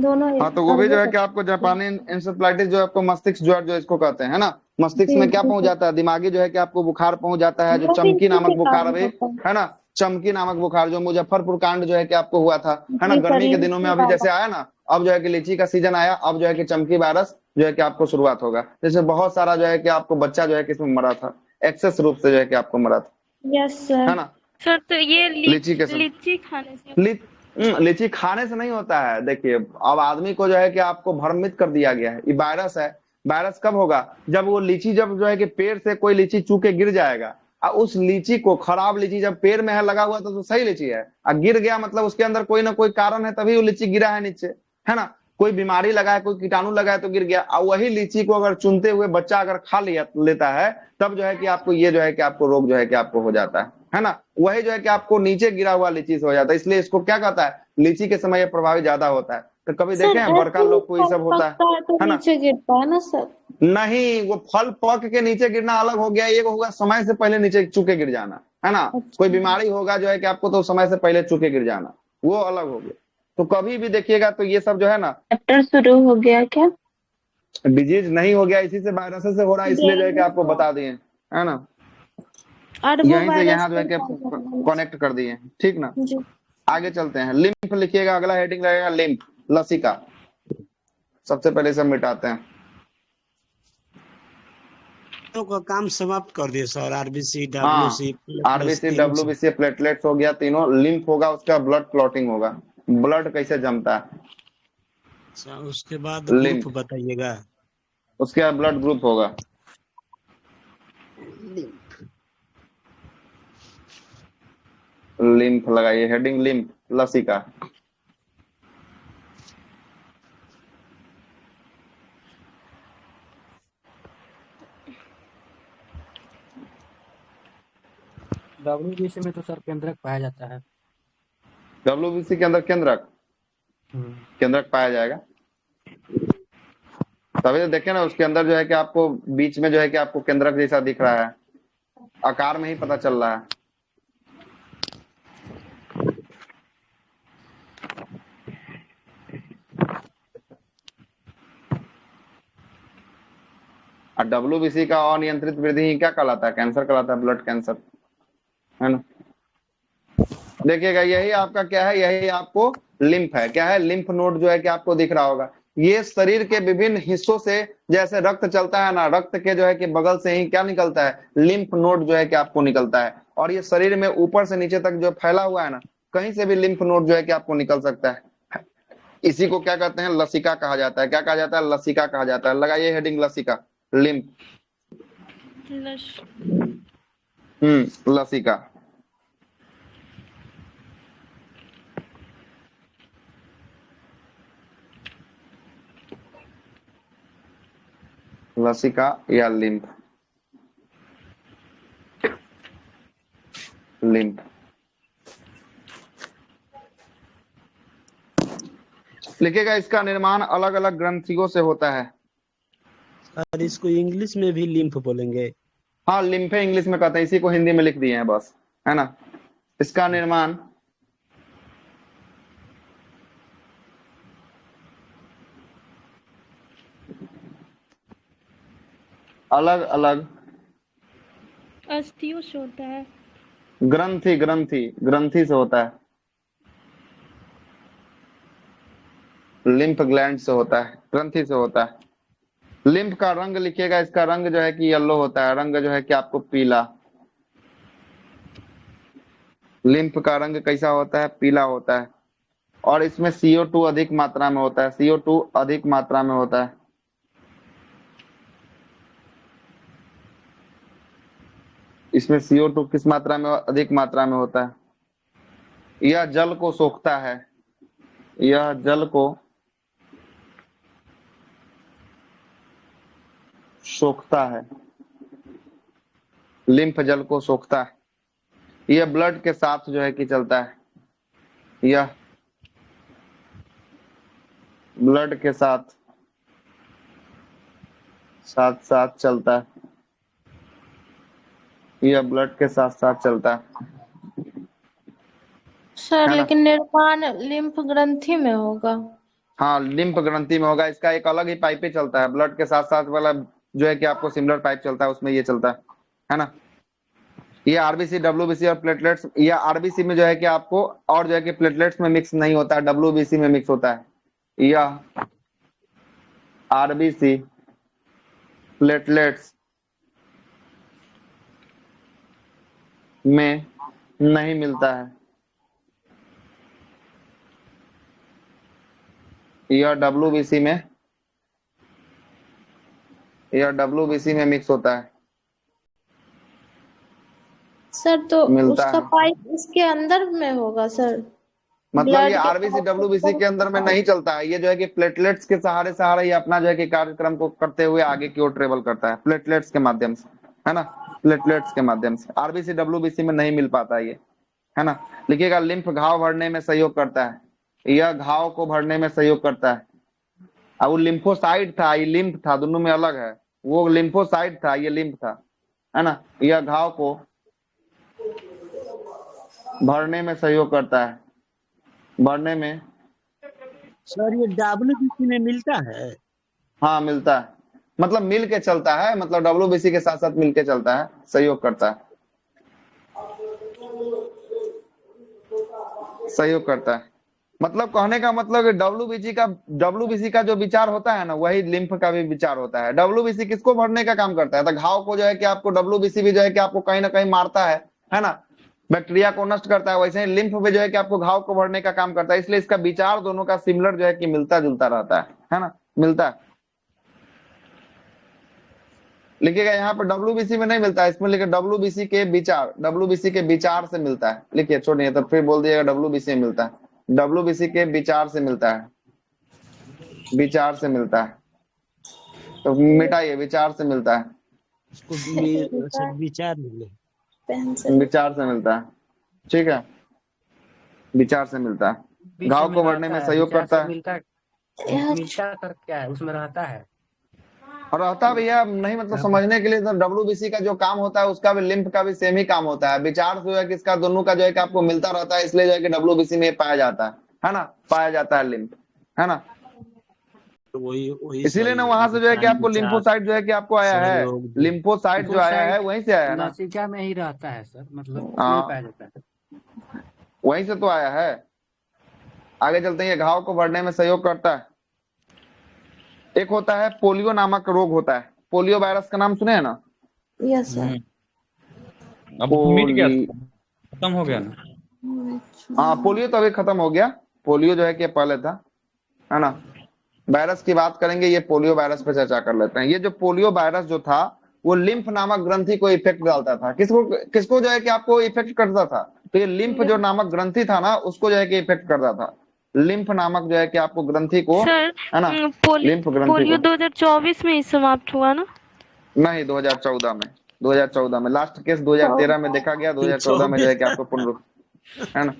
दोनों हाँ तो वो भी जो है कि अरबो आपको जापानी इंसेफ्लाइटिस, जो आपको मस्तिष्क ज्वर जो इसको कहते हैं ना, मस्तिष्क में क्या पहुंच जाता है, दिमागी जो है कि आपको बुखार पहुंच जाता है, जो वो भी चमकी इसी नामक के बुखार कारण अभी, होता है। है ना, चमकी नामक बुखार जो मुजफ्फरपुर कांड जो है कि आपको हुआ था, है ना, जी गर्मी के सर, दिनों में अभी जैसे आया ना, अब जो है कि लीची का सीजन आया, अब जो है कि चमकी वायरस जो है कि आपको शुरुआत होगा। जैसे बहुत सारा जो है कि आपको बच्चा जो है कि इसमें मरा था, एक्सेस रूप से जो है कि आपको मरा था, यस सर। है ना। सर तो ये लीची के समय लीची खाने से लीची खाने से नहीं होता है। देखिए अब आदमी को जो है कि आपको भ्रमित कर दिया गया है, ये वायरस है। वायरस कब होगा? जब वो लीची, जब जो है कि पेड़ से कोई लीची चूके गिर जाएगा, और उस लीची को, खराब लीची जब पेड़ में है लगा हुआ तो सही लीची है, और गिर गया मतलब उसके अंदर कोई ना कोई कारण है, तभी वो लीची गिरा है नीचे, है ना। कोई बीमारी लगा है, कोई कीटाणु लगा है तो गिर गया। और वही लीची को अगर चुनते हुए बच्चा अगर खा लेता है, तब जो है कि आपको ये जो है कि आपको रोग जो है कि आपको हो जाता है ना। वही जो है कि आपको नीचे गिरा हुआ लीची से हो जाता है। इसलिए इसको क्या कहता है, लीची के समय ये प्रभावी ज्यादा होता है। तो कभी देखे हैं बड़का ऐसे ही लोग को ये फल सब होता पकता है तो है ना। नीचे गिरता है ना सर? नहीं, वो फल पक के नीचे गिरना अलग हो गया, एक होगा समय से पहले नीचे चूके गिर जाना, है ना। कोई बीमारी होगा जो है कि आपको तो समय से पहले चूके गिर जाना, वो अलग हो गया। तो कभी भी देखिएगा तो ये सब जो है ना, चैप्टर शुरू हो गया क्या? डिजीज नहीं हो गया, इसी से वायरस से हो रहा है, इसलिए जो है कि आपको बता दिए, है ना। अरबो यहीं से वायरस यहाँ जो है कि कनेक्ट कर दिए, ठीक ना। आगे चलते हैं। लिम्फ लिखिएगा, अगला हेडिंग लगेगा लिम्फ, लसिका। सबसे पहले सब मिटाते हैं। का काम समाप्त कर दिए सर। आरबीसी, हाँ, डब्ल्यूसी, आरबीसी, डब्ल्यूबीसी, प्लेटलेट्स हो गया तीनों। लिम्फ होगा, उसका ब्लड क्लॉटिंग होगा, ब्लड कैसे जमता है। अच्छा, उसके बाद लिम्फ, ग्रुप बताइएगा। उसके बाद ब्लड ग्रुप होगा। लिम्फ लगाइए हेडिंग, लिम्फ, लसिका। डब्ल्यूबीसी में तो सर केंद्रक पाया जाता है। डब्ल्यूबीसी के अंदर केंद्रक पाया जाएगा, तभी तो देखे ना उसके अंदर जो है कि आपको बीच में जो है कि आपको केंद्रक जैसा दिख रहा है, आकार में ही पता चल रहा है। और डब्ल्यूबीसी का अनियंत्रित वृद्धि क्या कहलाता है? कैंसर कहलाता है, ब्लड कैंसर, है ना। देखिएगा यही आपका क्या है, यही आपको लिम्फ है। क्या है? लिम्फ नोड जो है कि आपको दिख रहा होगा। ये शरीर के विभिन्न हिस्सों से जैसे रक्त चलता है ना, रक्त के जो है कि बगल से ही क्या निकलता है, लिम्फ नोड जो है कि आपको निकलता है। और ये शरीर में ऊपर से नीचे तक जो फैला हुआ है ना, कहीं से भी लिम्फ नोड जो है कि आपको निकल सकता है। इसी को क्या कहते हैं? लसिका कहा जाता है। क्या कहा जाता है? लसिका कहा जाता है। लगाइए हेडिंग लसिका, लिम्फ, लसिका। लसिका या लिम्फ, लिम्फ। लिखेगा इसका निर्माण अलग अलग ग्रंथियों से होता है। और इसको इंग्लिश में भी लिम्फ बोलेंगे? हाँ, लिम्फे इंग्लिश में कहते हैं, इसी को हिंदी में लिख दिए हैं बस, है ना। इसका निर्माण अलग अलग अस्थियों से होता है। ग्रंथि से होता है। लिम्फ ग्लैंड से होता है, ग्रंथि से होता है। लिम्फ का रंग लिखिएगा, इसका रंग जो है कि येलो होता है, रंग जो है कि आपको पीला। लिम्फ का रंग कैसा होता है? पीला होता है। और इसमें CO2 अधिक मात्रा में होता है, CO2 अधिक मात्रा में होता है। इसमें CO2 किस मात्रा में? अधिक मात्रा में होता है। यह जल को सोखता है, यह जल को सोखता है, लिम्फ जल को सोखता है। यह ब्लड के साथ जो है कि चलता है, यह ब्लड के साथ साथ साथ चलता है, यह ब्लड के साथ साथ चलता है। सर है ना? लेकिन निर्माण लिम्फ ग्रंथि में होगा। हाँ, लिम्फ ग्रंथि में होगा। इसका एक अलग ही पाइप चलता है, ब्लड के साथ साथ वाला जो है कि आपको सिमिलर पाइप चलता है, उसमें ये चलता है ना? ये आरबीसी, डब्ल्यूबीसी और प्लेटलेट्स, ये आरबीसी में जो है कि आपको, और जो है कि प्लेटलेट्स में मिक्स नहीं होता है, डब्ल्यूबीसी में मिक्स होता है। यह आरबीसी प्लेटलेट्स में नहीं मिलता है, यह डब्ल्यूबीसी में मिक्स होता है। सर तो मिलता उसका है। पाइप इसके अंदर में होगा सर, मतलब ब्लड ये के आरबीसी पाइप डब्ल्यूबीसी के अंदर में नहीं चलता है, ये जो है कि प्लेटलेट्स के सहारे सहारे ये अपना जो है कि कार्यक्रम को करते हुए आगे की ओर ट्रेवल करता है, प्लेटलेट्स के माध्यम से, है ना? प्लेटलेट्स के माध्यम से आरबीसी डब्ल्यूबीसी में नहीं मिल पाता ये, है ना? लिखिएगा, लिम्फ घाव भरने में सहयोग करता है, यह घाव को भरने में सहयोग करता है। अब वो लिम्फोसाइट था, ये लिम्फ था, दोनों में अलग है। वो लिम्फोसाइट था, ये लिम्फ था, है ना? यह घाव को भरने में सहयोग करता है, भरने में। सर ये डब्ल्यूबीसी में मिलता है? हाँ, मिलता है, मतलब मिल के चलता है, मतलब डब्ल्यूबीसी के साथ साथ मिल के चलता है, सहयोग करता है, सहयोग करता है। मतलब कहने का मतलब डब्ल्यूबीसी का जो विचार होता है ना, वही लिम्फ का भी विचार होता है। डब्ल्यूबीसी किसको भरने का काम करता है? तो घाव को जो है कि आपको डब्ल्यूबीसी भी जो है कि आपको कहीं ना कहीं मारता है ना? बैक्टीरिया को नष्ट करता है। वैसे ही लिम्फ भी जो है कि आपको घाव को भरने का काम करता है। इसलिए इसका विचार दोनों का सिमिलर जो है कि मिलता जुलता रहता है ना? मिलता है। लिखिएगा, यहाँ पर डब्ल्यूबीसी में नहीं मिलता है, इसमें लिखे डब्ल्यूबीसी के विचार से मिलता है। लिखिए, छोड़िए, तो फिर बोल दिएगा डब्ल्यूबीसी में मिलता है। डब्ल्यूबीसी के विचार से मिलता है, विचार से मिलता है, तो मिटाइए, विचार से मिलता है, विचार मिले, विचार से मिलता है, ठीक है? विचार से मिलता है, घाव को भरने में सहयोग करता है। मिलता कर क्या है उसमें रहता है? और रहता भैया नहीं, मतलब समझने के लिए तो डब्ल्यूबीसी का जो काम होता है उसका भी लिम्फ का भी सेम ही काम होता है। विचार जो है कि इसका दोनों का जो है कि आपको मिलता रहता है, इसलिए जो है कि डब्ल्यूबीसी में पाया जाता है ना? पाया जाता है लिम्फ, है ना? तो वही इसीलिए ना वहां से जो है कि आपको लिम्फोसाइट जो है कि आपको आया है, लिम्फोसाइट जो आया है वहीं से आया है ना? लसिका में ही रहता है सर, मतलब हाँ, पाया जाता है, वहीं से तो आया है। आगे चलते हैं, घाव को भरने में सहयोग करता है। एक होता है पोलियो नामक रोग होता है, पोलियो वायरस का नाम सुने हैं ना? Yes sir. अब मिट गया, खत्म हो गया ना? हाँ, पोलियो तो अभी खत्म हो गया, पोलियो जो है कि पहले था, है ना? वायरस की बात करेंगे, ये पोलियो वायरस पे चर्चा कर लेते हैं। ये जो पोलियो वायरस जो था, वो लिम्फ नामक ग्रंथि को इफेक्ट डालता था। किसको जो है कि आपको इफेक्ट करता था? तो ये लिम्फ जो नामक ग्रंथि था ना, उसको जो है कि इफेक्ट करता था। लिम्फ नामक जो है कि आपको ग्रंथि को, है ना? लिम्फ ग्रंथि पोलियो को 2024 में ही समाप्त हुआ ना? नहीं, 2014 में लास्ट केस 2013 में देखा गया, 2014 में जो है कि आपको पूर्ण, है ना?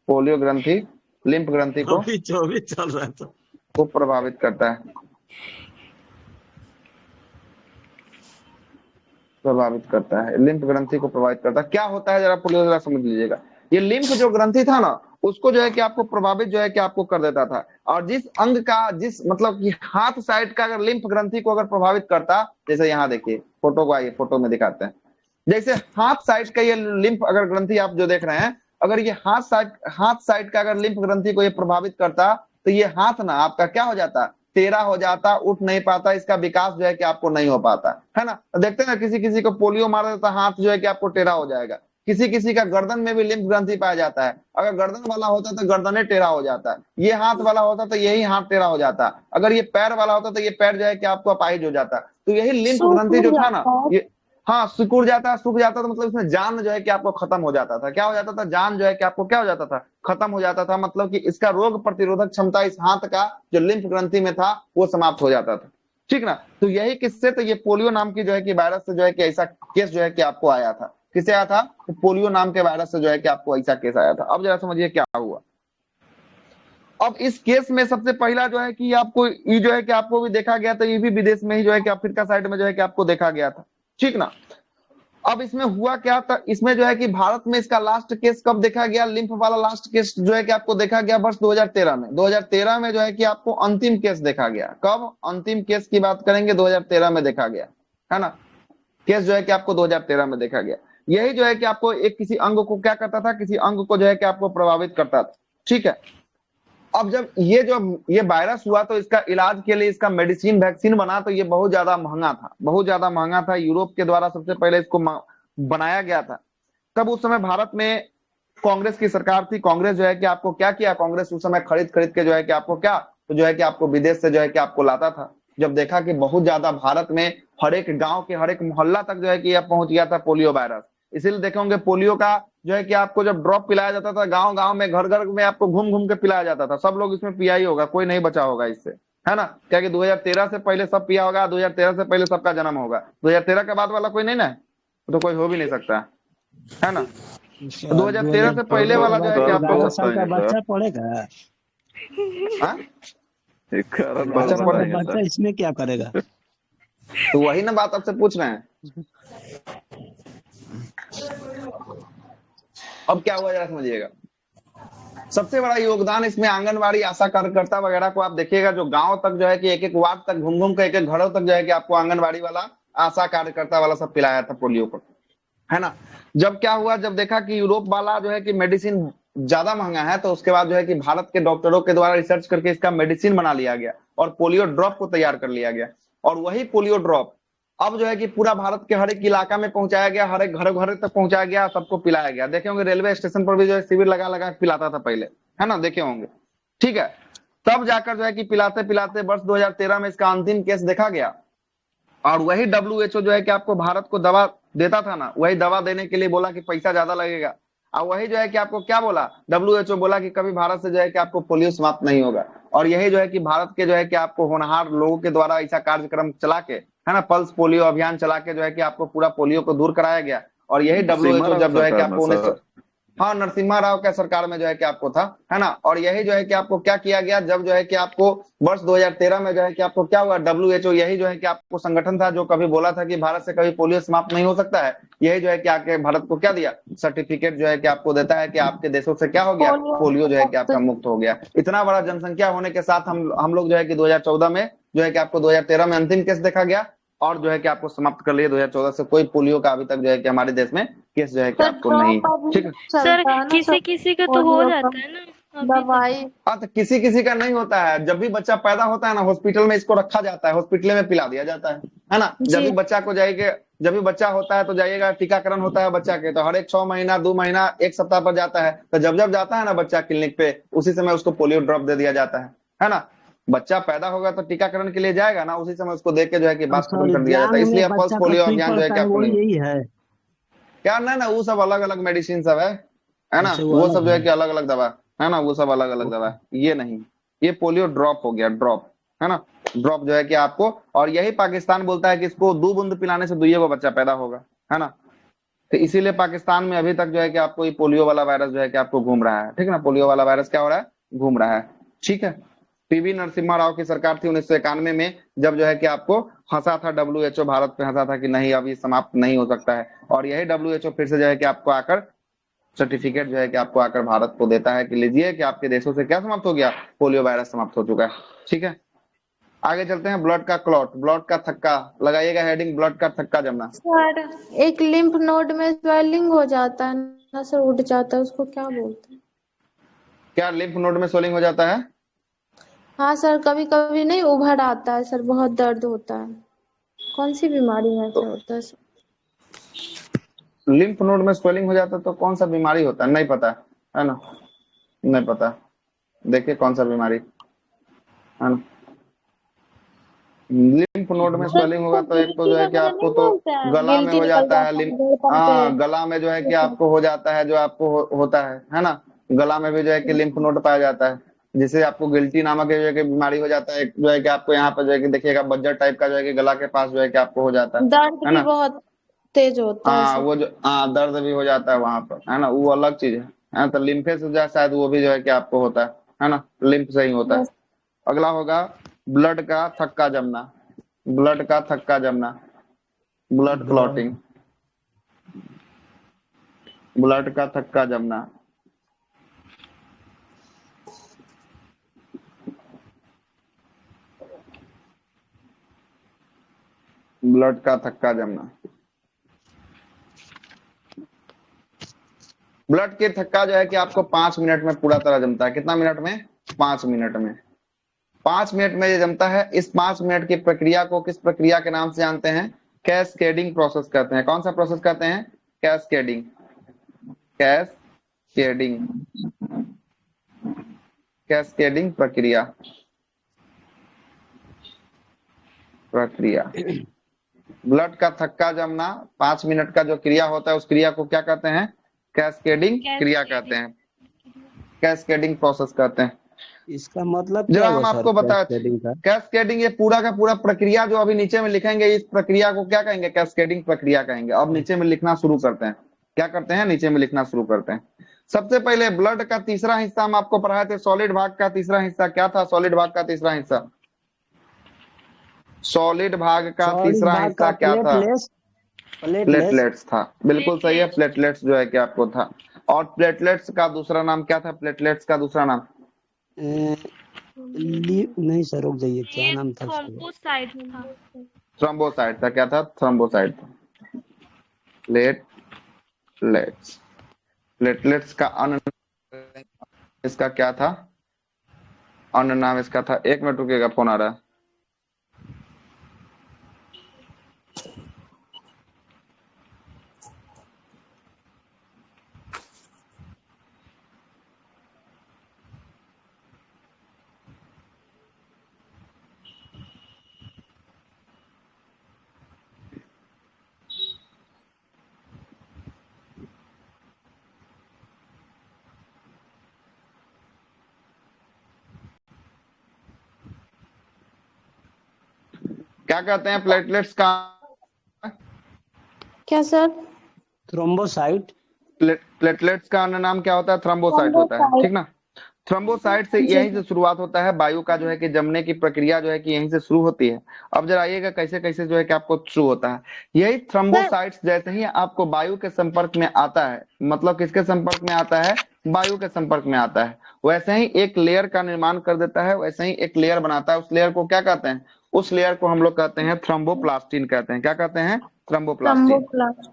पोलियो ग्रंथि लिम्फ ग्रंथि को 24 चल रहा था, को प्रभावित करता है, प्रभावित करता है, लिम्फ ग्रंथि को प्रभावित करता है। क्या होता है जरा पोलियो जरा समझ लीजिएगा। ये लिम्फ जो ग्रंथि था ना, उसको जो है कि आपको प्रभावित जो है कि आपको कर देता था। और जिस अंग का, जिस मतलब कि हाथ साइड का अगर लिम्फ ग्रंथि को अगर प्रभावित करता, जैसे यहाँ देखिए फोटो को, आइए फोटो में दिखाते हैं। जैसे हाथ साइड का ये लिम्फ अगर ग्रंथि आप जो देख रहे हैं, अगर ये हाथ साइड का अगर लिम्फ ग्रंथि को ये प्रभावित करता, तो ये हाथ ना आपका क्या हो जाता, टेढ़ा हो जाता, उठ नहीं पाता, इसका विकास जो है कि आपको नहीं हो पाता, है ना। तो देखते हैं ना, किसी किसी को पोलियो मार देता, हाथ जो है कि आपको टेढ़ा हो जाएगा। किसी किसी का गर्दन में भी लिम्फ ग्रंथि पाया जाता है, अगर गर्दन वाला होता तो गर्दने टेढ़ा हो जाता है, ये हाथ वाला होता तो यही हाथ टेढ़ा हो जाता, अगर ये पैर वाला होता तो ये पैर जो है कि आपको अपाहिज हो जाता। तो यही लिम्फ ग्रंथि जो था ना, ये हाँ सिकुड़ जाता, सूख जाता, तो मतलब इसमें जान जो है कि आपको खत्म हो जाता था। क्या हो जाता था, जान जो है कि आपको क्या हो जाता था, खत्म हो जाता था, मतलब कि इसका रोग प्रतिरोधक क्षमता इस हाथ का जो लिम्फ ग्रंथि में था वो समाप्त हो जाता था, ठीक ना। तो यही किससे, तो ये पोलियो नाम की जो है कि वायरस से जो है कि ऐसा केस जो है कि आपको आया था। किससे आया था, तो पोलियो नाम के वायरस से जो है कि आपको ऐसा केस आया था। अब जरा समझिए क्या हुआ। अब इस केस में सबसे पहला जो है कि आपको ये जो है कि आपको भी देखा गया था, ये भी विदेश में ही जो है कि अफ्रीका साइड में जो है कि आपको देखा गया था, ठीक ना। अब इसमें हुआ क्या था, इसमें जो है कि भारत में इसका लास्ट केस कब देखा गया, लिम्फ वाला लास्ट केस जो है कि आपको देखा गया वर्ष 2013 में। 2013 में जो है कि आपको अंतिम केस देखा गया। कब, अंतिम केस की बात करेंगे 2013 में देखा गया, है ना। केस जो है कि आपको 2013 में देखा गया। यही जो है कि आपको एक किसी अंग को क्या करता था, किसी अंग को जो है कि आपको प्रभावित करता था, ठीक है। अब जब ये वायरस हुआ तो इसका इलाज के लिए इसका मेडिसिन वैक्सीन बना, तो ये बहुत ज्यादा महंगा था, बहुत ज्यादा महंगा था। यूरोप के द्वारा सबसे पहले इसको बनाया गया था। तब उस समय भारत में कांग्रेस की सरकार थी। कांग्रेस जो है कि आपको क्या किया, कांग्रेस उस समय खरीद के जो है कि आपको क्या, तो जो है कि आपको विदेश से जो है कि आपको लाता था। जब देखा कि बहुत ज्यादा भारत में हर एक गांव के हर एक मोहल्ला तक जो है कि यह पहुंच गया था पोलियो वायरस। इसीलिए देखे होंगे पोलियो का जो है कि आपको जब ड्रॉप पिलाया जाता था, गांव गांव में घर घर में आपको घूम घूम के पिलाया जाता था। सब लोग इसमें पिया ही होगा, कोई नहीं बचा होगा इससे, है ना। क्या कि 2013 से पहले सब पिया होगा, 2013 से पहले सबका जन्म होगा, 2013 के बाद वाला कोई नहीं ना, तो कोई हो भी नहीं सकता, है ना। 2013 से पहले वाला जो है कि आपको बच्चा पढ़ेगा, बच्चा इसमें क्या करेगा, तो वही ना बात आपसे पूछ रहे हैं। अब क्या हुआ जरा समझिएगा। सबसे बड़ा योगदान इसमें आंगनवाड़ी आशा कार्यकर्ता वगैरह को आप देखिएगा, जो गांव तक जो है कि एक एक वार्ड तक घूम घूम के एक एक घरों तक जो है कि आपको आंगनवाड़ी वाला आशा कार्यकर्ता वाला सब पिलाया था पोलियो को, है ना। जब क्या हुआ, जब देखा कि यूरोप वाला जो है कि मेडिसिन ज्यादा महंगा है, तो उसके बाद जो है कि भारत के डॉक्टरों के द्वारा रिसर्च करके इसका मेडिसिन बना लिया गया और पोलियो ड्रॉप को तैयार कर लिया गया। और वही पोलियो ड्रॉप अब जो है कि पूरा भारत के हर एक इलाका में पहुंचाया गया, हर एक घर घर तक पहुंचाया गया, सबको पिलाया गया। देखे होंगे रेलवे स्टेशन पर भी जो है शिविर लगा लगा पिलाता था पहले, है ना, देखे होंगे, ठीक है। तब जाकर जो है कि पिलाते पिलाते वर्ष 2013 में इसका अंतिम केस देखा गया। और वही WHO जो है कि आपको भारत को दवा देता था ना, वही दवा देने के लिए बोला कि पैसा ज्यादा लगेगा। और वही जो है कि आपको क्या बोला, WHO बोला कि कभी भारत से जो है कि आपको पोलियो समाप्त नहीं होगा। और यही जो है कि भारत के जो है कि आपको होनहार लोगों के द्वारा ऐसा कार्यक्रम चला के, है ना, पल्स पोलियो अभियान चला के जो है कि आपको पूरा पोलियो को दूर कराया गया। और यही WHO जब जो है कि आपको हाँ नरसिम्हा राव के सरकार में जो है कि आपको था, है ना। और यही जो है कि आपको क्या किया गया, जब जो है कि आपको वर्ष 2013 में जो है कि आपको क्या हुआ, WHO यही जो है कि आपको संगठन था जो कभी बोला था कि भारत से कभी पोलियो समाप्त नहीं हो सकता है। यही जो है कि आके भारत को क्या दिया, सर्टिफिकेट जो है कि आपको देता है कि आपके देशों से क्या हो गया, पोलियो जो है कि आपका मुक्त हो गया। इतना बड़ा जनसंख्या होने के साथ हम लोग जो है कि 2014 में जो है कि आपको 2013 में अंतिम केस देखा गया और जो है कि आपको समाप्त कर लिया 2014 से। कोई पोलियो का अभी तक जो है कि हमारे देश में केस जो है कि आपको नहीं, ठीक है सर। किसी किसी का तो हो जाता है ना दवाई। हाँ, तो किसी किसी का नहीं होता है। जब भी बच्चा पैदा होता है ना, हॉस्पिटल में इसको रखा जाता है, हॉस्पिटल में पिला दिया जाता है ना। जब भी बच्चा को जाएगा, जब भी बच्चा होता है तो जाइएगा, टीकाकरण होता है बच्चा के, तो हर एक 6 महीना 2 महीना 1 सप्ताह पर जाता है। तो जब जब जाता है ना बच्चा क्लिनिक पे, उसी समय उसको पोलियो ड्रॉप दे दिया जाता है ना। बच्चा पैदा होगा तो टीकाकरण के लिए जाएगा ना, उसी समय उसको देख के जो है कि बात खत्म कर दिया जाता है। इसलिए पल्स पोलियो अभियान जो है कि आपको यही है क्या ना, वो सब अलग अलग मेडिसिन सब है ना, वो सब जो है कि अलग अलग दवा है ना, वो सब अलग अलग दवा। ये नहीं, ये पोलियो ड्रॉप हो गया, ड्रॉप, है ना। ड्रॉप जो है कि आपको, और यही पाकिस्तान बोलता है कि इसको 2 बूंद पिलाने से 2 बच्चा पैदा होगा, है ना। तो इसीलिए पाकिस्तान में अभी तक जो है कि आपको ये पोलियो वाला वायरस जो है कि आपको घूम रहा है, ठीक है ना। पोलियो वाला वायरस क्या हो रहा है, घूम रहा है, ठीक है। PV नरसिम्हा राव की सरकार थी 1991 में, जब जो है कि आपको हंसा था WHO, भारत पे हंसा था कि नहीं अब ये समाप्त नहीं हो सकता है। और यही WHO फिर से जो है कि आपको आकर सर्टिफिकेट जो है कि आपको आकर भारत को देता है कि लीजिए कि आपके देशों से क्या समाप्त हो गया, पोलियो वायरस समाप्त हो चुका है, ठीक है। आगे चलते हैं, ब्लड का क्लॉट, ब्लड का थक्का, लगाइएगा हेडिंग ब्लड का थक्का जमना। सर एक लिम्फ नोड में स्वेलिंग हो जाता है ना सर, उठ जाता है, उसको क्या बोलते हैं? क्या लिम्फ नोड में स्वेलिंग हो जाता है? हाँ सर, कभी कभी नहीं उभर आता है सर, बहुत दर्द होता है। कौन सी बीमारी है क्या होता है सर? लिम्फ नोड में स्वेलिंग हो जाता है तो कौन सा बीमारी होता है, नहीं पता है ना, नहीं पता। देखिए कौन सा बीमारी है ना। लिम्फ नोड में स्वेलिंग होगा तो एक तो जो है कि आपको तो गला में हो जाता है हाँ, गला में जो है कि आपको हो जाता है, जो आपको होता है ना। गला में भी जो है कि लिम्फ नोड पाया जाता है, जिससे आपको गिल्टी नामक जो है कि बीमारी हो जाता है, जो है कि आपको यहाँ पर जो है कि देखिएगा बज्जर टाइप का जो है कि गला के पास जो है कि आपको हो जाता दर्द है भी ना। बहुत तेज होता है हाँ सर। वो जो दर्द भी हो जाता है वहां पर, है ना, वो अलग चीज है। तो लिम्फे से जो शायद वो भी जो है कि आपको होता है ना, लिम्फ से ही होता है। अगला होगा ब्लड का थक्का जमना, ब्लड का थक्का जमना, ब्लड क्लॉटिंग, ब्लड का थक्का जमना। ब्लड का थक्का जमना, ब्लड के थक्का जो है कि आपको 5 मिनट में पूरा तरह जमता है। कितना मिनट में? 5 मिनट में। 5 मिनट में ये जमता है। इस 5 मिनट की प्रक्रिया को किस प्रक्रिया के नाम से जानते हैं? कैस्केडिंग प्रोसेस कहते हैं। कौन सा प्रोसेस कहते हैं? कैस्केडिंग, कैस्केडिंग, कैस्केडिंग प्रक्रिया, प्रक्रिया। ब्लड का थक्का जमना 5 मिनट का जो क्रिया होता है उस क्रिया को क्या कहते हैं? कैस्केडिंग क्रिया कहते हैं, कैस्केडिंग प्रोसेस कहते हैं। इसका मतलब जरा क्या हम हुआ सर आपको बताए कैस्केडिंग का? कैस्केडिंग ये पूरा का पूरा प्रक्रिया जो अभी नीचे में लिखेंगे इस प्रक्रिया को क्या कहेंगे? कैस्केडिंग प्रक्रिया कहेंगे। अब नीचे में लिखना शुरू करते हैं। क्या करते हैं? नीचे में लिखना शुरू करते हैं। सबसे पहले ब्लड का तीसरा हिस्सा हम आपको पढ़ाए थे, सॉलिड भाग का तीसरा हिस्सा क्या था? सॉलिड भाग का तीसरा हिस्सा, सॉलिड भाग का तीसरा हिस्सा क्या था? प्लेटलेट्स था। बिल्कुल सही है, प्लेटलेट्स जो है कि आपको था। और प्लेटलेट्स का दूसरा नाम क्या था? प्लेटलेट्स का दूसरा नाम नहीं सर, रुक जाइए, क्या नाम था उसका? थ्रोम्बोसाइट था। क्या था? थ्रोम्बोसाइट था। प्लेटलेट्स, प्लेटलेट्स का अन्य इसका क्या था? अन्य नाम इसका था, 1 मिनट रुकिएगा, फोन आ रहा है। क्या कहते हैं प्लेटलेट्स का? क्या सर? थ्रोम्बोसाइट। प्लेटलेट्स का अन्य नाम क्या होता है? थ्रोम्बोसाइट होता है, ठीक ना। थ्रोम्बोसाइट से यहीं से शुरुआत होता है, वायु का जो है कि जमने की प्रक्रिया जो है कि यहीं से शुरू होती है। अब जरा आइएगा कैसे कैसे जो है कि आपको शुरू होता है। यही थ्रोम्बोसाइट्स जैसे ही आपको वायु के संपर्क में आता है, मतलब किसके संपर्क में आता है? वायु के संपर्क में आता है, वैसे ही एक लेयर का निर्माण कर देता है, वैसे ही एक लेयर बनाता है। उस लेयर को क्या कहते हैं? उस लेयर को हम लोग कहते हैं थ्रोम्बोप्लास्टिन कहते हैं। क्या कहते हैं? थ्रोम्बोप्लास्टिन,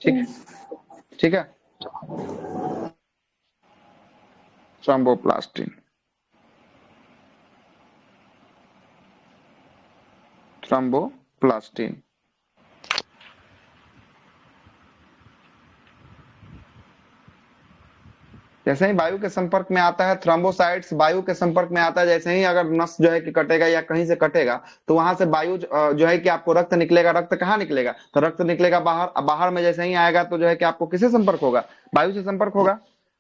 ठीक, ठीक है, थ्रोम्बोप्लास्टिन, थ्रोम्बोप्लास्टिन। जैसे ही वायु के संपर्क में आता है, थ्रोम्बोसाइट्स वायु के संपर्क में आता है, जैसे ही अगर नस जो है कि कटेगा या कहीं से कटेगा तो वहां से वायु जो है कि आपको रक्त निकलेगा। रक्त कहाँ निकलेगा? तो रक्त निकलेगा बाहर। बाहर में जैसे ही आएगा तो जो है कि आपको किससे संपर्क होगा? वायु से संपर्क होगा।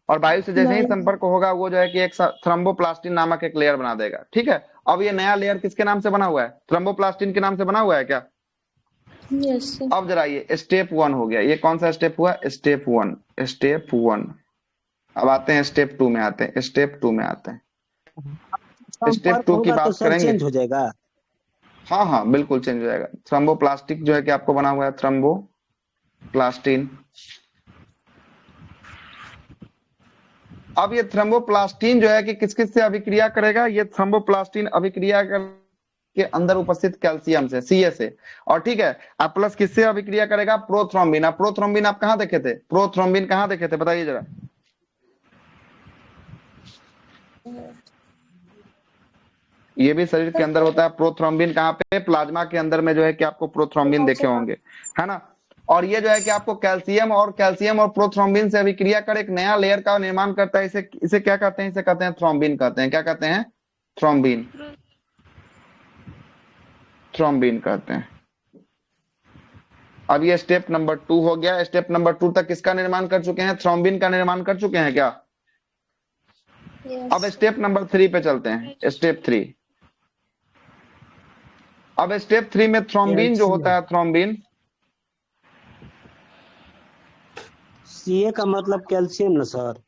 और वायु से जैसे ही संपर्क होगा वो जो है कि एक थ्रोम्बोप्लास्टिन नामक एक लेयर बना देगा, ठीक है। अब ये नया लेयर किसके नाम से बना हुआ है? थ्रोम्बोप्लास्टिन के नाम से बना हुआ है क्या? यस। अब जरा ये स्टेप 1 हो गया। ये कौन सा स्टेप हुआ? Step 1, step 1। अब आते हैं स्टेप 2 में, आते हैं स्टेप 2 में आते हैं। स्टेप 2 की बात करेंगे। चेंज हो जाएगा। हाँ हाँ बिल्कुल चेंज हो जाएगा। थ्रोम्बोप्लास्टिक जो है कि आपको बना हुआ है, थ्रोम्बोप्लास्टिन। अब ये थ्रोम्बोप्लास्टिन जो है कि किस किस से अभिक्रिया करेगा? ये थ्रोम्बोप्लास्टिन अभिक्रिया के अंदर उपस्थित कैल्शियम से, Ca से, और ठीक है। आप प्लस किससे अभिक्रिया करेगा? प्रोथ्रोम्बिन। आप प्रोथ्रोम्बिन आप कहाँ देखे थे? प्रोथ्रोम्बिन कहाँ देखे थे बताइए जरा। ये भी शरीर के अंदर होता है। प्रोथ्रोम्बिन कहाँ पे? प्लाज्मा के अंदर में जो है कि आपको प्रोथ्रोम्बिन देखे होंगे, है ना। और ये जो है कि आपको कैल्शियम और प्रोथ्रोम्बिन से अभिक्रिया कर एक नया लेयर का निर्माण करता है। इसे इसे क्या कहते हैं? इसे कहते हैं थ्रोम्बिन कहते हैं। क्या कहते हैं? थ्रोम्बिन, थ्रोम्बिन कहते हैं। अब ये स्टेप नंबर 2 हो गया। स्टेप नंबर 2 तक किसका निर्माण कर चुके हैं? थ्रोम्बिन का निर्माण कर चुके हैं क्या? अब स्टेप नंबर 3 पे चलते हैं। स्टेप 3। अब स्टेप 3 में थ्रोम्बिन जो होता है, थ्रोम्बिन, सीए का मतलब कैल्शियम ना सर?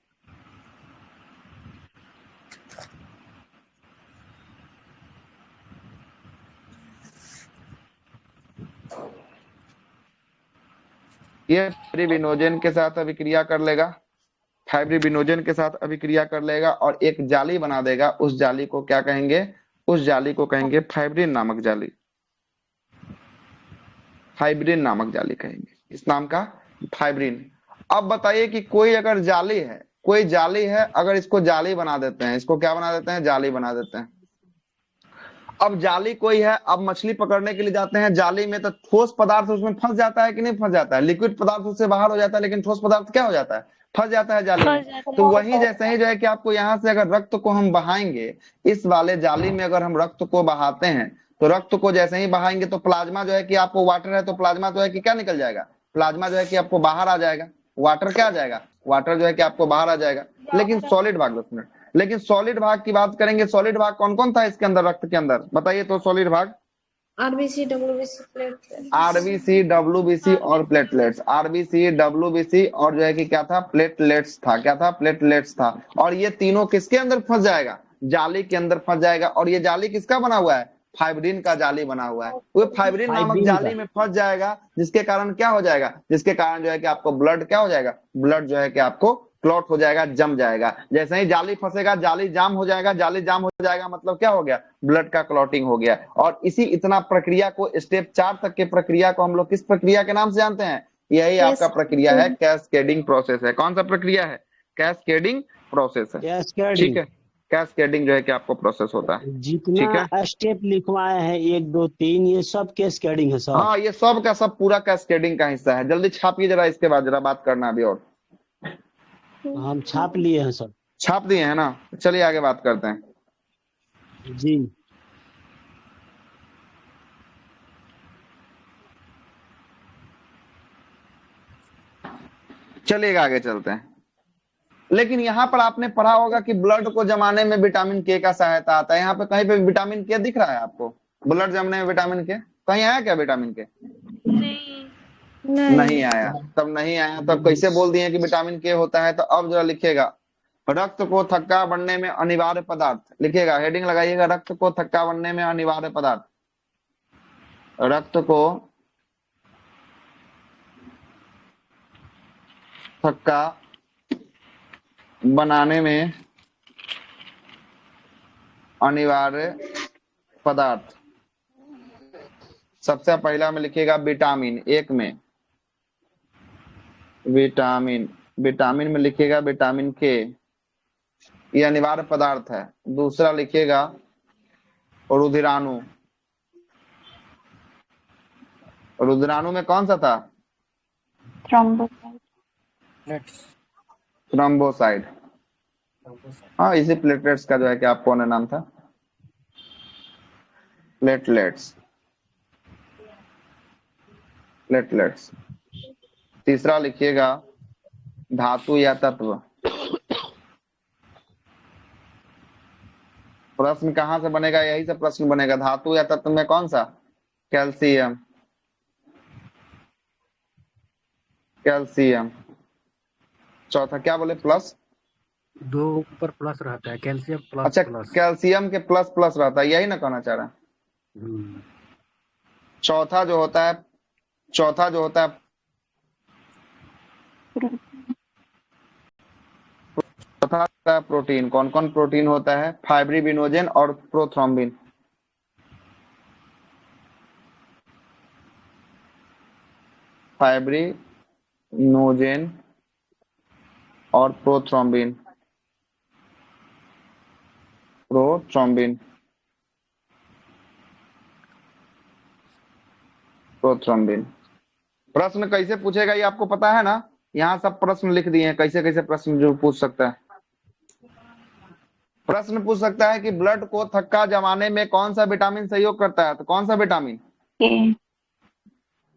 ये फाइब्रिनोजेन के साथ अभिक्रिया कर लेगा, फाइब्रिनोजेन के साथ अभिक्रिया कर लेगा और एक जाली बना देगा। उस जाली को क्या कहेंगे? उस जाली को कहेंगे फाइब्रिन नामक जाली। फाइब्रिन नामक जाली कहेंगे इस नाम का, फाइब्रिन। अब बताइए कि कोई अगर जाली है, कोई जाली है, अगर इसको जाली बना देते हैं, इसको क्या बना देते हैं? जाली बना देते हैं। अब जाली कोई है, अब मछली पकड़ने के लिए जाते हैं, जाली में तो ठोस पदार्थ उसमें फंस जाता है कि नहीं फंस जाता है? लिक्विड पदार्थ उससे बाहर हो जाता है, लेकिन ठोस पदार्थ क्या हो जाता है? फंस जाता है जाली में। तो वही जैसे ही जो है कि आपको यहाँ से अगर रक्त को हम बहाएंगे, इस वाले जाली में अगर हम रक्त को बहाते हैं, तो रक्त को जैसे ही बहाएंगे तो प्लाज्मा जो है कि आपको वाटर है, तो प्लाज्मा जो है कि क्या निकल जाएगा? प्लाज्मा जो है कि आपको बाहर आ जाएगा। वाटर क्या आ जाएगा? वाटर जो है कि आपको बाहर आ जाएगा। लेकिन सॉलिड भाग, 10 मिनट, लेकिन सॉलिड भाग की बात करेंगे। सॉलिड भाग कौन कौन था इसके अंदर, रक्त के अंदर? बताइए तो सॉलिड भाग। RBC, WBC, platelets. RBC, WBC और प्लेटलेट्स। आरबीसी, डब्ल्यूबीसी और जो है कि क्या था? प्लेटलेट्स था। क्या था? प्लेटलेट्स था। और ये तीनों किसके अंदर फंस जाएगा? जाली के अंदर फंस जाएगा। और ये जाली किसका बना हुआ है? फाइब्रिन का जाली बना हुआ है। वो फाइब्रिन नामक जाली में फंस जाएगा, जिसके कारण क्या हो जाएगा? जिसके कारण जो है कि आपको ब्लड क्या हो जाएगा? ब्लड जो है कि आपको क्लॉट हो जाएगा, जम जाएगा। जैसे ही जाली फंसेगा, जाली जाम हो जाएगा। जाली जाम हो जाएगा मतलब क्या हो गया? ब्लड का क्लॉटिंग हो गया। और इसी इतना प्रक्रिया को, स्टेप 4 तक के प्रक्रिया को हम लोग किस प्रक्रिया के नाम से जानते हैं? यही आपका प्रक्रिया है, कैस्केडिंग प्रोसेस है। कौन सा प्रक्रिया है? कैस्केडिंग प्रोसेस है। ठीक है, कैस्केडिंग जो है कि आपको प्रोसेस होता है। जितना स्टेप लिखवाए हैं 1 2 3, ये सब कैस्केडिंग है सर? हाँ, ये सब का सब पूरा कैस्केडिंग का हिस्सा है। जल्दी छापिए जरा, इसके बाद जरा बात करना अभी। और हम छाप लिए हैं सर। छाप दिए हैं ना? चलिए आगे बात करते हैं जी। चलिएगा आगे चलते हैं। लेकिन यहाँ पर आपने पढ़ा होगा कि ब्लड को जमाने में विटामिन के का सहायता आता है। यहाँ पे कहीं पे विटामिन के दिख रहा है आपको? ब्लड जमने में विटामिन के कहीं आया क्या? विटामिन के नहीं आया। तब नहीं आया तब कैसे बोल दिए कि विटामिन के होता है? तो अब जरा लिखिएगा, रक्त को थक्का बनने में अनिवार्य पदार्थ। लिखिएगा, हेडिंग लगाइएगा, रक्त को थक्का बनने में अनिवार्य पदार्थ। रक्त को थक्का बनाने में अनिवार्य पदार्थ। सबसे पहला में लिखिएगा विटामिन। 1 में विटामिन, विटामिन में लिखिएगा विटामिन के, ये अनिवार्य पदार्थ है। दूसरा लिखिएगा रुधिराणु। रुधिराणु में कौन सा था? थ्रोम्बोसाइड। हाँ, इसी प्लेटलेट्स का जो है कि आपको नाम था, प्लेटलेट्स। प्लेटलेट्स। तीसरा लिखिएगा धातु या तत्व। प्रश्न कहां से बनेगा? यही से प्रश्न बनेगा। धातु या तत्व में कौन सा? कैल्शियम। कैल्शियम। चौथा क्या बोले? प्लस 2 ऊपर प्लस रहता है, कैल्शियम प्लस। अच्छा, कैल्शियम के प्लस प्लस रहता है, यही ना कहना चाह रहा है? चौथा जो होता है, चौथा जो होता है चौथा प्रोटीन। कौन कौन प्रोटीन होता है? फाइब्रिनोजेन और प्रोथ्रोम्बिन। फाइब्रिनोजेन और प्रोथ्रोम्बिन। प्रोथ्रोम्बिन। प्रोथ्रोम्बिन। प्रश्न कैसे पूछेगा ये आपको पता है ना, यहाँ सब प्रश्न लिख दिए हैं कैसे कैसे प्रश्न जो पूछ सकता है। प्रश्न पूछ सकता है कि ब्लड को थक्का जमाने में कौन सा विटामिन सहयोग करता है, तो कौन सा विटामिन?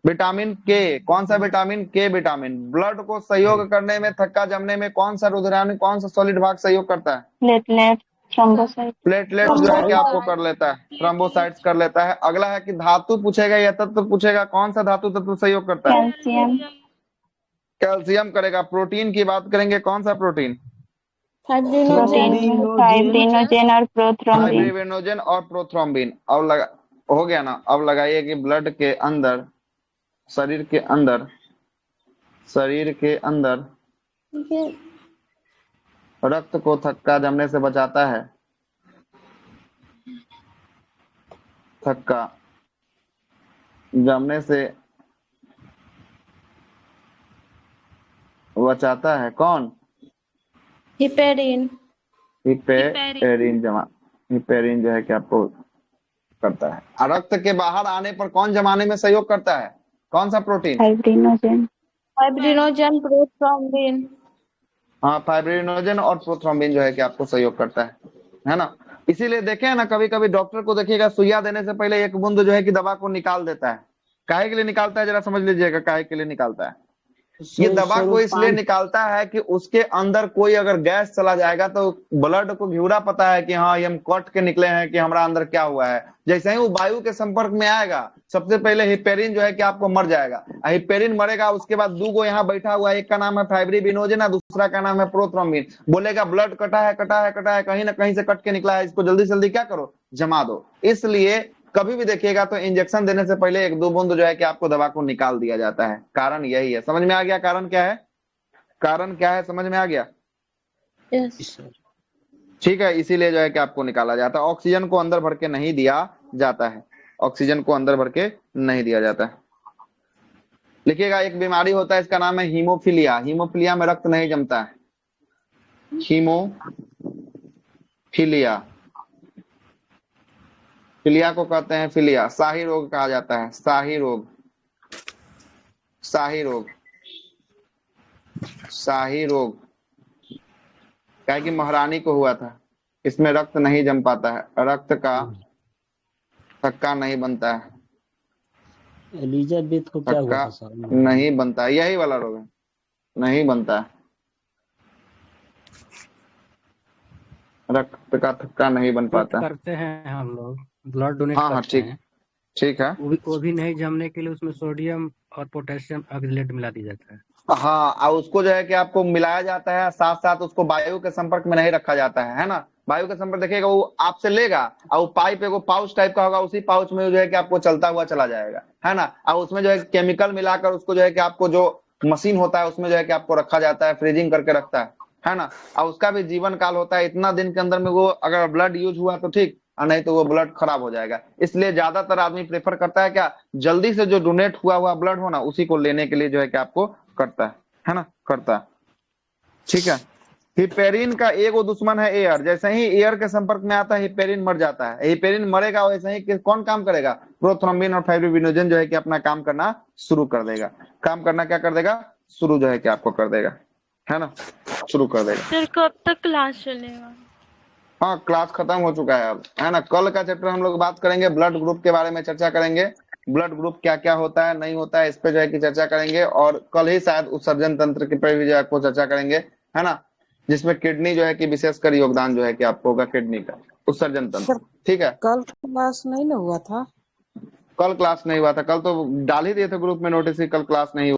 विटामिन के। कौन सा विटामिन? के विटामिन। ब्लड को सहयोग करने में, थक्का जमने में कौन सा रुधिराणु, कौन सा सॉलिड भाग सहयोग करता है? Platelet, thrombocyte. प्लेटलेट जो है कि आपको कर लेता है, थ्रोम्बोसाइट्स कर लेता है। अगला है कि धातु पूछेगा या तत्व पूछेगा, कौन सा धातु तत्व सहयोग करता है? कैल्शियम। कैल्शियम करेगा। प्रोटीन की बात करेंगे, कौन सा प्रोटीन? फाइब्रिनोजेन और प्रोथ्रोम्बिन। फाइब्रिनोजेन और प्रोथ्रोम्बिन। अब लगा हो गया ना। अब लगाइए कि ब्लड के अंदर, शरीर के अंदर रक्त को थक्का जमने से बचाता है। थक्का जमने से बचाता है कौन? हिपेरिन। हिपेरिन हिपेरिन जो है कि आपको करता है। रक्त के बाहर आने पर कौन जमाने में सहयोग करता है? कौन सा प्रोटीन? फाइब्रिनोजेन। प्रोथ्रोम्बिन। हाँ, फाइब्रिनोजेन और प्रोथ्रोम्बिन जो है कि आपको सहयोग करता है ना। इसीलिए देखे ना, कभी कभी डॉक्टर को देखिएगा सुइया देने से पहले एक बूंद जो है कि दवा को निकाल देता है। काहे के लिए निकालता है, जरा समझ लीजिएगा काहे के लिए निकालता है। ये दवा को इसलिए निकालता है कि उसके अंदर कोई अगर गैस चला जाएगा तो ब्लड को घिउरा पता है कि हाँ ये हम कट के निकले हैं कि हमारा अंदर क्या हुआ है। जैसे ही वो वायु के संपर्क में आएगा सबसे पहले हिपेरिन जो है कि आपको मर जाएगा। हिपेरिन मरेगा, उसके बाद दो गो यहाँ बैठा हुआ है, एक का नाम है फाइब्रिनोजेन और दूसरा का नाम है प्रोथ्रोम्बिन। बोलेगा ब्लड कटा है कहीं ना कहीं से कट के निकला है, इसको जल्दी से जल्दी क्या करो, जमा दो। इसलिए कभी भी देखिएगा तो इंजेक्शन देने से पहले एक दो बूंद जो है कि आपको दवा को निकाल दिया जाता है। कारण यही है। समझ में आ गया कारण क्या है? कारण क्या है समझ में आ गया? यस। ठीक है, इसीलिए जो है कि आपको निकाला जाता है। ऑक्सीजन को अंदर भर के नहीं दिया जाता है। ऑक्सीजन को अंदर भर के नहीं दिया जाता है। लिखिएगा, एक बीमारी होता है इसका नाम है हीमोफीलिया। हीमोफीलिया में रक्त नहीं जमता है। हीमोफीलिया, फिलिया को कहते हैं फिलिया। शाही रोग कहा जाता है, शाही रोग। शाही रोग, शाही रोग क्या कि महारानी को हुआ था। इसमें रक्त नहीं जम पाता है, रक्त का थक्का नहीं बनता है, एलिजाबेथ को क्या हुआ था सर? नहीं बनता है, यही वाला रोग है, नहीं बनता है, रक्त का थक्का नहीं बन पाता। करते हैं हम लोग ब्लड डोनेट हाँ करते हैं, ठीक है। वो भी नहीं जमने के लिए उसमें सोडियम और पोटेशियम ऑक्सलेट मिला दिया जाता है। हाँ, और उसको जो है कि आपको मिलाया जाता है, साथ साथ उसको वायु के संपर्क में नहीं रखा जाता है ना। वायु के संपर्क देखिएगा वो आपसे लेगा और वो पाइप एगो पाउच टाइप का होगा, उसी पाउच में जो है कि आपको चलता हुआ चला जाएगा, है ना। और उसमें जो है केमिकल मिलाकर उसको जो है कि आपको जो मशीन होता है उसमें जो है कि आपको रखा जाता है, फ्रीजिंग करके रखता है ना। और उसका भी जीवन काल होता है, इतना दिन के अंदर में वो अगर ब्लड यूज हुआ तो ठीक, और नहीं तो वो ब्लड खराब हो जाएगा। इसलिए ज्यादातर आदमी प्रेफर करता है क्या, जल्दी से जो डोनेट हुआ ब्लड हो ना उसी को लेने के लिए जो है कि आपको करता है ना, करता है। ठीक है। हिपेरिन का एगो दुश्मन है एयर। जैसे ही एयर के संपर्क में आता है हिपेरिन मर जाता है। हिपेरिन मरेगा वैसे ही कौन काम करेगा, प्रोथ्रोम्बिन और फाइब्रिनोजेन जो है कि अपना काम करना शुरू कर देगा। काम करना क्या कर देगा, शुरू जो है कि आपको कर देगा, है ना, शुरू कर देगा। सर कब तक क्लास चलेगा? हाँ, क्लास खत्म हो चुका है अब, है ना। कल का चैप्टर हम लोग बात करेंगे, ब्लड ग्रुप के बारे में चर्चा करेंगे। ब्लड ग्रुप क्या क्या होता है नहीं होता है इस पे जो है कि चर्चा करेंगे। और कल ही शायद उत्सर्जन तंत्र के पे भी जो है आपको चर्चा करेंगे, है ना, जिसमें किडनी जो है कि विशेषकर योगदान जो है कि आपको होगा किडनी का, उत्सर्जन तंत्र। ठीक है। कल क्लास नहीं ना हुआ था? कल क्लास नहीं हुआ था, कल तो डाल ही दिए थे ग्रुप में नोटिस, कल क्लास नहीं